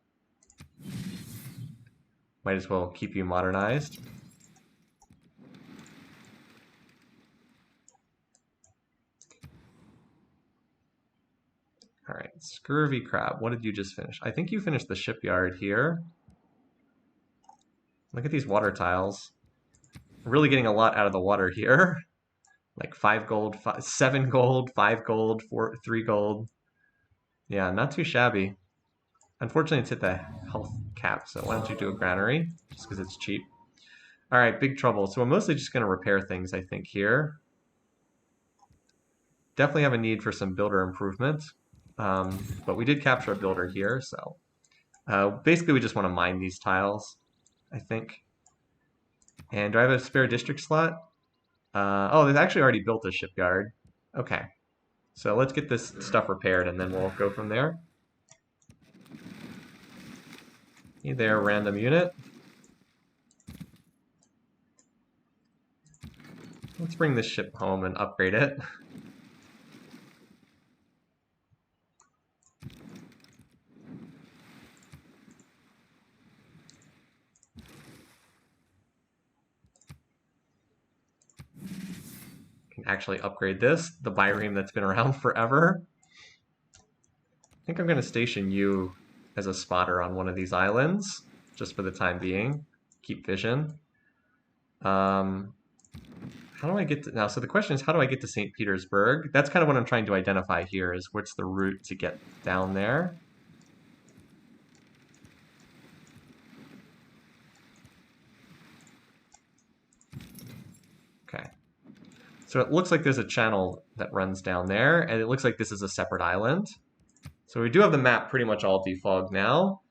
Might as well keep you modernized. All right, Scurvy Crab, what did you just finish? I think you finished the shipyard here. Look at these water tiles. Really getting a lot out of the water here. Like 5 gold, 7 gold, 5 gold, 3 gold. Yeah, not too shabby. Unfortunately, it's hit the health cap, so why don't you do a granary, just because it's cheap. All right, big trouble. So I'm mostly just going to repair things, I think, here. Definitely have a need for some builder improvement, but we did capture a builder here, so basically we just want to mine these tiles, I think. And do I have a spare district slot? Oh, they've actually already built a shipyard. Okay, so let's get this stuff repaired, and then we'll go from there. Hey there, random unit. Let's bring this ship home and upgrade it. Can actually upgrade this, the bireme that's been around forever. I think I'm going to station you as a spotter on one of these islands, just for the time being. Keep vision. How do I get to now? So the question is, how do I get to St. Petersburg? That's kind of what I'm trying to identify here, is what's the route to get down there. Okay. So it looks like there's a channel that runs down there, and it looks like this is a separate island. So we do have the map pretty much all defogged now.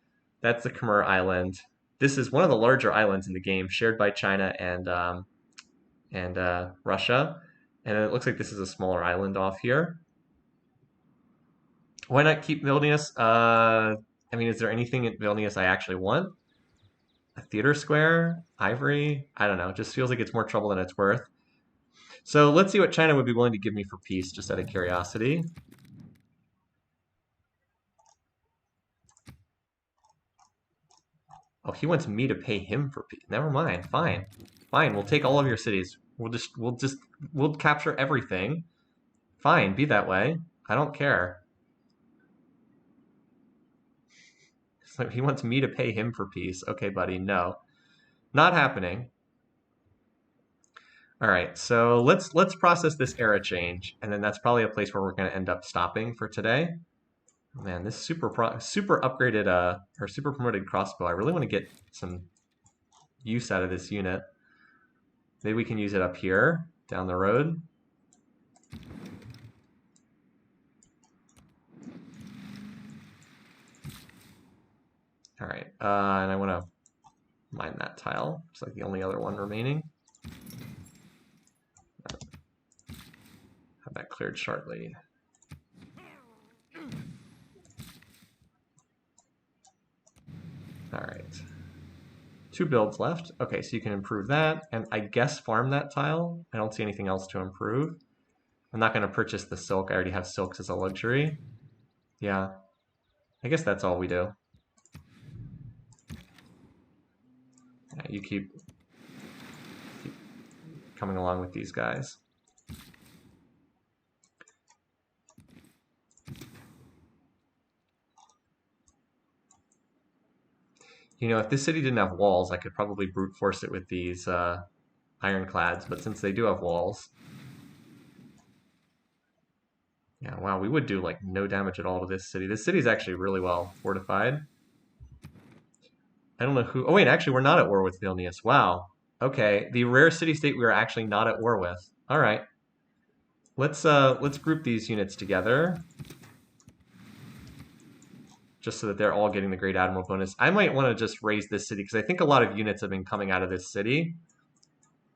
That's the Khmer Island. This is one of the larger islands in the game, shared by China and Russia. And it looks like this is a smaller island off here. Why not keep Vilnius? I mean, is there anything in Vilnius I actually want? A theater square? Ivory? I don't know. It just feels like it's more trouble than it's worth. So let's see what China would be willing to give me for peace, just out of curiosity. Oh, he wants me to pay him for peace. Never mind. Fine. Fine, we'll take all of your cities. We'll capture everything. Fine, be that way. I don't care. So he wants me to pay him for peace. Okay, buddy, no. Not happening. All right, so let's process this era change, and then that's probably a place where we're going to end up stopping for today. Man, this super upgraded or super promoted crossbow. I really want to get some use out of this unit. Maybe we can use it up here down the road. All right, and I want to mine that tile. It's like the only other one remaining. Have that cleared shortly. All right. 2 builds left. Okay, so you can improve that, and I guess farm that tile. I don't see anything else to improve. I'm not going to purchase the silk. I already have silks as a luxury. Yeah, I guess that's all we do. Yeah, you keep coming along with these guys. You know, if this city didn't have walls, I could probably brute force it with these ironclads, but since they do have walls... Yeah, wow, we would do like no damage at all to this city. This city's actually really well fortified. I don't know who... Oh wait, actually we're not at war with Vilnius. Wow. Okay, the rare city-state we are actually not at war with. All right. Let's group these units together. Just so that they're all getting the Great Admiral bonus. I might want to just raise this city, because I think a lot of units have been coming out of this city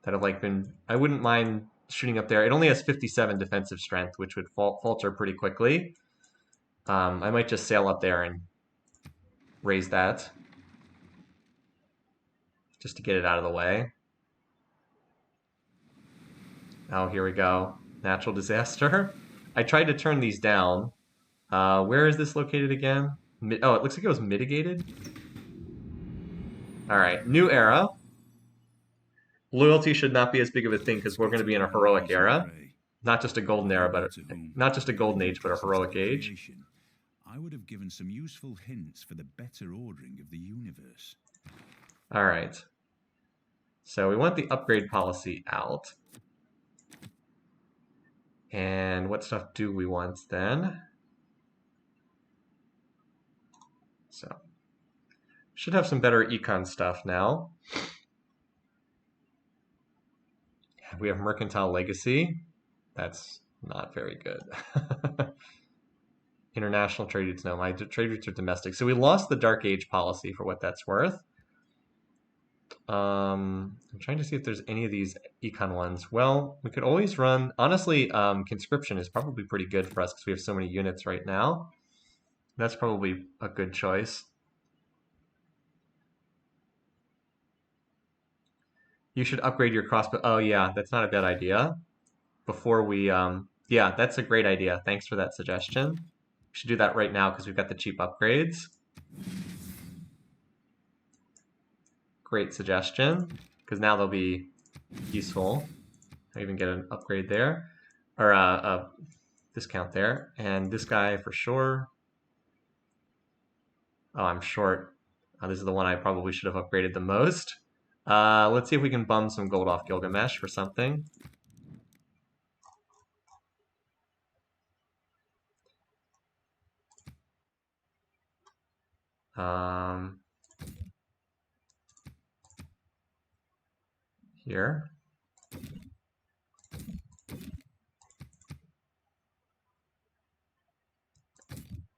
that have like been... I wouldn't mind shooting up there. It only has 57 defensive strength, which would falter pretty quickly. I might just sail up there and raise that, just to get it out of the way. Oh, here we go. Natural disaster. I tried to turn these down. Where is this located again? Oh, it looks like it was mitigated. All right, new era. Loyalty should not be as big of a thing because we're going to be in a heroic era. Not just a golden era, but not just a golden age, but a heroic age. I would have given some useful hints for the better ordering of the universe. All right. So we want the upgrade policy out. And what stuff do we want then? So should have some better econ stuff now. We have mercantile legacy. That's not very good. International trade routes, no, my trade routes are domestic. So we lost the Dark Age policy for what that's worth. I'm trying to see if there's any of these econ ones. Well, we could always run, honestly, conscription is probably pretty good for us because we have so many units right now. That's probably a good choice. You should upgrade your crossbow. Oh yeah, that's not a bad idea. Before we, yeah, that's a great idea. Thanks for that suggestion. We should do that right now because we've got the cheap upgrades. Great suggestion, because now they'll be useful. I even get an upgrade there, or a discount there. And this guy for sure. Oh, I'm short. This is the one I probably should have upgraded the most. Let's see if we can bum some gold off Gilgamesh for something. Here.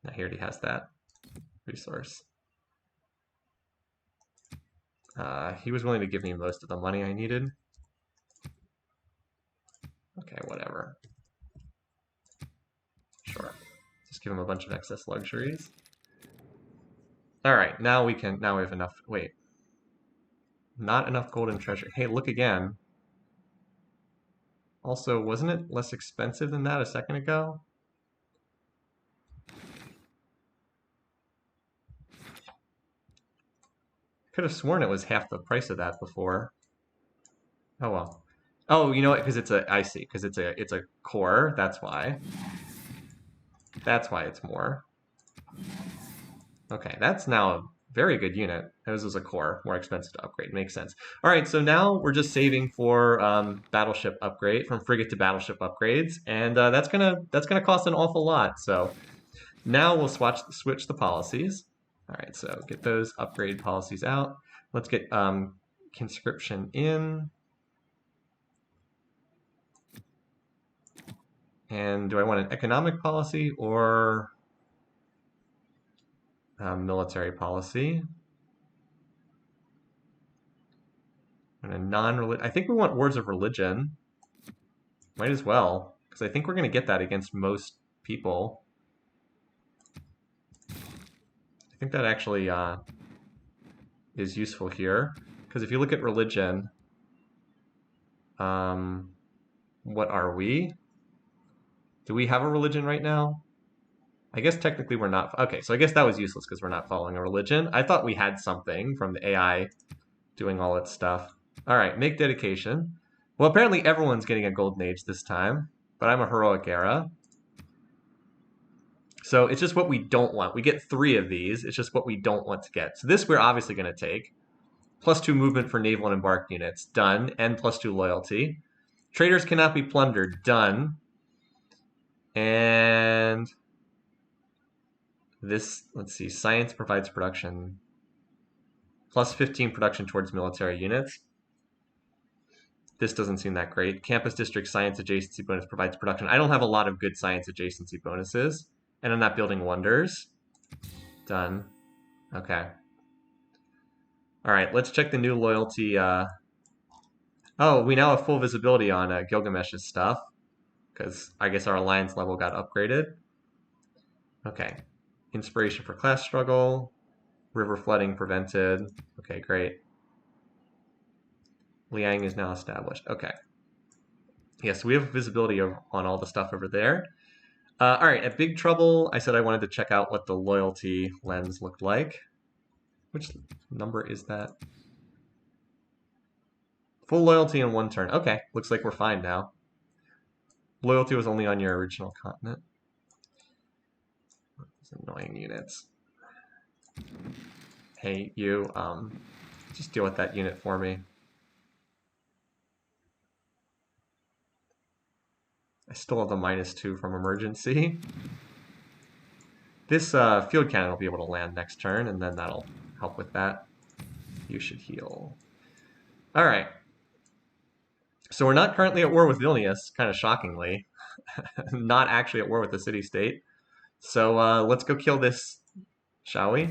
Now he already has that resource. He was willing to give me most of the money I needed. Okay, whatever. Sure. Just give him a bunch of excess luxuries. All right, now we have enough. Wait. Not enough gold and treasure. Hey, look again. Also, wasn't it less expensive than that a second ago? Could have sworn it was half the price of that before. Oh well. Oh, you know what? Because I see. Because it's a core. That's why. That's why it's more. Okay, that's now a very good unit. This is a core, more expensive to upgrade. Makes sense. All right, so now we're just saving for battleship upgrade, from frigate to battleship upgrades, and that's gonna cost an awful lot. So now we'll switch the policies. All right, so get those upgrade policies out. Let's get conscription in. And do I want an economic policy or military policy? And a non-religion. I think we want wars of religion. Might as well, because I think we're going to get that against most people. I think that actually is useful here, because if you look at religion, what are we? Do we have a religion right now? I guess technically we're not. Okay, so I guess that was useless because we're not following a religion. I thought we had something from the AI doing all its stuff. All right, make dedication. Well, apparently everyone's getting a golden age this time, but I'm a heroic era. So it's just what we don't want. We get 3 of these. It's just what we don't want to get. So this we're obviously going to take. +2 movement for naval and embarked units. Done. And +2 loyalty. Traders cannot be plundered. Done. And this, let's see, science provides production. +15 production towards military units. This doesn't seem that great. Campus district science adjacency bonus provides production. I don't have a lot of good science adjacency bonuses. And I'm not building wonders. Done. Okay. All right, let's check the new loyalty. Oh, we now have full visibility on Gilgamesh's stuff, because I guess our alliance level got upgraded. Okay. Inspiration for class struggle. River flooding prevented. Okay, great. Liang is now established. Okay. Yeah, so we have visibility on all the stuff over there. All right, at Big Trouble, I said I wanted to check out what the loyalty lens looked like. Which number is that? Full loyalty in 1 turn. Okay, looks like we're fine now. Loyalty was only on your original continent. These annoying units. Hey, you, just deal with that unit for me. I still have the -2 from emergency. This field cannon will be able to land next turn, and then that'll help with that. You should heal. All right. So we're not currently at war with Vilnius, kind of shockingly. Not actually at war with the city-state. So let's go kill this, shall we?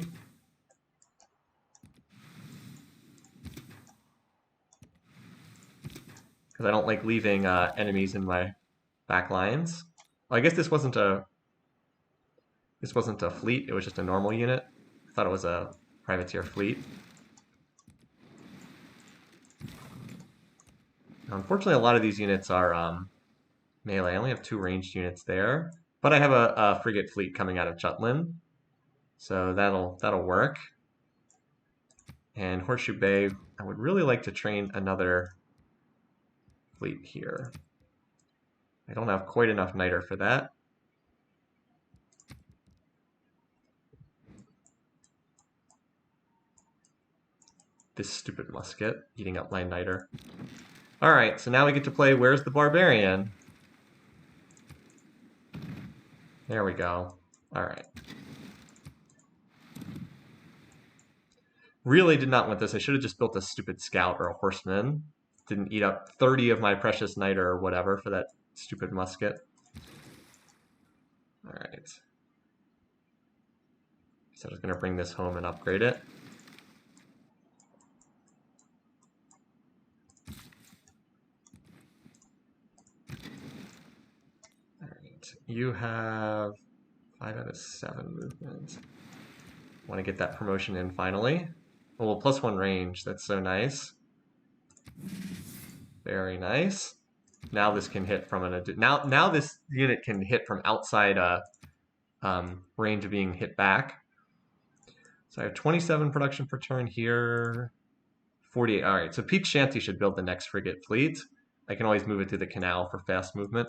Because I don't like leaving enemies in my back lines. Well, I guess this wasn't a fleet, it was just a normal unit. I thought it was a privateer fleet. Unfortunately, a lot of these units are melee. I only have 2 ranged units there, but I have a frigate fleet coming out of Jutland, so that'll work. And Horseshoe Bay, I would really like to train another fleet here. I don't have quite enough niter for that. This stupid musket eating up my niter. All right, so now we get to play Where's the Barbarian? There we go. All right. Really did not want this. I should have just built a stupid scout or a horseman. Didn't eat up 30 of my precious niter or whatever for that stupid musket. All right. So I'm just going to bring this home and upgrade it. You have 5 out of 7 movement. Want to get that promotion in finally. Oh, well, +1 range. That's so nice. Very nice. Now this can hit from an now this unit can hit from outside range of being hit back. So So I have 27 production per turn here. 48. All right, so Peak Shanty should build the next frigate fleet. I can always move it through the canal for fast movement.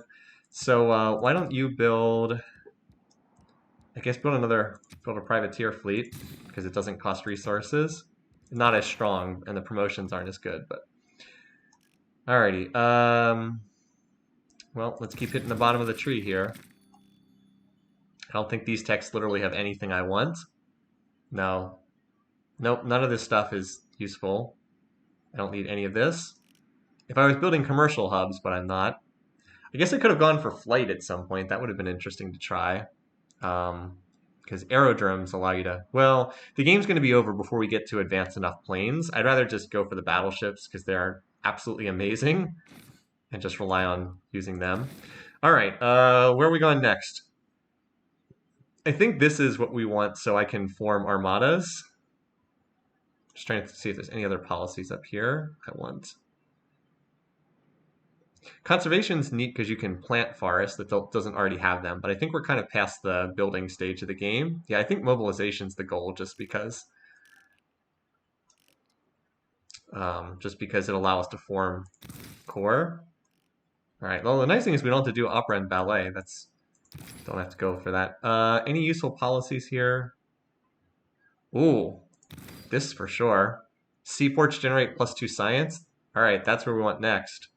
So why don't you build, I guess build a privateer fleet, because it doesn't cost resources. Not as strong, and the promotions aren't as good, but. Alrighty, well, let's keep hitting the bottom of the tree here. I don't think these texts literally have anything I want. No. Nope, none of this stuff is useful. I don't need any of this. If I was building commercial hubs, but I'm not. I guess I could have gone for flight at some point. That would have been interesting to try. Because aerodromes allow you to... Well, the game's going to be over before we get to advanced enough planes. I'd rather just go for the battleships because they're absolutely amazing and just rely on using them. All right, where are we going next? I think this is what we want so I can form armadas. Just trying to see if there's any other policies up here I want. Conservation's neat because you can plant forests that doesn't already have them, but I think we're kind of past the building stage of the game. Yeah, I think mobilization's the goal just because it allows us to form corps. All right, well, the nice thing is we don't have to do opera and ballet. Don't have to go for that. Any useful policies here? Ooh, this for sure. Seaports generate +2 science. All right, that's where we want next.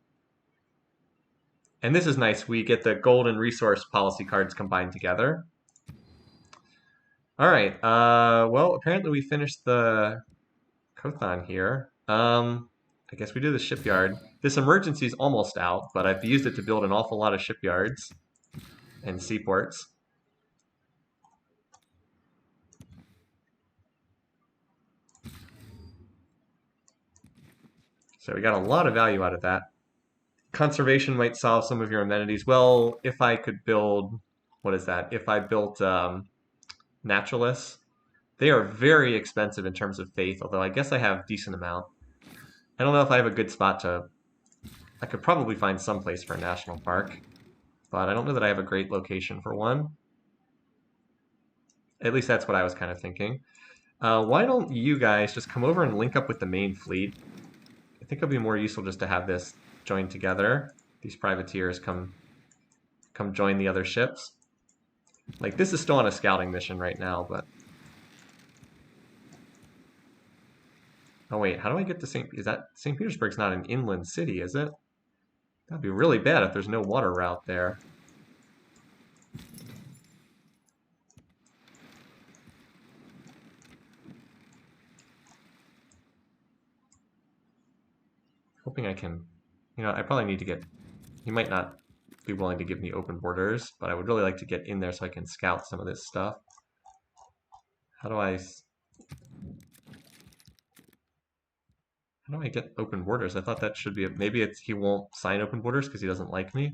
And this is nice. We get the gold and resource policy cards combined together. All right. Well, apparently we finished the Kothon here. I guess we do the shipyard. This emergency is almost out, but I've used it to build an awful lot of shipyards and seaports. So we got a lot of value out of that. Conservation might solve some of your amenities. Well, if I could build, what is that? If I built naturalists, they are very expensive in terms of faith, although I guess I have a decent amount. I don't know if I have a good spot to, I could probably find some place for a national park, but I don't know that I have a great location for one. At least that's what I was kind of thinking. Why don't you guys just come over and link up with the main fleet? I think it'll be more useful just to have this joined together. These privateers come join the other ships. Like, this is still on a scouting mission right now, but... Oh wait, how do I get to St. Petersburg's not an inland city, is it? That'd be really bad if there's no water route there. Hoping I can, I probably need to get, you might not be willing to give me open borders, but I would really like to get in there so I can scout some of this stuff. How do I get open borders? I thought that should be, maybe he won't sign open borders because he doesn't like me.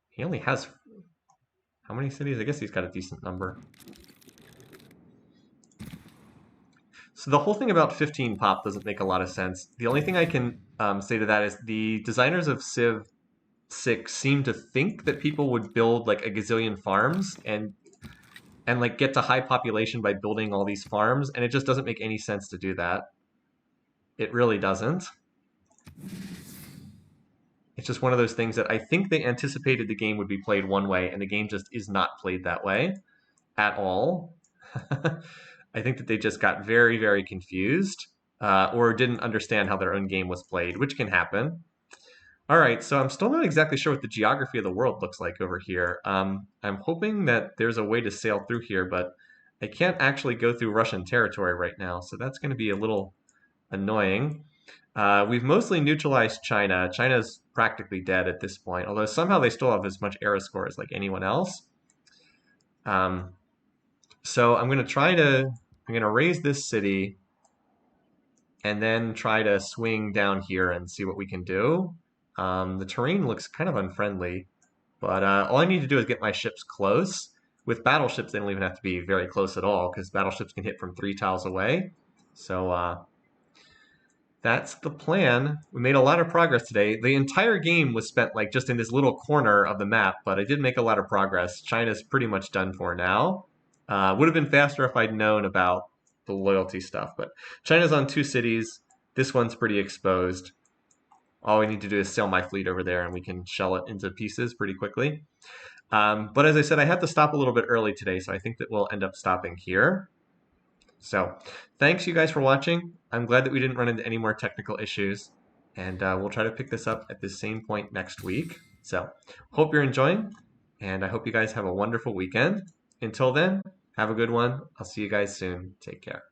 He only has, how many cities? I guess he's got a decent number. So the whole thing about 15 pop doesn't make a lot of sense. The only thing I can say to that is the designers of Civ 6 seem to think that people would build like a gazillion farms and like get to high population by building all these farms, and it just doesn't make any sense to do that. It really doesn't. It's just one of those things that I think they anticipated the game would be played one way, and the game just is not played that way at all. I think that they just got very, very confused or didn't understand how their own game was played, which can happen. All right, so I'm still not exactly sure what the geography of the world looks like over here. I'm hoping that there's a way to sail through here, but I can't actually go through Russian territory right now, so that's going to be a little annoying. We've mostly neutralized China. China's practically dead at this point, although somehow they still have as much era score as like anyone else. So I'm going to raise this city and then try to swing down here and see what we can do. The terrain looks kind of unfriendly, but all I need to do is get my ships close. With battleships, they don't even have to be very close at all because battleships can hit from 3 tiles away. So that's the plan. We made a lot of progress today. The entire game was spent like just in this little corner of the map, but I did make a lot of progress. China's pretty much done for now. Would have been faster if I'd known about the loyalty stuff. But China's on 2 cities. This one's pretty exposed. All we need to do is sail my fleet over there and we can shell it into pieces pretty quickly. But as I said, I had to stop a little bit early today, so I think that we'll end up stopping here. So thanks you guys for watching. I'm glad that we didn't run into any more technical issues, and we'll try to pick this up at the same point next week. So hope you're enjoying, and I hope you guys have a wonderful weekend. Until then, have a good one. I'll see you guys soon. Take care.